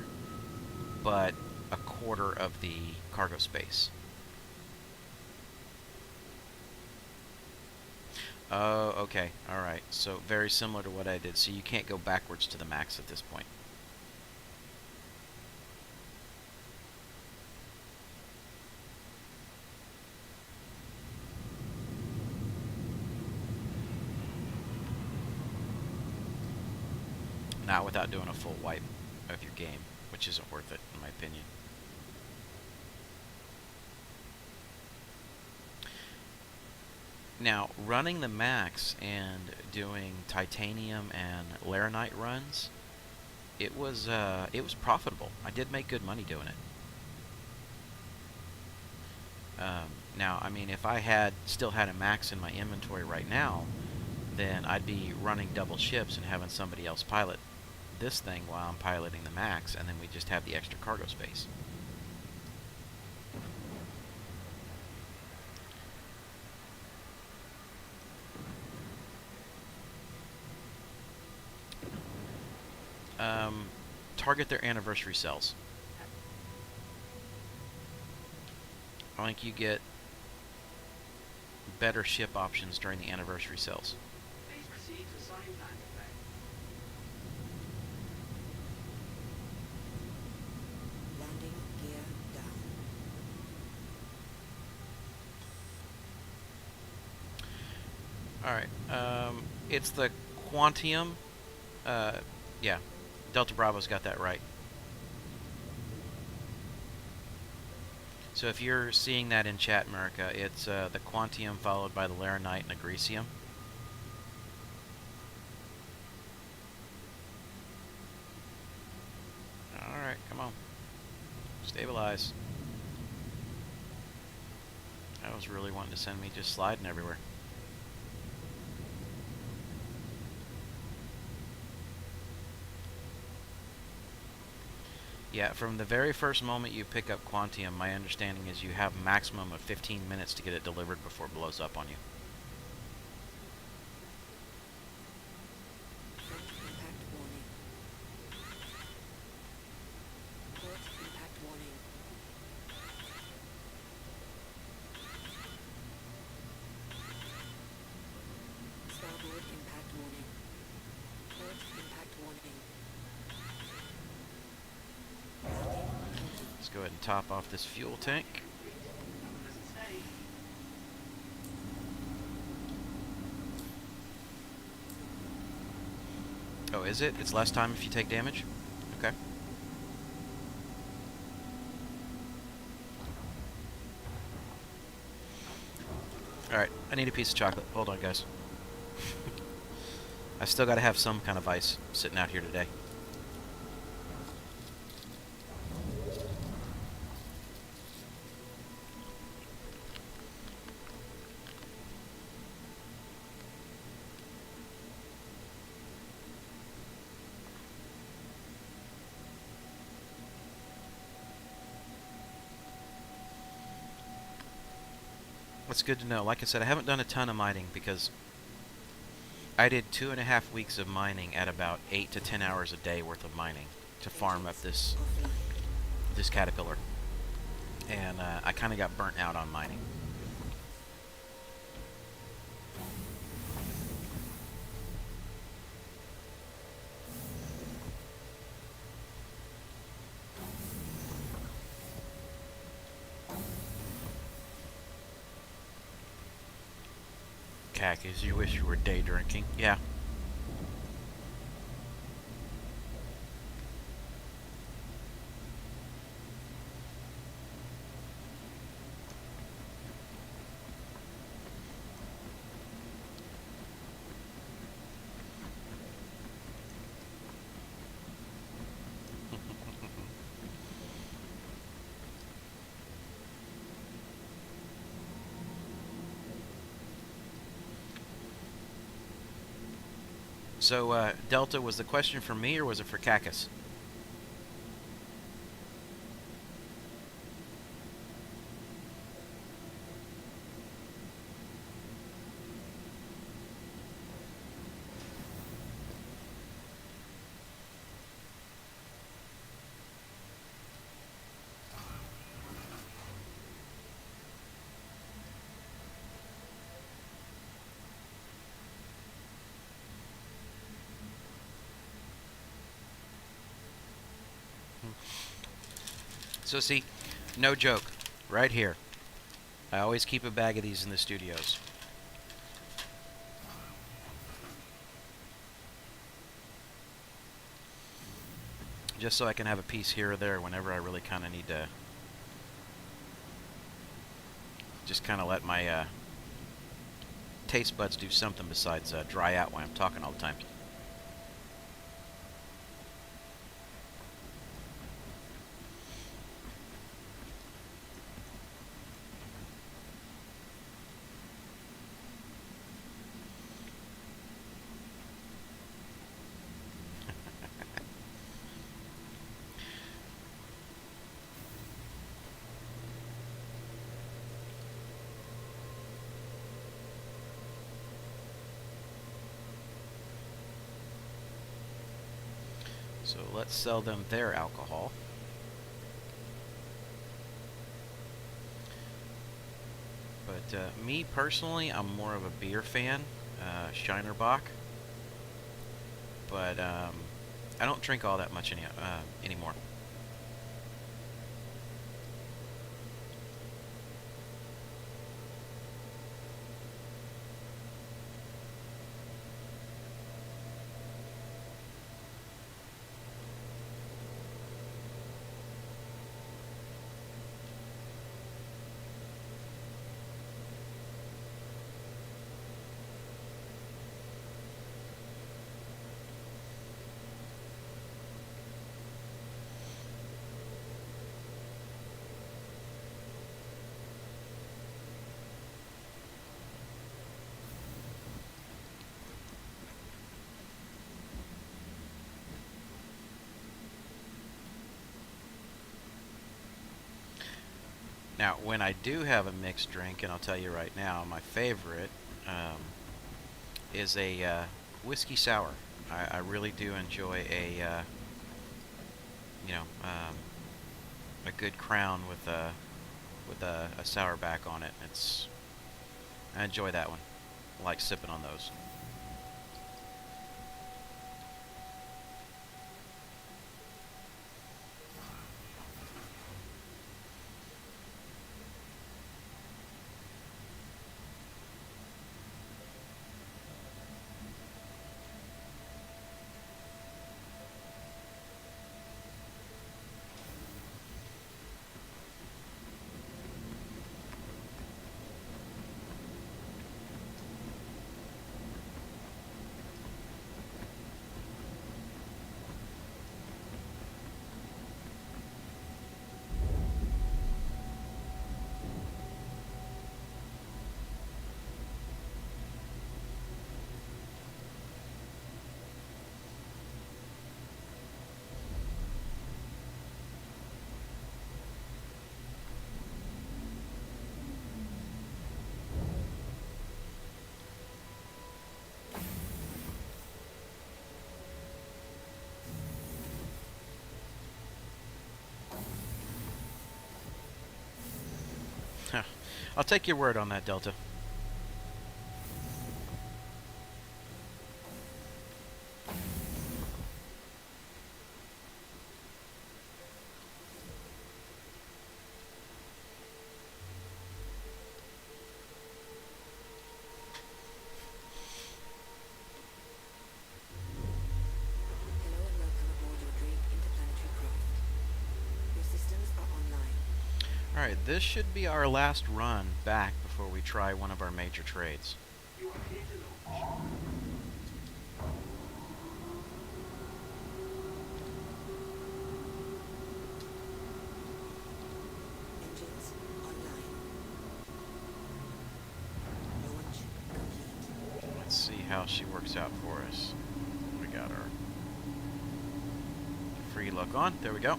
but a quarter of the cargo space. Oh, okay. Alright. So very similar to what I did. So you can't go backwards to the Max at this point. Not without doing a full wipe of your game, which isn't worth it, in my opinion. Now, running the max and doing titanium and laranite runs, it was profitable. I did make good money doing it. Now, I mean, if I still had a max in my inventory right now, then I'd be running double ships and having somebody else pilot this thing while I'm piloting the max, and then we just have the extra cargo space. Target their anniversary sales. I think you get better ship options during the anniversary sales. Please proceed to assign landing bay. Landing gear down. Alright, it's the Quantium. Yeah, Delta Bravo's got that right. So if you're seeing that in chat, America, it's the Quantium followed by the Laranite and Agricium. Alright, come on. Stabilize. I was really wanting to send me just sliding everywhere. Yeah, from the very first moment you pick up Quantium, my understanding is you have a maximum of 15 minutes to get it delivered before it blows up on you. Port impact warning. Port impact warning. Starboard impact warning. Port impact warning. Let's go ahead and top off this fuel tank. Oh, is it? It's less time if you take damage? Okay. Alright, I need a piece of chocolate. Hold on, guys. I still gotta have some kind of ice sitting out here today. That's good to know. Like I said, I haven't done a ton of mining because I did 2.5 weeks of mining at about 8 to 10 hours a day worth of mining to farm up this caterpillar, and I kind of got burnt out on mining. Khakis, you wish you were day drinking. Yeah. So, Delta, was the question for me or was it for Cacus? So see, no joke, right here. I always keep a bag of these in the studios. Just so I can have a piece here or there whenever I really kind of need to just kind of let my taste buds do something besides dry out when I'm talking all the time. So let's sell them their alcohol. But me personally, I'm more of a beer fan, Shiner Bock. But I don't drink all that much anymore. Now, when I do have a mixed drink, and I'll tell you right now, my favorite is a whiskey sour. I really do enjoy a a good Crown with a sour back on it. I enjoy that one. I like sipping on those. I'll take your word on that, Delta. Hello and welcome aboard your Drake interplanetary craft. Your systems are online. Alright, this should be our last run back before we try one of our major trades. You are clear to launch. Engines online. Launch complete. Let's see how she works out for us. We got our free look on. There we go.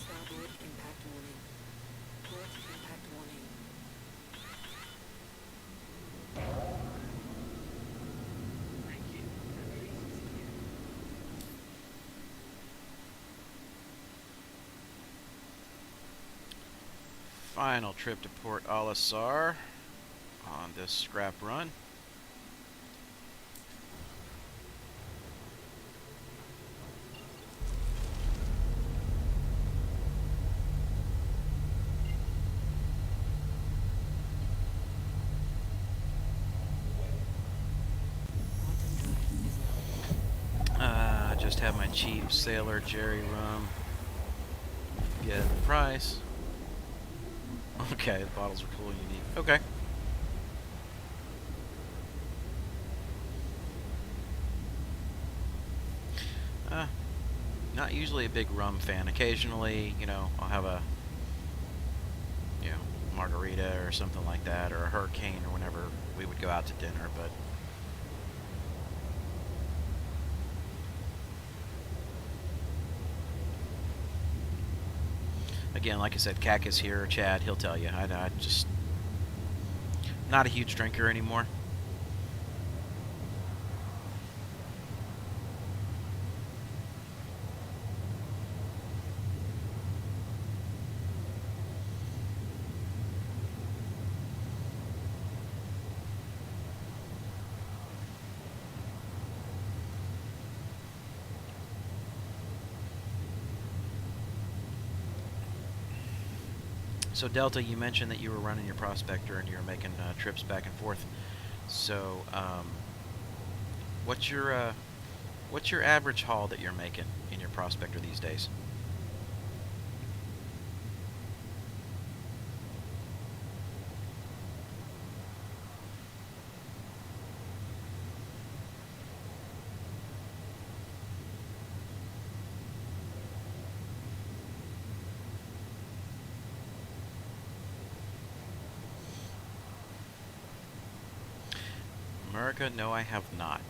Starboard impact warning. Port impact warning. Thank you. The release is clear. Final trip to Port Olisar on this scrap run. Quantum drive. just have my cheap Sailor Jerry rum. Get the price. Okay, the bottles are cool, unique. Okay. Not usually a big rum fan. Occasionally, you know, I'll have a, you know, margarita or something like that, or a hurricane, or whenever we would go out to dinner, but again, like I said, Cac is here, Chad, he'll tell you. I just not a huge drinker anymore. So Delta, you mentioned that you were running your prospector and you were making trips back and forth. So what's your average haul that you're making in your prospector these days? America? No, I have not.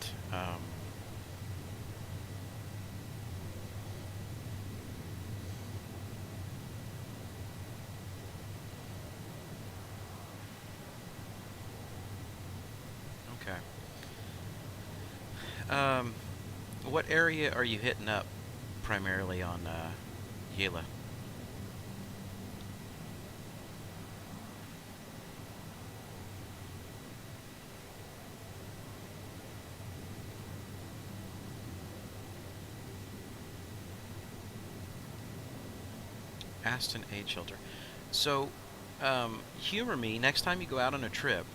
Okay. What area are you hitting up primarily on Gila? Aston Aid Shelter. So, humor me, next time you go out on a trip,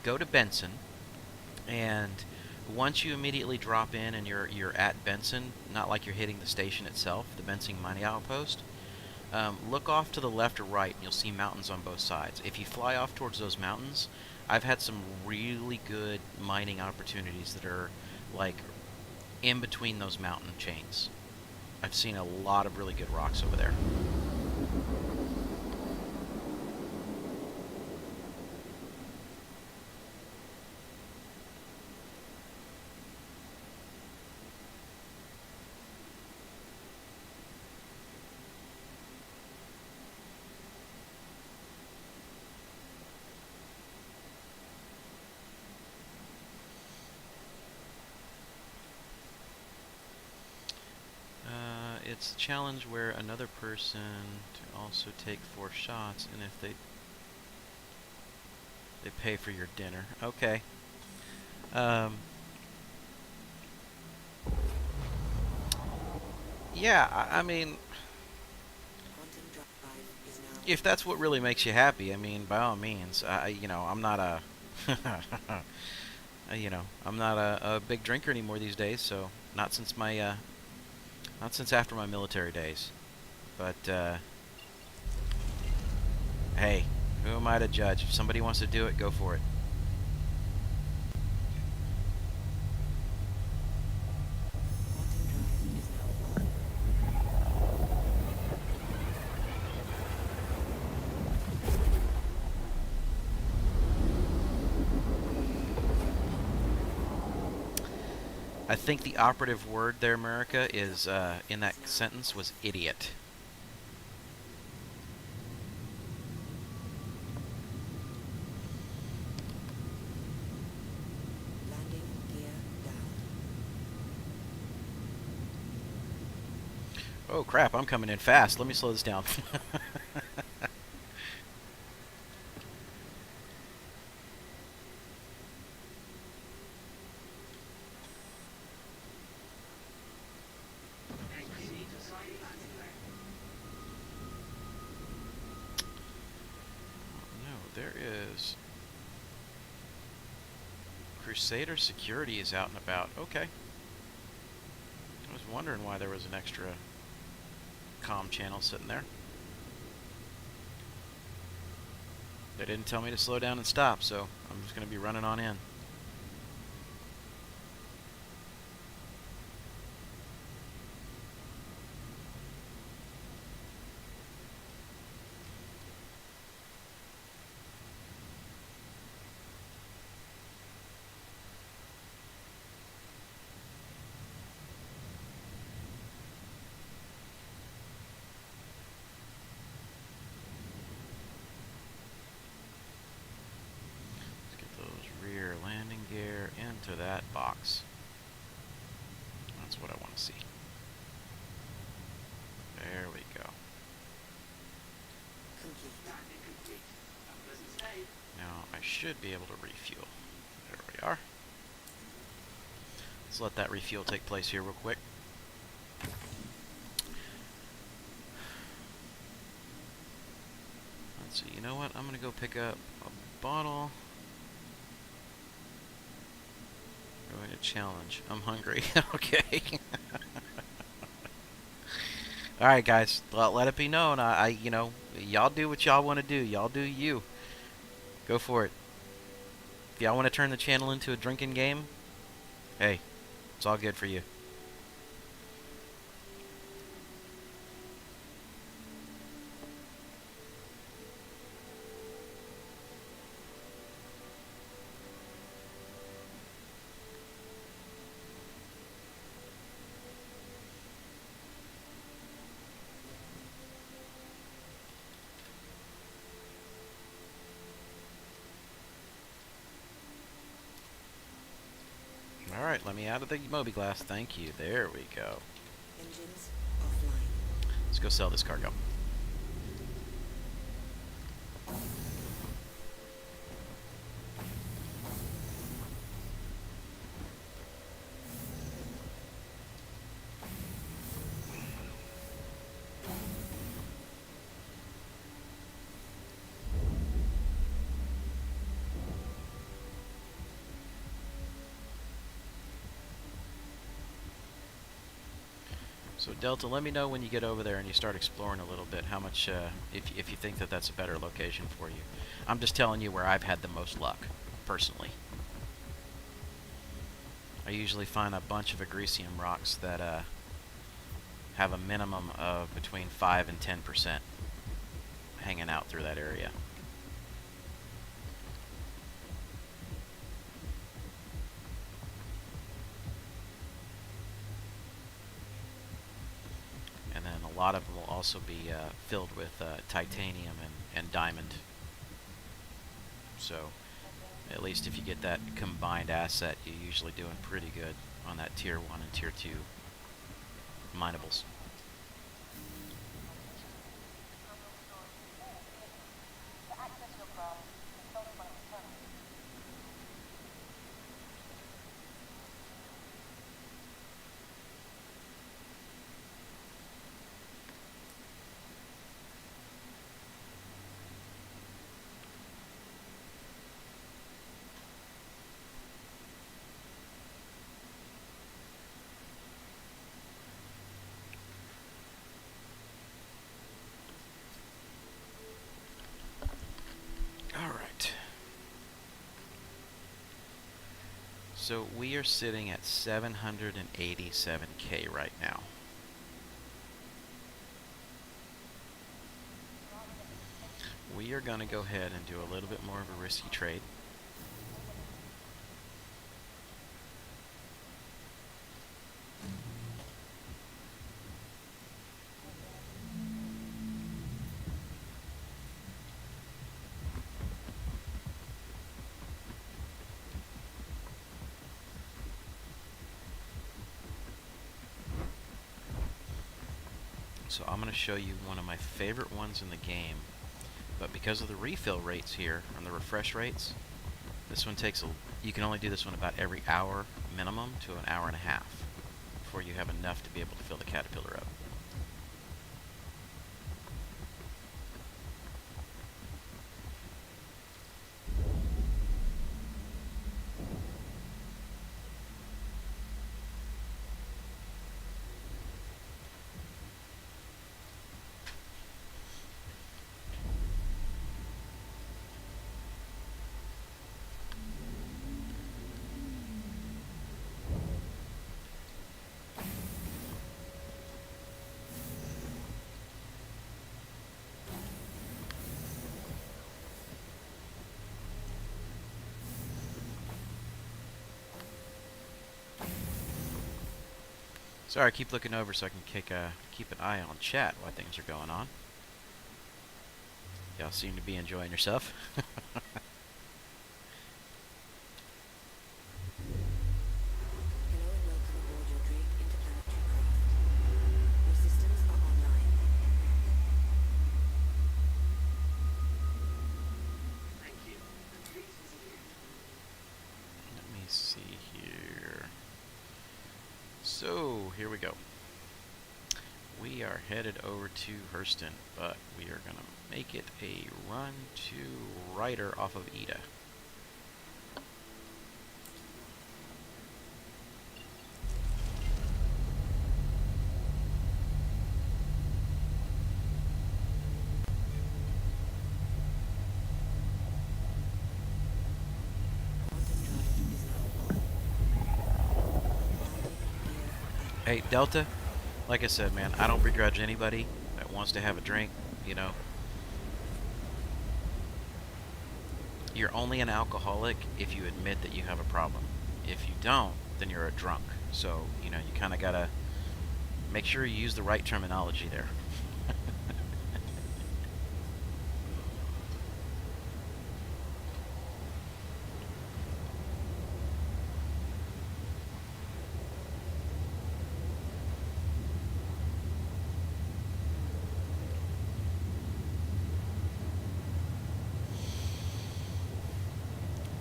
go to Benson, and once you immediately drop in and you're at Benson, not like you're hitting the station itself, the Benson mining outpost, look off to the left or right and you'll see mountains on both sides. If you fly off towards those mountains, I've had some really good mining opportunities that are like in between those mountain chains. I've seen a lot of really good rocks over there. It's a challenge where another person to also take 4 shots, and if they pay for your dinner. Okay. Yeah, I mean, if that's what really makes you happy, I mean, by all means. You know, I'm not a, you know, I'm not a big drinker anymore these days. So not since my, not since after my military days. But hey, who am I to judge? If somebody wants to do it, go for it. I think the operative word there, America, is in that sentence was idiot. Landing gear down. Oh crap, I'm coming in fast. Let me slow this down. There is Crusader security is out and about. Okay. I was wondering why there was an extra comm channel sitting there. They didn't tell me to slow down and stop, so I'm just going to be running on in. Rear landing gear into that box. That's what I want to see. There we go. Now I should be able to refuel. There we are. Let's let that refuel take place here real quick. Let's see, you know what? I'm going to go pick up a bottle. Going to challenge. I'm hungry. Okay. Alright, guys. Let it be known. You know, y'all do what y'all want to do. Y'all do you. Go for it. If y'all want to turn the channel into a drinking game, hey, it's all good for you. Alright, let me out of the Moby Glass. Thank you. There we go. Engines offline. Let's go sell this cargo. So Delta, let me know when you get over there and you start exploring a little bit how much, if you think that that's a better location for you. I'm just telling you where I've had the most luck, personally. I usually find a bunch of agresium rocks that have a minimum of between 5 and 10% hanging out through that area. A lot of them will also be filled with titanium and diamond. So, at least if you get that combined asset, you're usually doing pretty good on that Tier 1 and Tier 2 minables. So we are sitting at 787K right now. We are going to go ahead and do a little bit more of a risky trade. So I'm going to show you one of my favorite ones in the game, but because of the refill rates here and the refresh rates, this one takes you can only do this one about every hour minimum to an hour and a half before you have enough to be able to fill the Caterpillar up. Sorry, I keep looking over so I can keep an eye on chat while things are going on. Y'all seem to be enjoying yourself. Hello and welcome aboard your Drake interplanetary craft. Your systems are online. Thank you. And please visit Let me see here. So, here we go. We are headed over to Hurston, but we are going to make it a run to Ryder off of Ida. Quantum drive is now on. Landing gear up. Hey, Delta, like I said, man, I don't begrudge anybody that wants to have a drink, you know. You're only an alcoholic if you admit that you have a problem. If you don't, then you're a drunk. So, you know, you kind of got to make sure you use the right terminology there.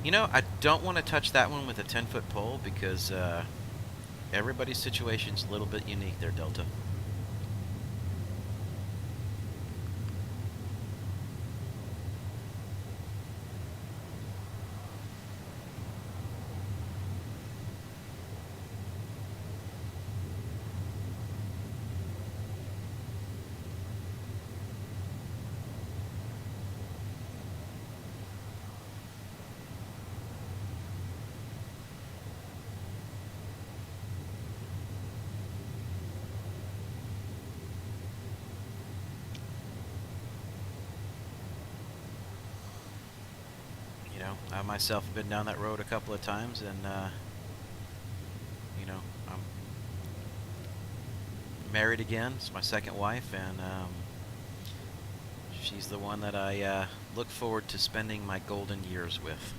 You know, I don't want to touch that one with a 10-foot pole because everybody's situation's a little bit unique there, Delta. You know, I myself have been down that road a couple of times, and you know, I'm married again. It's my second wife, and she's the one that I look forward to spending my golden years with.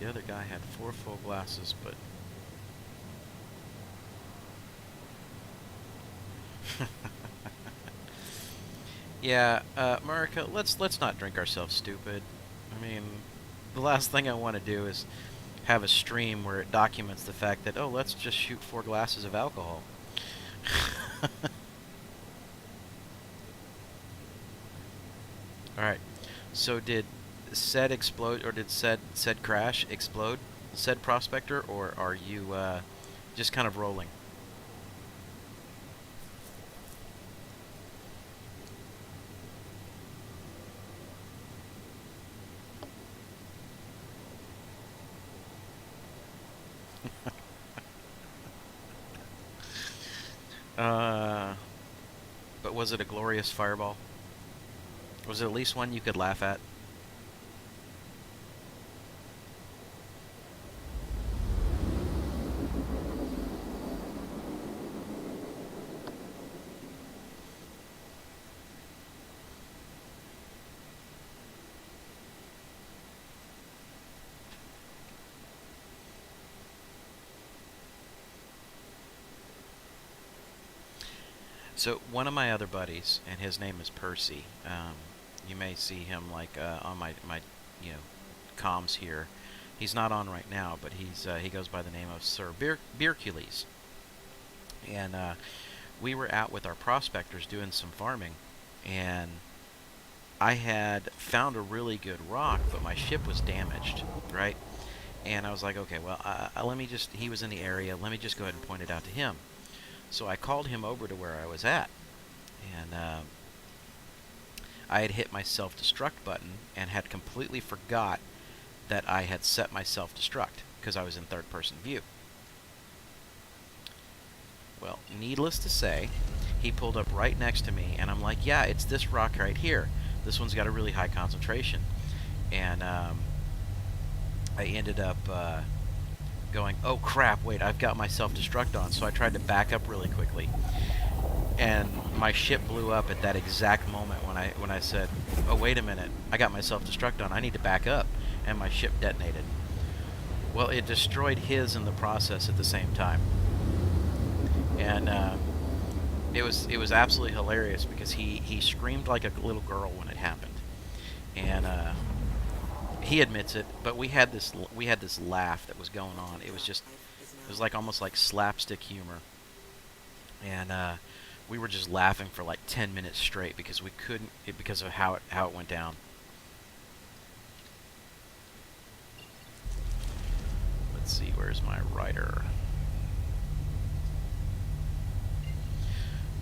The other guy had 4 full glasses, but yeah, Marika, let's not drink ourselves stupid. I mean, the last thing I want to do is have a stream where it documents the fact that, oh, let's just shoot 4 glasses of alcohol. All right. So did said explode, or did said crash explode? Said prospector, or are you just kind of rolling? But was it a glorious fireball? Was it at least one you could laugh at? So one of my other buddies, and his name is Percy. You may see him like on my you know comms here. He's not on right now, but he goes by the name of Sir Beercules. And we were out with our prospectors doing some farming, and I had found a really good rock, but my ship was damaged, right? And I was like, okay, well, let me just, he was in the area, let me just go ahead and point it out to him. So I called him over to where I was at, and I had hit my self-destruct button and had completely forgot that I had set my self-destruct because I was in third-person view. Well, needless to say, he pulled up right next to me, and I'm like, yeah, it's this rock right here. This one's got a really high concentration. And I ended up going, oh crap, wait, I've got my self-destruct on. So I tried to back up really quickly. And my ship blew up at that exact moment when I said, oh, wait a minute, I got my self-destruct on, I need to back up. And my ship detonated. Well, it destroyed his in the process at the same time. And it was absolutely hilarious because he screamed like a little girl when it happened. And he admits it, but we had this laugh that was going on. It was like almost like slapstick humor. And we were just laughing for like 10 minutes straight because we couldn't because of how it went down. Let's see, where's my writer?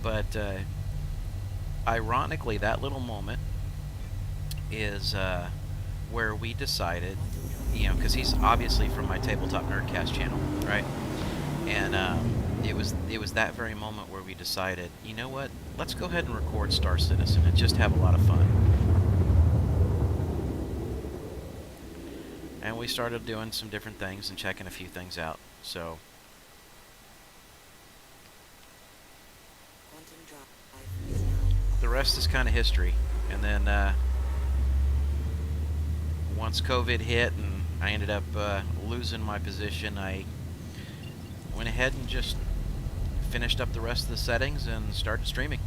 But ironically, that little moment is where we decided, you know, because he's obviously from my TableTop Nerdcast channel, right? And it was that very moment where we decided, you know what? Let's go ahead and record Star Citizen and just have a lot of fun. And we started doing some different things and checking a few things out. So the rest is kind of history. And then once COVID hit and I ended up losing my position, I went ahead and just finished up the rest of the settings and started streaming.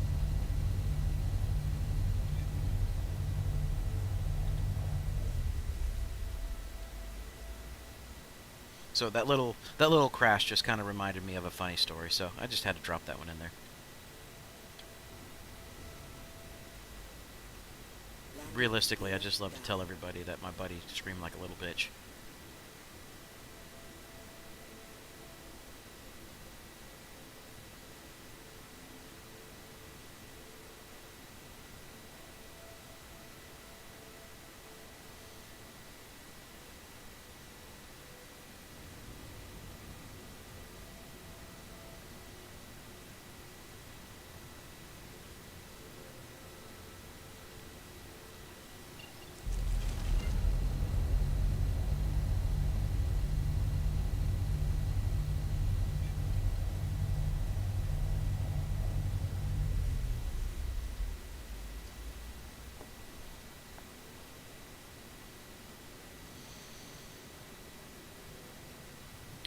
So that little crash just kind of reminded me of a funny story, so I just had to drop that one in there. Realistically, I just love to tell everybody that my buddy screamed like a little bitch.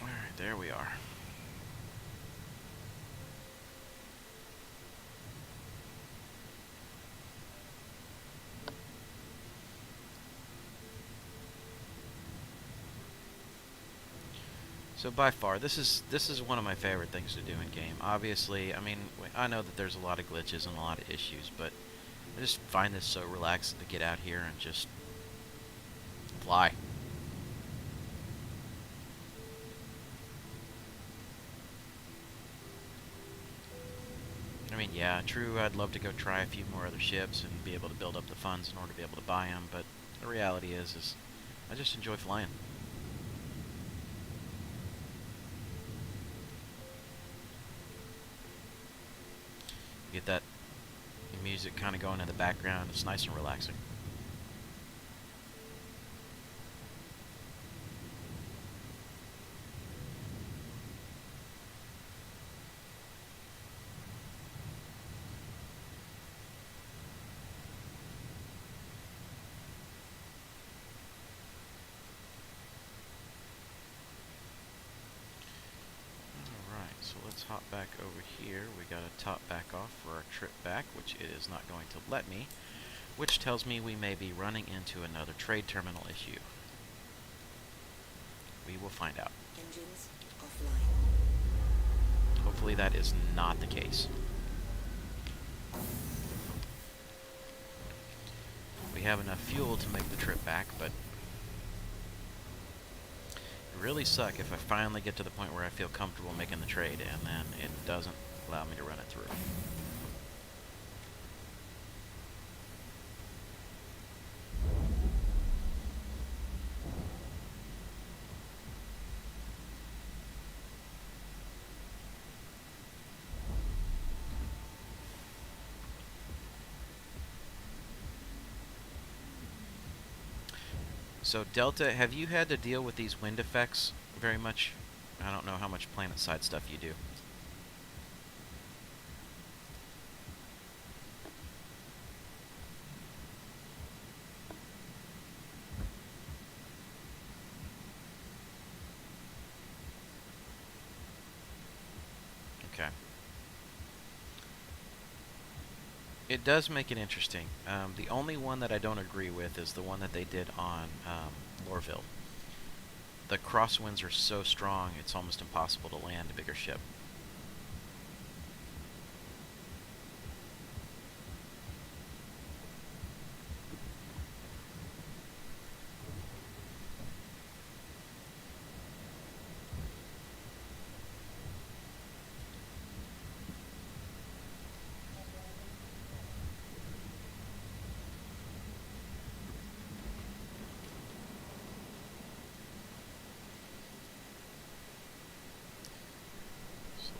Alright, there we are. So by far, this is one of my favorite things to do in game. Obviously, I mean, I know that there's a lot of glitches and a lot of issues, but I just find this so relaxing to get out here and just fly. I mean, yeah, true, I'd love to go try a few more other ships and be able to build up the funds in order to be able to buy them, but the reality is I just enjoy flying. Get that music kind of going in the background. It's nice and relaxing. So let's hop back over here. We got to top back off for our trip back, which it is not going to let me, which tells me we may be running into another trade terminal issue. We will find out. Engines offline. Hopefully that is not the case. We have enough fuel to make the trip back, but really suck if I finally get to the point where I feel comfortable making the trade and then it doesn't allow me to run it through. So Delta, have you had to deal with these wind effects very much? I don't know how much planet-side stuff you do. Okay. It does make it interesting. The only one that I don't agree with is the one that they did on Lorville. The crosswinds are so strong, it's almost impossible to land a bigger ship.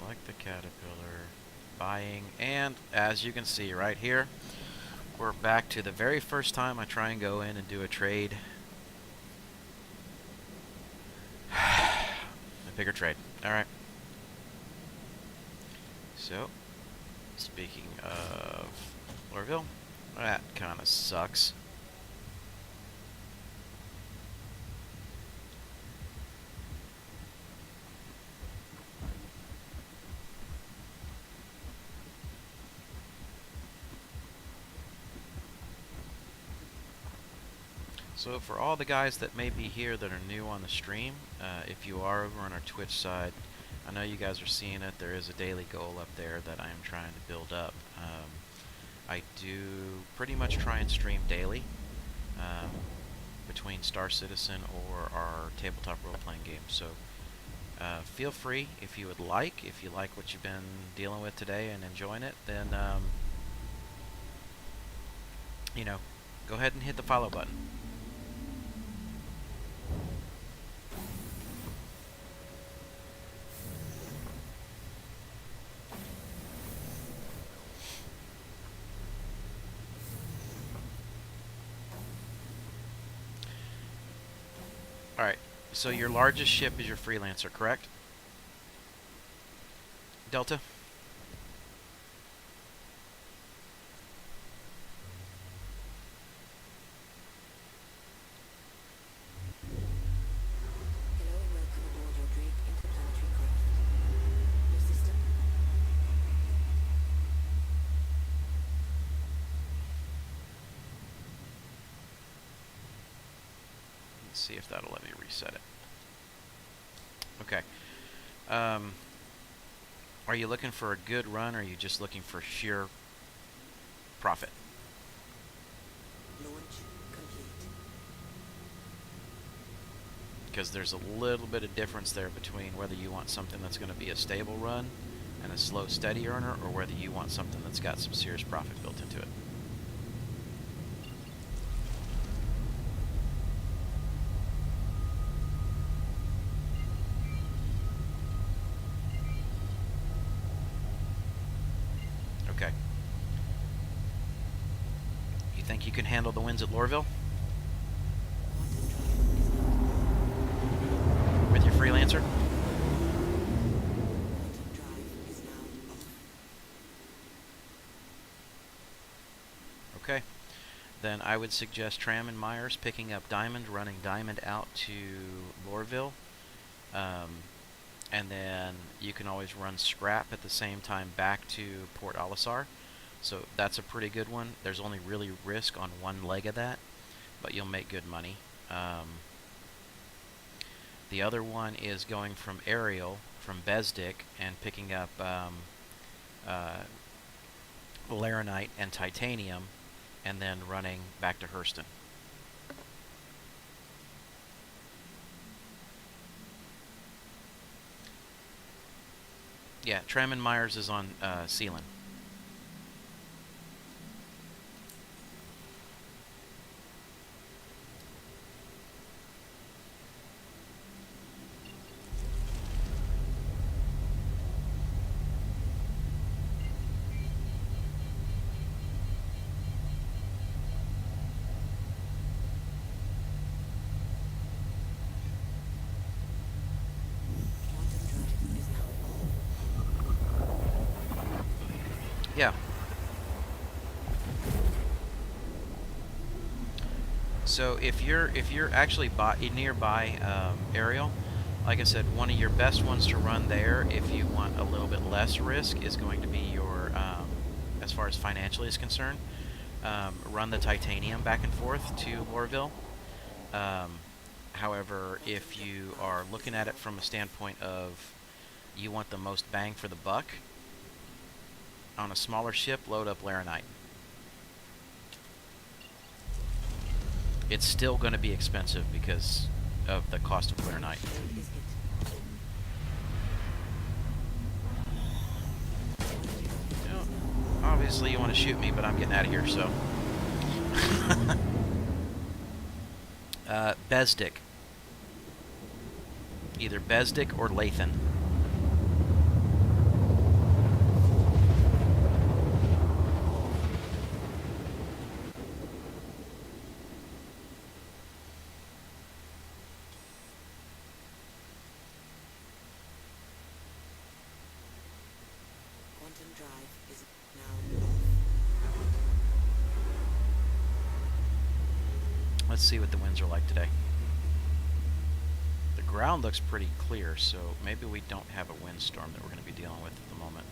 Select the caterpillar, buying, and as you can see right here, we're back to the very first time I try and go in and do a trade. A bigger trade. Alright. So, speaking of Lorville, that kind of sucks. So for all the guys that may be here that are new on the stream, if you are over on our Twitch side, I know you guys are seeing it. There is a daily goal up there that I am trying to build up. I do pretty much try and stream daily between Star Citizen or our tabletop role-playing game. So feel free if you would like. If you like what you've been dealing with today and enjoying it, then you know, go ahead and hit the follow button. Alright, so your largest ship is your Freelancer, correct? Delta? Hello and welcome aboard your Drake interplanetary craft. Your system? Let's see if that'll let me reset it. Okay. Are you looking for a good run, or are you just looking for sheer profit? Launch complete. Because there's a little bit of difference there between whether you want something that's going to be a stable run and a slow, steady earner, or whether you want something that's got some serious profit built into it. Okay. You think you can handle the winds at Lorville? With your Freelancer? Quantum drive is now off. Okay. Then I would suggest Tram and Myers picking up Diamond, running Diamond out to Lorville. And then you can always run Scrap at the same time back to Port Olisar. So that's a pretty good one. There's only really risk on one leg of that, but you'll make good money. The other one is going from Ariel, from Besdick, and picking up Laranite and Titanium, and then running back to Hurston. Yeah, Tram and Myers is on Sealand. So if you're actually nearby Ariel, like I said, one of your best ones to run there, if you want a little bit less risk, is going to be your, as far as financially is concerned, run the titanium back and forth to Lorville. However, if you are looking at it from a standpoint of you want the most bang for the buck, on a smaller ship, load up Laranite. It's still going to be expensive because of the cost of Laranite. Obviously you want to shoot me, but I'm getting out of here, so. Besdick. Either Besdick or Lathan. Quantum drive is now off. Let's see what the winds are like today. The ground looks pretty clear, so maybe we don't have a windstorm that we're going to be dealing with at the moment.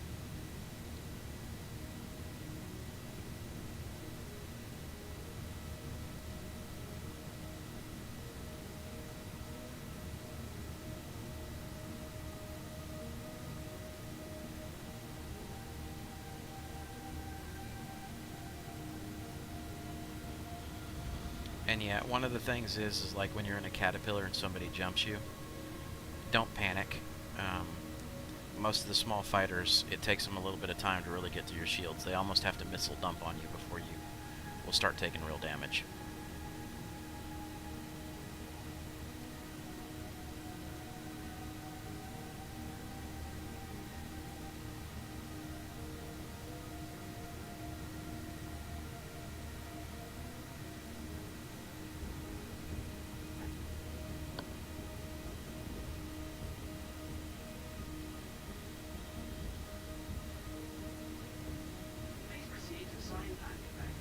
And yeah, one of the things is like when you're in a caterpillar and somebody jumps you, don't panic. Most of the small fighters, it takes them a little bit of time to really get to your shields. They almost have to missile dump on you before you will start taking real damage. Please proceed to sign landing bay.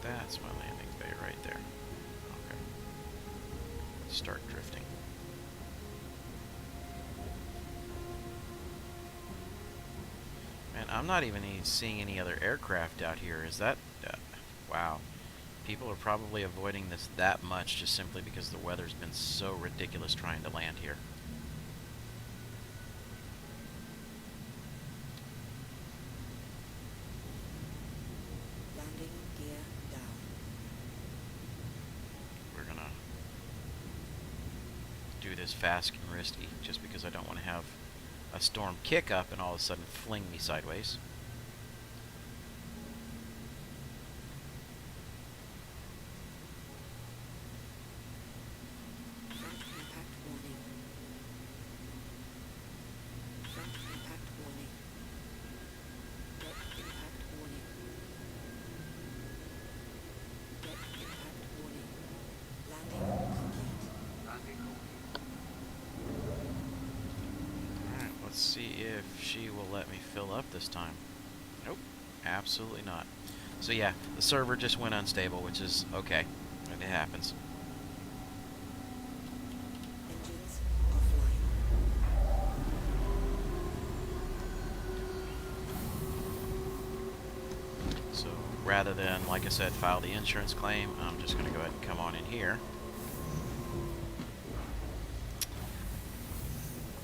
That's my landing bay right there. Okay. Let's start drifting. Man, I'm not even seeing any other aircraft out here. Is that... wow. People are probably avoiding this that much just simply because the weather's been so ridiculous trying to land here. Landing gear down. We're gonna do this fast and risky just because I don't want to have a storm kick up and all of a sudden fling me sideways. Front impact warning. Front impact warning. Deck impact warning. Deck impact warning. Landing complete. Landing complete. Alright, let's see if she will let me fill up this time. Nope, absolutely not. So yeah, the server just went unstable, which is okay. It happens. Engines offline. So rather than, like I said, file the insurance claim, I'm just going to go ahead and come on in here.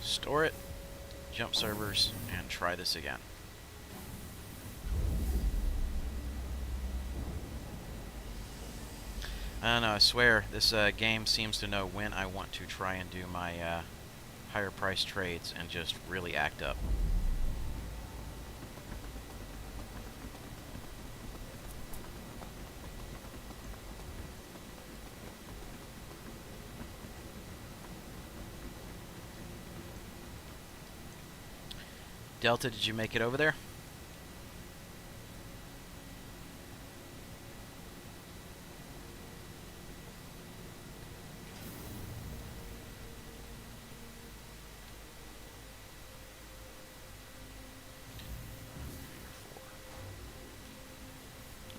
Store it, jump servers, and try this again. I don't know, I swear, this game seems to know when I want to try and do my higher price trades and just really act up. Delta, did you make it over there?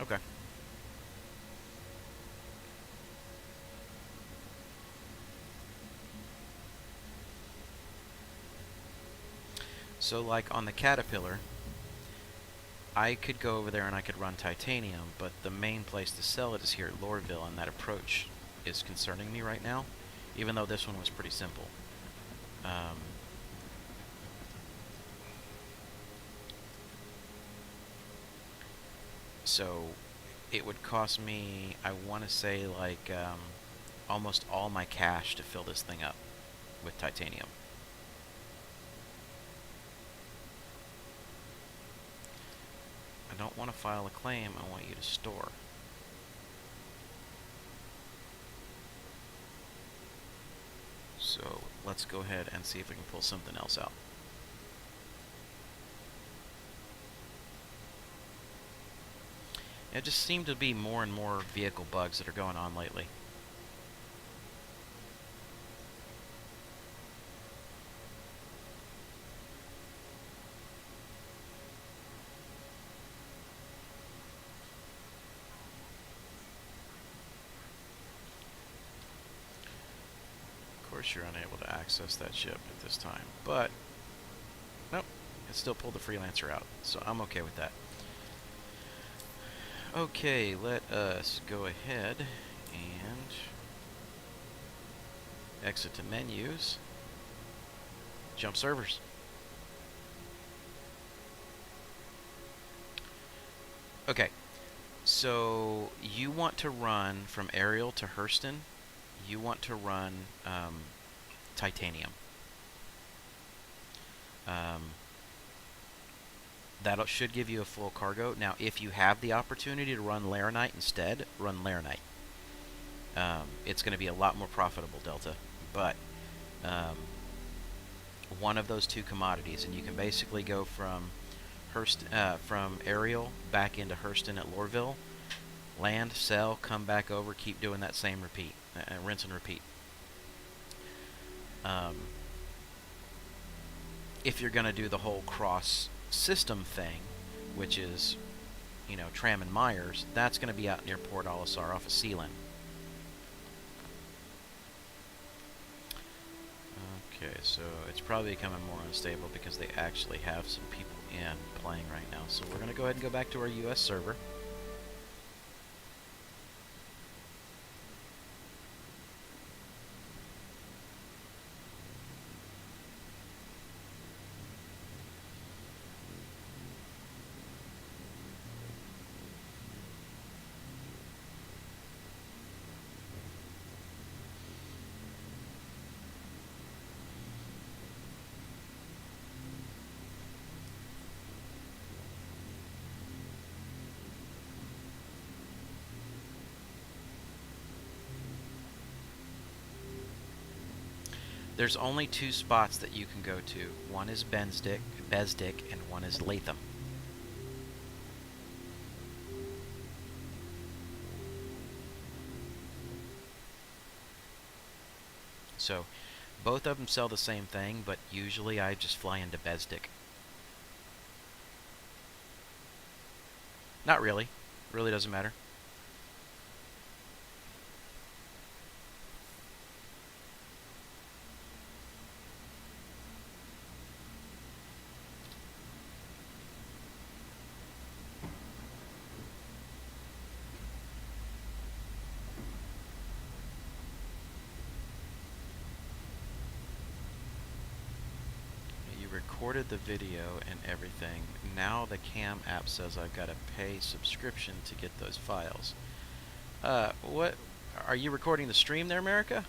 Okay. So, like on the Caterpillar, I could go over there and I could run titanium, but the main place to sell it is here at Lorville, and that approach is concerning me right now, even though this one was pretty simple. So it would cost me, I want to say, like almost all my cash to fill this thing up with titanium. I don't want to file a claim, I want you to store. So let's go ahead and see if we can pull something else out. It just seemed to be more and more vehicle bugs that are going on lately. Of course you're unable to access that ship at this time, but nope, it still pulled the freelancer out, so I'm okay with that. Okay, let us go ahead and exit to menus, jump servers. Okay, so you want to run from Ariel to Hurston, you want to run titanium. That should give you a full cargo. Now, if you have the opportunity to run Laranite instead, run Laranite. It's going to be a lot more profitable, Delta. But one of those two commodities, and you can basically go from from Ariel back into Hurston at Lorville, land, sell, come back over, keep doing that same repeat, rinse and repeat. If you're going to do the whole cross system thing, which is, you know, Tram and Myers, that's going to be out near Port Olisar off of Sealand. Okay, so it's probably becoming more unstable because they actually have some people in playing right now. So we're going to go ahead and go back to our US server. There's only two spots that you can go to. One is Besdick, and one is Latham. So, both of them sell the same thing, but usually I just fly into Besdick. Not really. Really doesn't matter. Recorded the video and everything. Now the Cam app says I've got to pay subscription to get those files. What? Are you recording the stream there, America?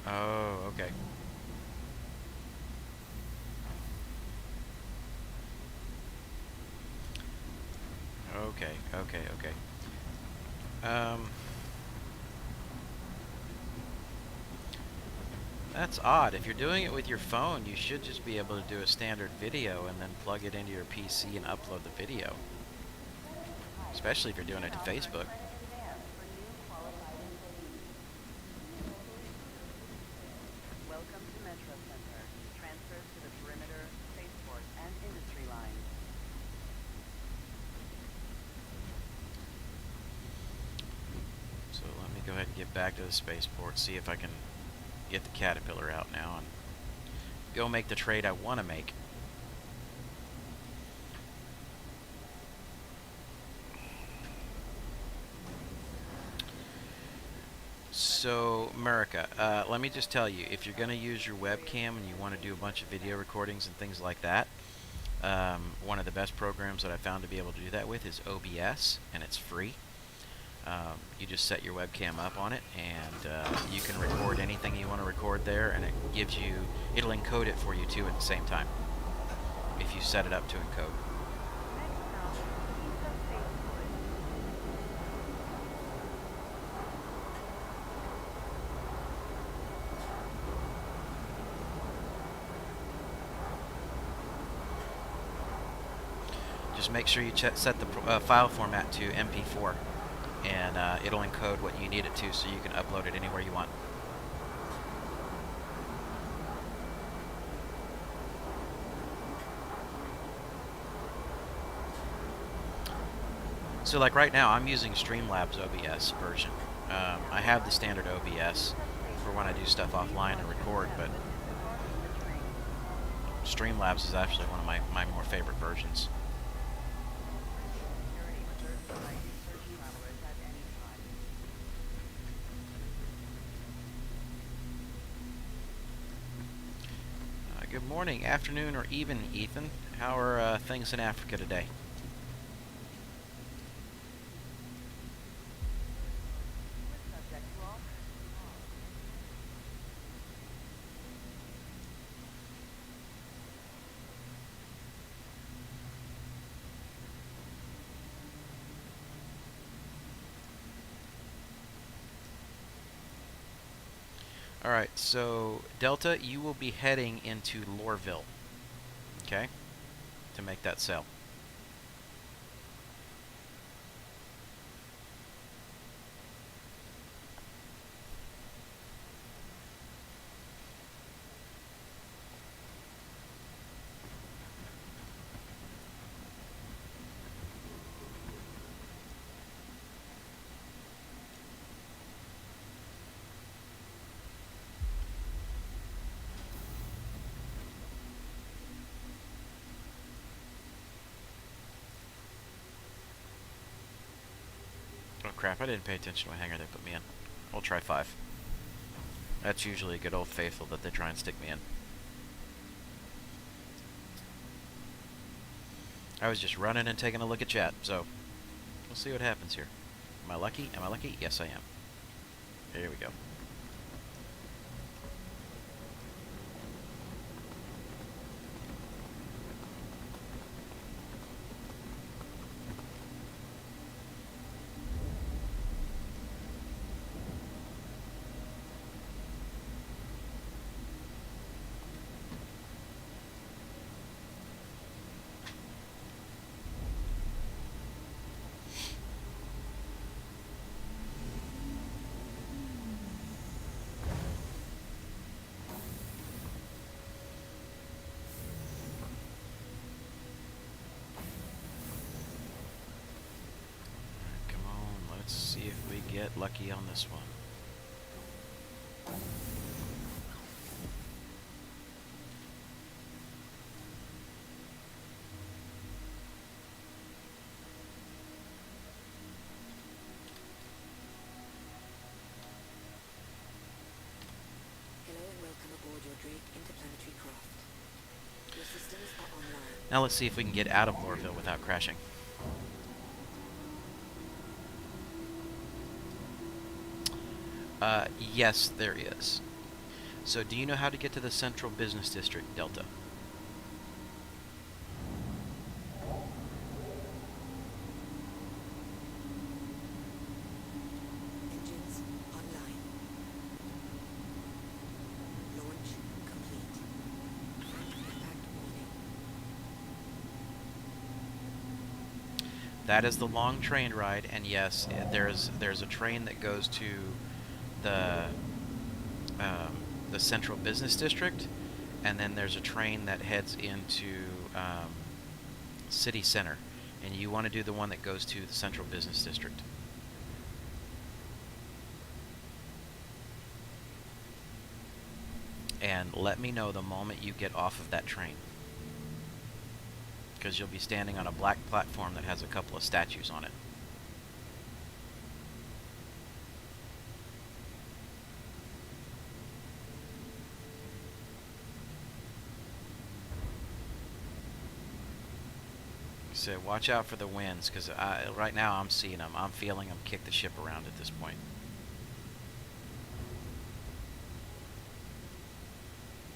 Oh, okay. Okay. That's odd. If you're doing it with your phone, you should just be able to do a standard video and then plug it into your PC and upload the video. Especially if you're doing it to Facebook. Welcome to Metro Center. Transfer to the perimeter, spaceport, and industry line. So let me go ahead and get back to the spaceport, see if I can get the Caterpillar out now and go make the trade I want to make. So, America, let me just tell you, if you're going to use your webcam and you want to do a bunch of video recordings and things like that, one of the best programs that I found to be able to do that with is OBS, and it's free. You just set your webcam up on it, and you can record anything you want to record there, and it'll encode it for you too at the same time, if you set it up to encode. Just make sure you set the file format to MP4, and it'll encode what you need it to, so you can upload it anywhere you want. So like right now, I'm using Streamlabs OBS version. I have the standard OBS for when I do stuff offline and record, but Streamlabs is actually one of my more favorite versions. Good morning, afternoon, or even, Ethan. How are things in Africa today? Alright, so Delta, you will be heading into Lorville, okay, to make that sell. Oh crap, I didn't pay attention to what hangar they put me in. We'll try 5. That's usually a good old faithful that they try and stick me in. I was just running and taking a look at chat, so we'll see what happens here. Am I lucky? Am I lucky? Yes, I am. Here we go. Let's see if we get lucky on this one. Hello and welcome aboard your Drake interplanetary craft. Your systems are online. Now let's see if we can get out of Lorville without crashing. Yes, there is. So, do you know how to get to the Central Business District, Delta? Engines online. Launch complete. Impact warning. That is the long train ride, and yes, there's a train that goes to the Central Business District, and then there's a train that heads into City Center, and you want to do the one that goes to the Central Business District. And let me know the moment you get off of that train, because you'll be standing on a black platform that has a couple of statues on it. So watch out for the winds, because right now I'm seeing them. I'm feeling them kick the ship around at this point.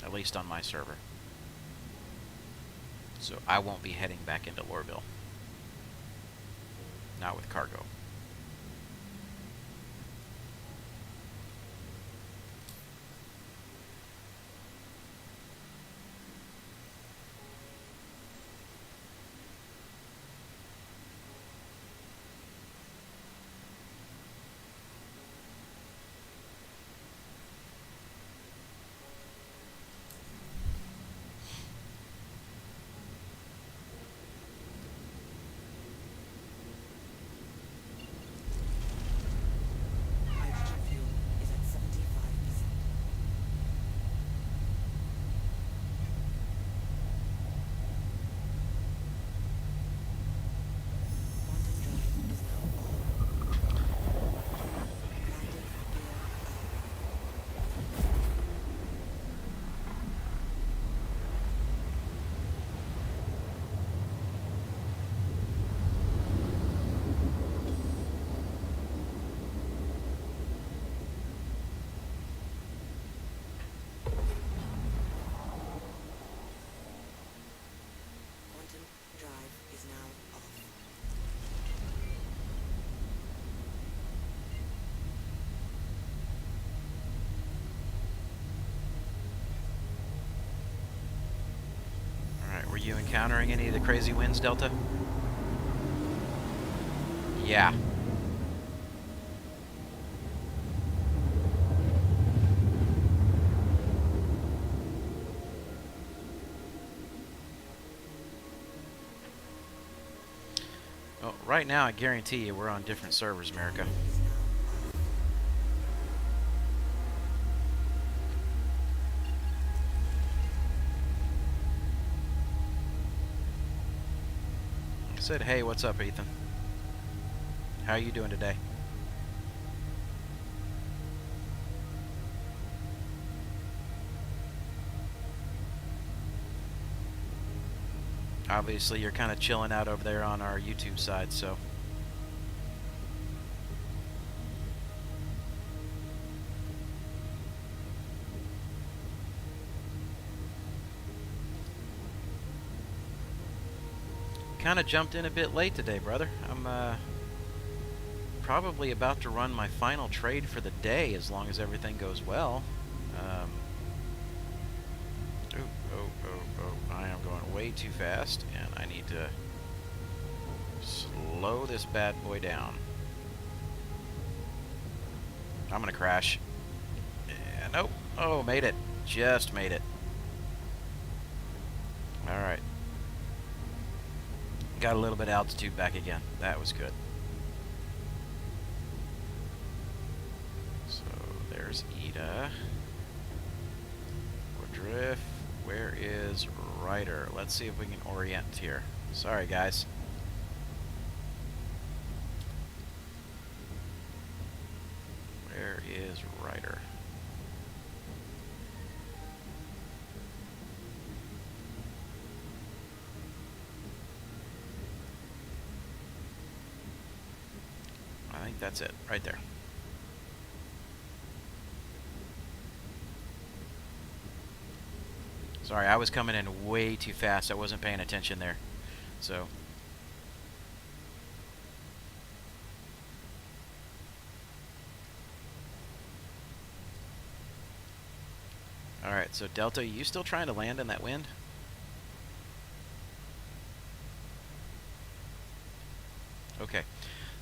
At least on my server. So I won't be heading back into Lorville. Not with cargo. Hydrogen fuel is at 75%. Quantum drive is now on. Landing gear up. Quantum drive is now off. Alright, were you encountering any of the crazy winds, Delta? Yeah. Well, right now I guarantee you we're on different servers, America. Is now off. I said, hey, what's up, Ethan? How are you doing today? Obviously, you're kind of chilling out over there on our YouTube side, so. Kind of jumped in a bit late today, brother. I'm probably about to run my final trade for the day, as long as everything goes well. I am going way too fast, and I need to slow this bad boy down. I'm gonna crash. And nope. Oh, made it. Just made it. Alright. Got a little bit of altitude back again. That was good. So there's Ida. Woodruff. Where is Ryder? Let's see if we can orient here. Sorry, guys. Where is Ryder? I think that's it, right there. Sorry, I was coming in way too fast. I wasn't paying attention there. So... Alright, so Delta, are you still trying to land in that wind? Okay.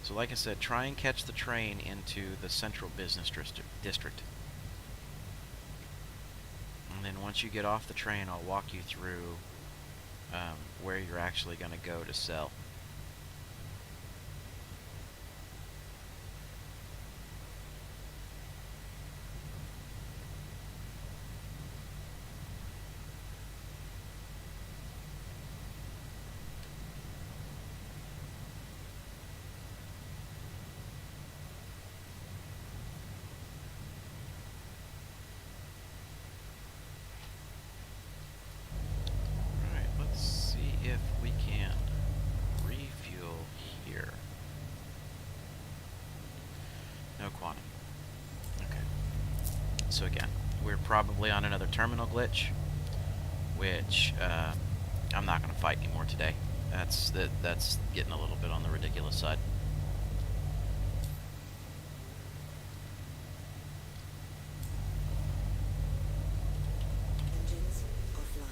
So like I said, try and catch the train into the central business district. And then once you get off the train, I'll walk you through where you're actually going to go to sell. If we can refuel here. No quantum. Okay. So again, we're probably on another terminal glitch, which I'm not going to fight anymore today. That's getting a little bit on the ridiculous side. Engines offline.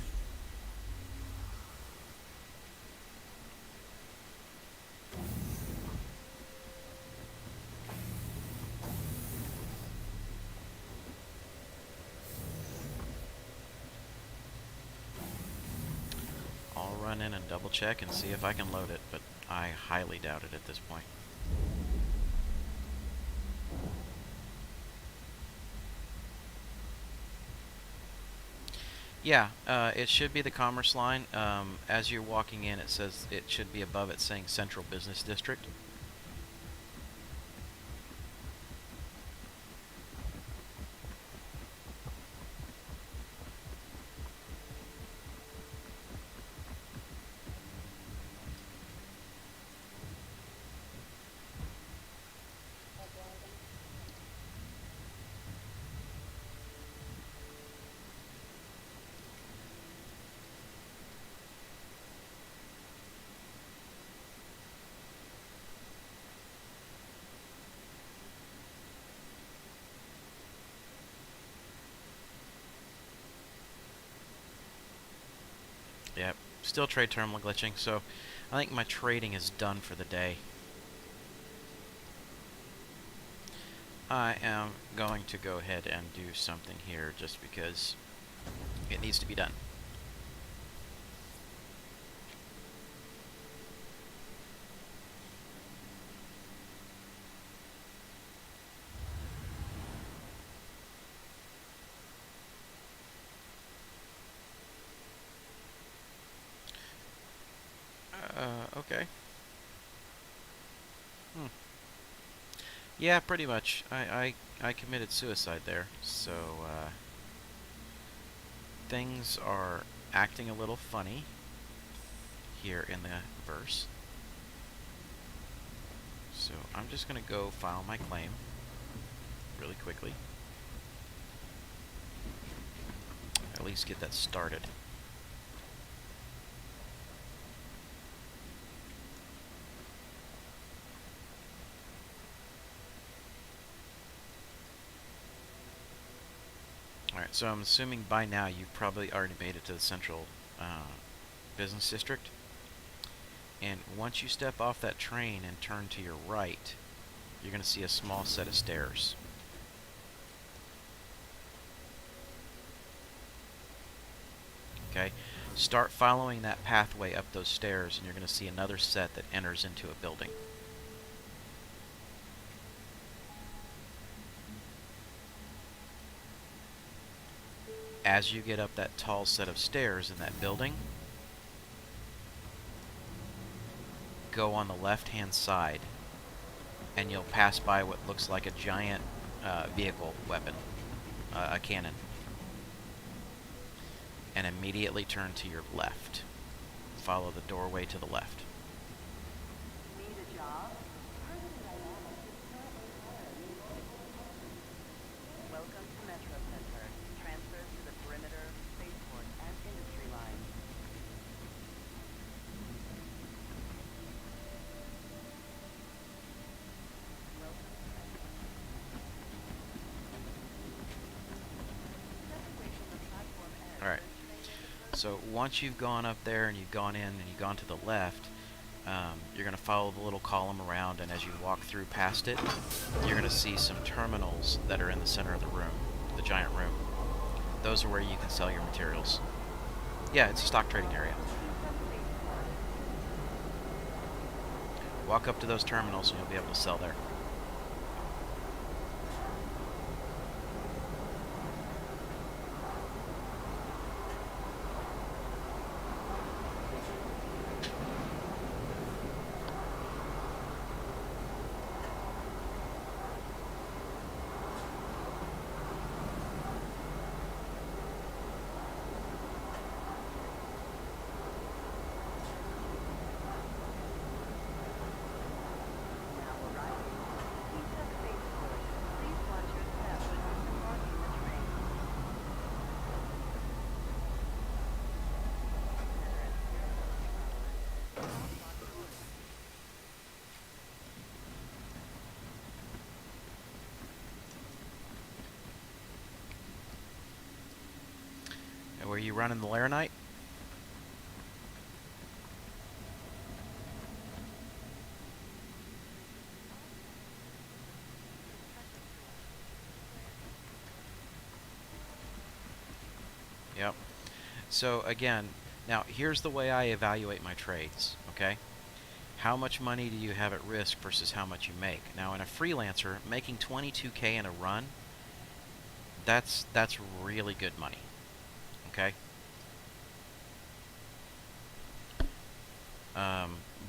I'll run in and double check and see if I can load it, but I highly doubt it at this point. Yeah, it should be the Commerce line. As you're walking in, it says it should be above it saying Central Business District. Yep, still trade terminal glitching, so I think my trading is done for the day. I am going to go ahead and do something here just because it needs to be done. Okay. Yeah, pretty much. I committed suicide there, so things are acting a little funny here in the verse. So I'm just going to go file my claim really quickly. At least get that started. Alright, so I'm assuming by now you've probably already made it to the central business district. And once you step off that train and turn to your right, you're going to see a small set of stairs. Okay, start following that pathway up those stairs and you're going to see another set that enters into a building. As you get up that tall set of stairs in that building, go on the left-hand side, and you'll pass by what looks like a giant vehicle weapon, a cannon. And immediately turn to your left. Follow the doorway to the left. Need a job? Welcome to Metro Center. Transfer to the perimeter, spaceport, and So once you've gone up there and you've gone in and you've gone to the left, you're going to follow the little column around, and as you walk through past it, you're going to see some terminals that are in the center of the room, the giant room. Those are where you can sell your materials. Yeah, it's a stock trading area. Walk up to those terminals and you'll be able to sell there. Were you running the Laranite? Yep. So again, now here's the way I evaluate my trades, okay? How much money do you have at risk versus how much you make? Now in a freelancer, making 22K in a run, that's really good money. Okay.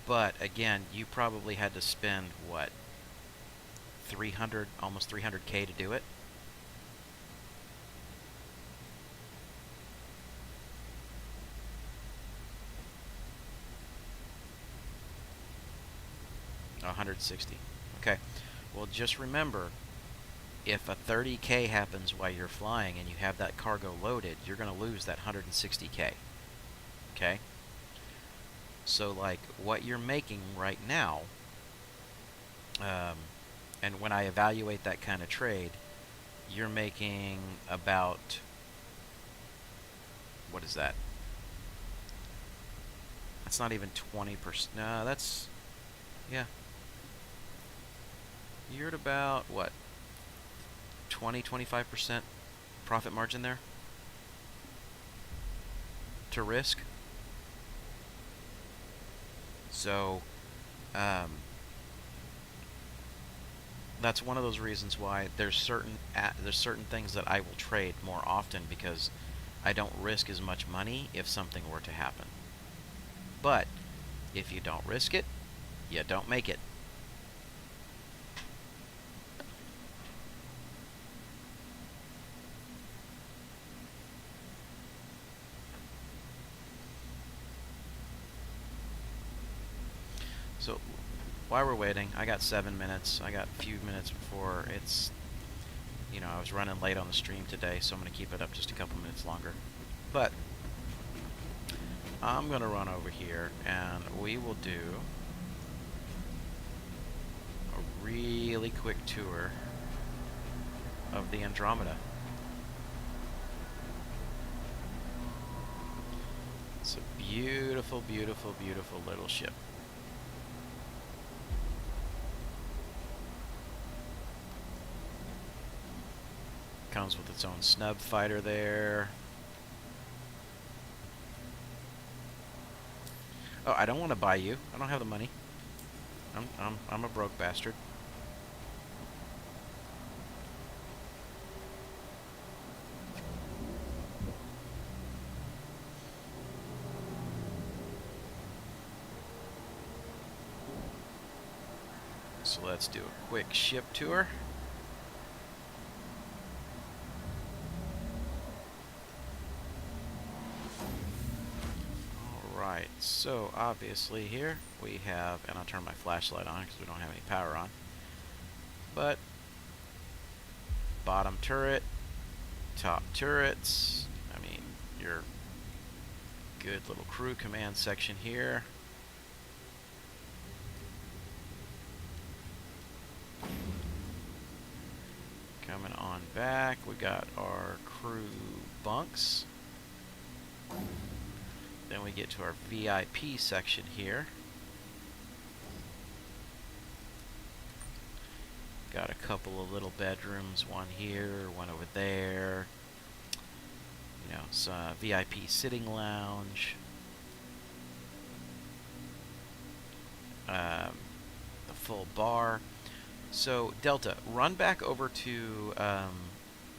But again, you probably had to spend what, 300, almost 300K to do it. Oh, 160. Okay. Well, just remember, if a 30K happens while you're flying and you have that cargo loaded, you're going to lose that 160K. Okay? So, like, what you're making right now, and when I evaluate that kind of trade, you're making about, what is that? That's not even 20%. No, that's, yeah. You're at about, what, 20-25% profit margin there to risk. So that's one of those reasons why there's certain things that I will trade more often, because I don't risk as much money if something were to happen. But if you don't risk it, you don't make it. So while we're waiting, I got 7 minutes. I got a few minutes before it's, you know, I was running late on the stream today, so I'm going to keep it up just a couple minutes longer. But I'm going to run over here and we will do a really quick tour of the Andromeda. It's a beautiful, beautiful, beautiful little ship. Comes with its own snub fighter there. Oh, I don't want to buy you. I don't have the money. I'm a broke bastard. So let's do a quick ship tour. Alright, so obviously here we have, and I'll turn my flashlight on because we don't have any power on, but bottom turret, top turrets, I mean, your good little crew command section here. Coming on back, we got our crew bunks. Then we get to our VIP section here. Got a couple of little bedrooms, one here, one over there. You know, some VIP sitting lounge. The full bar. So Delta, run back over to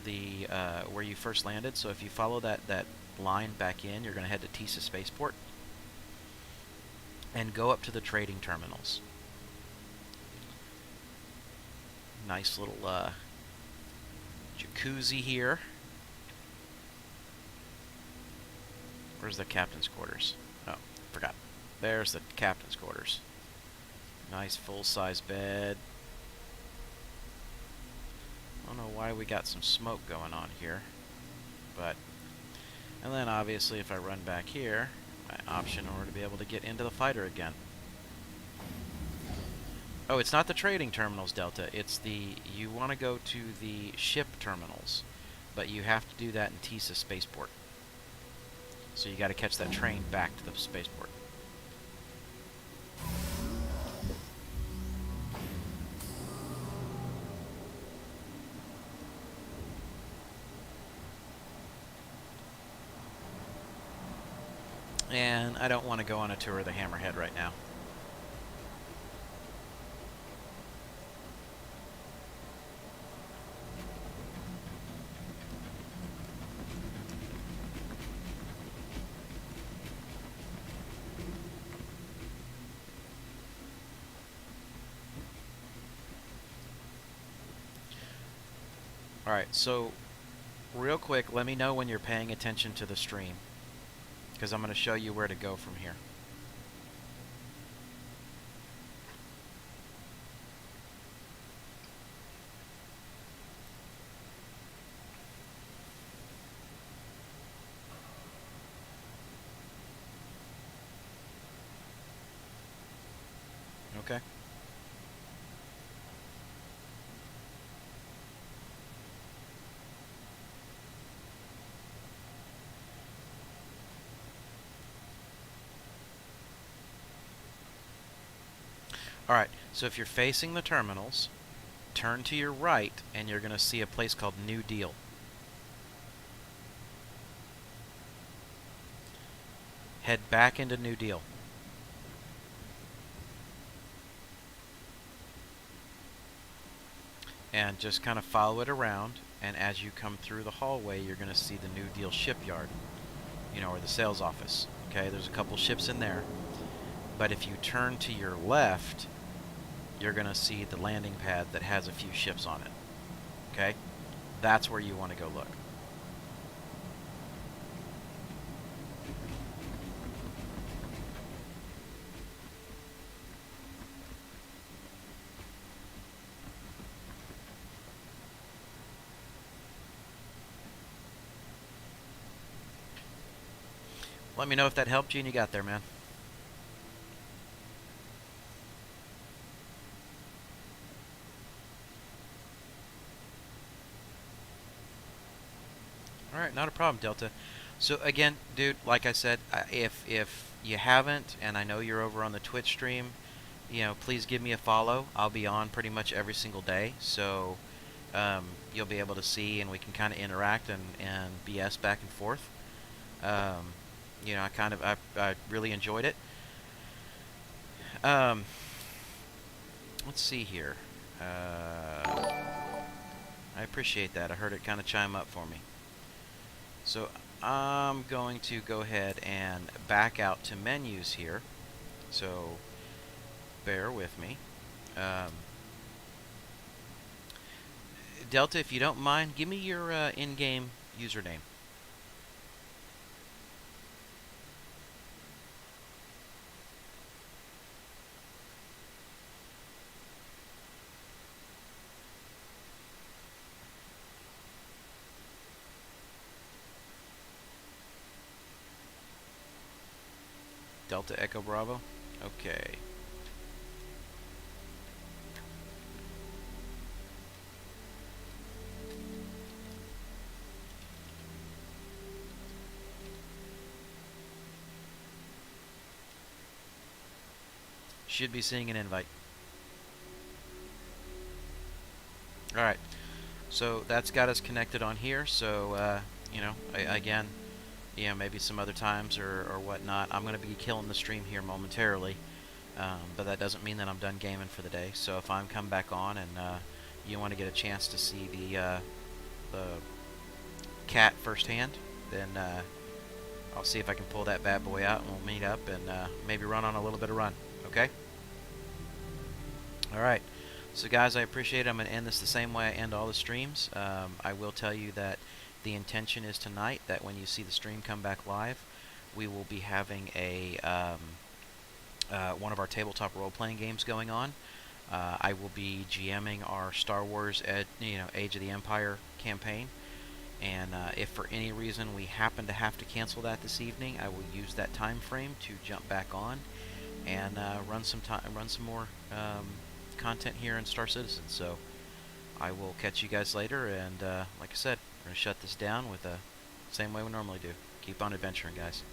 the where you first landed. So if you follow that line back in, you're going to head to Tisa Spaceport and go up to the trading terminals. Nice little jacuzzi here. Where's the captain's quarters? Oh, forgot. There's the captain's quarters. Nice full-size bed. I don't know why we got some smoke going on here, but... And then obviously if I run back here, my option in order to be able to get into the fighter again. Oh, it's not the trading terminals, Delta. It's the... You want to go to the ship terminals, but you have to do that in Tisa Spaceport. So you got to catch that train back to the spaceport. And I don't want to go on a tour of the Hammerhead right now. Alright, so real quick, let me know when you're paying attention to the stream, because I'm going to show you where to go from here. Okay? Alright, so if you're facing the terminals, turn to your right and you're going to see a place called New Deal. Head back into New Deal. And just kind of follow it around, and as you come through the hallway, you're going to see the New Deal Shipyard, you know, or the sales office. Okay, there's a couple ships in there. But if you turn to your left, you're going to see the landing pad that has a few ships on it. Okay? That's where you want to go look. Let me know if that helped you and you got there, man. Alright, not a problem, Delta. So again, dude, like I said, if you haven't, and I know you're over on the Twitch stream, you know, please give me a follow. I'll be on pretty much every single day, so you'll be able to see and we can kind of interact and BS back and forth. You know, I really enjoyed it. Let's see here. I appreciate that. I heard it kind of chime up for me. So I'm going to go ahead and back out to menus here. So bear with me. Delta, if you don't mind, give me your in-game username. Delta Echo Bravo? Okay. should be seeing an invite. Alright, so that's got us connected on here. So, you know, again, you know, maybe some other times or whatnot, I'm going to be killing the stream here momentarily. But that doesn't mean that I'm done gaming for the day. So if I'm come back on and you want to get a chance to see the cat firsthand, then I'll see if I can pull that bad boy out and we'll meet up and maybe run on a little bit of run. Okay? Alright. So guys, I appreciate it. I'm going to end this the same way I end all the streams. I will tell you that the intention is tonight that when you see the stream come back live, we will be having a one of our tabletop role-playing games going on. I will be GMing our Star Wars Age of the Empire campaign. And if for any reason we happen to have to cancel that this evening, I will use that time frame to jump back on and run some more content here in Star Citizen. So I will catch you guys later, and like I said, we're going to shut this down with the same way we normally do. Keep on adventuring, guys.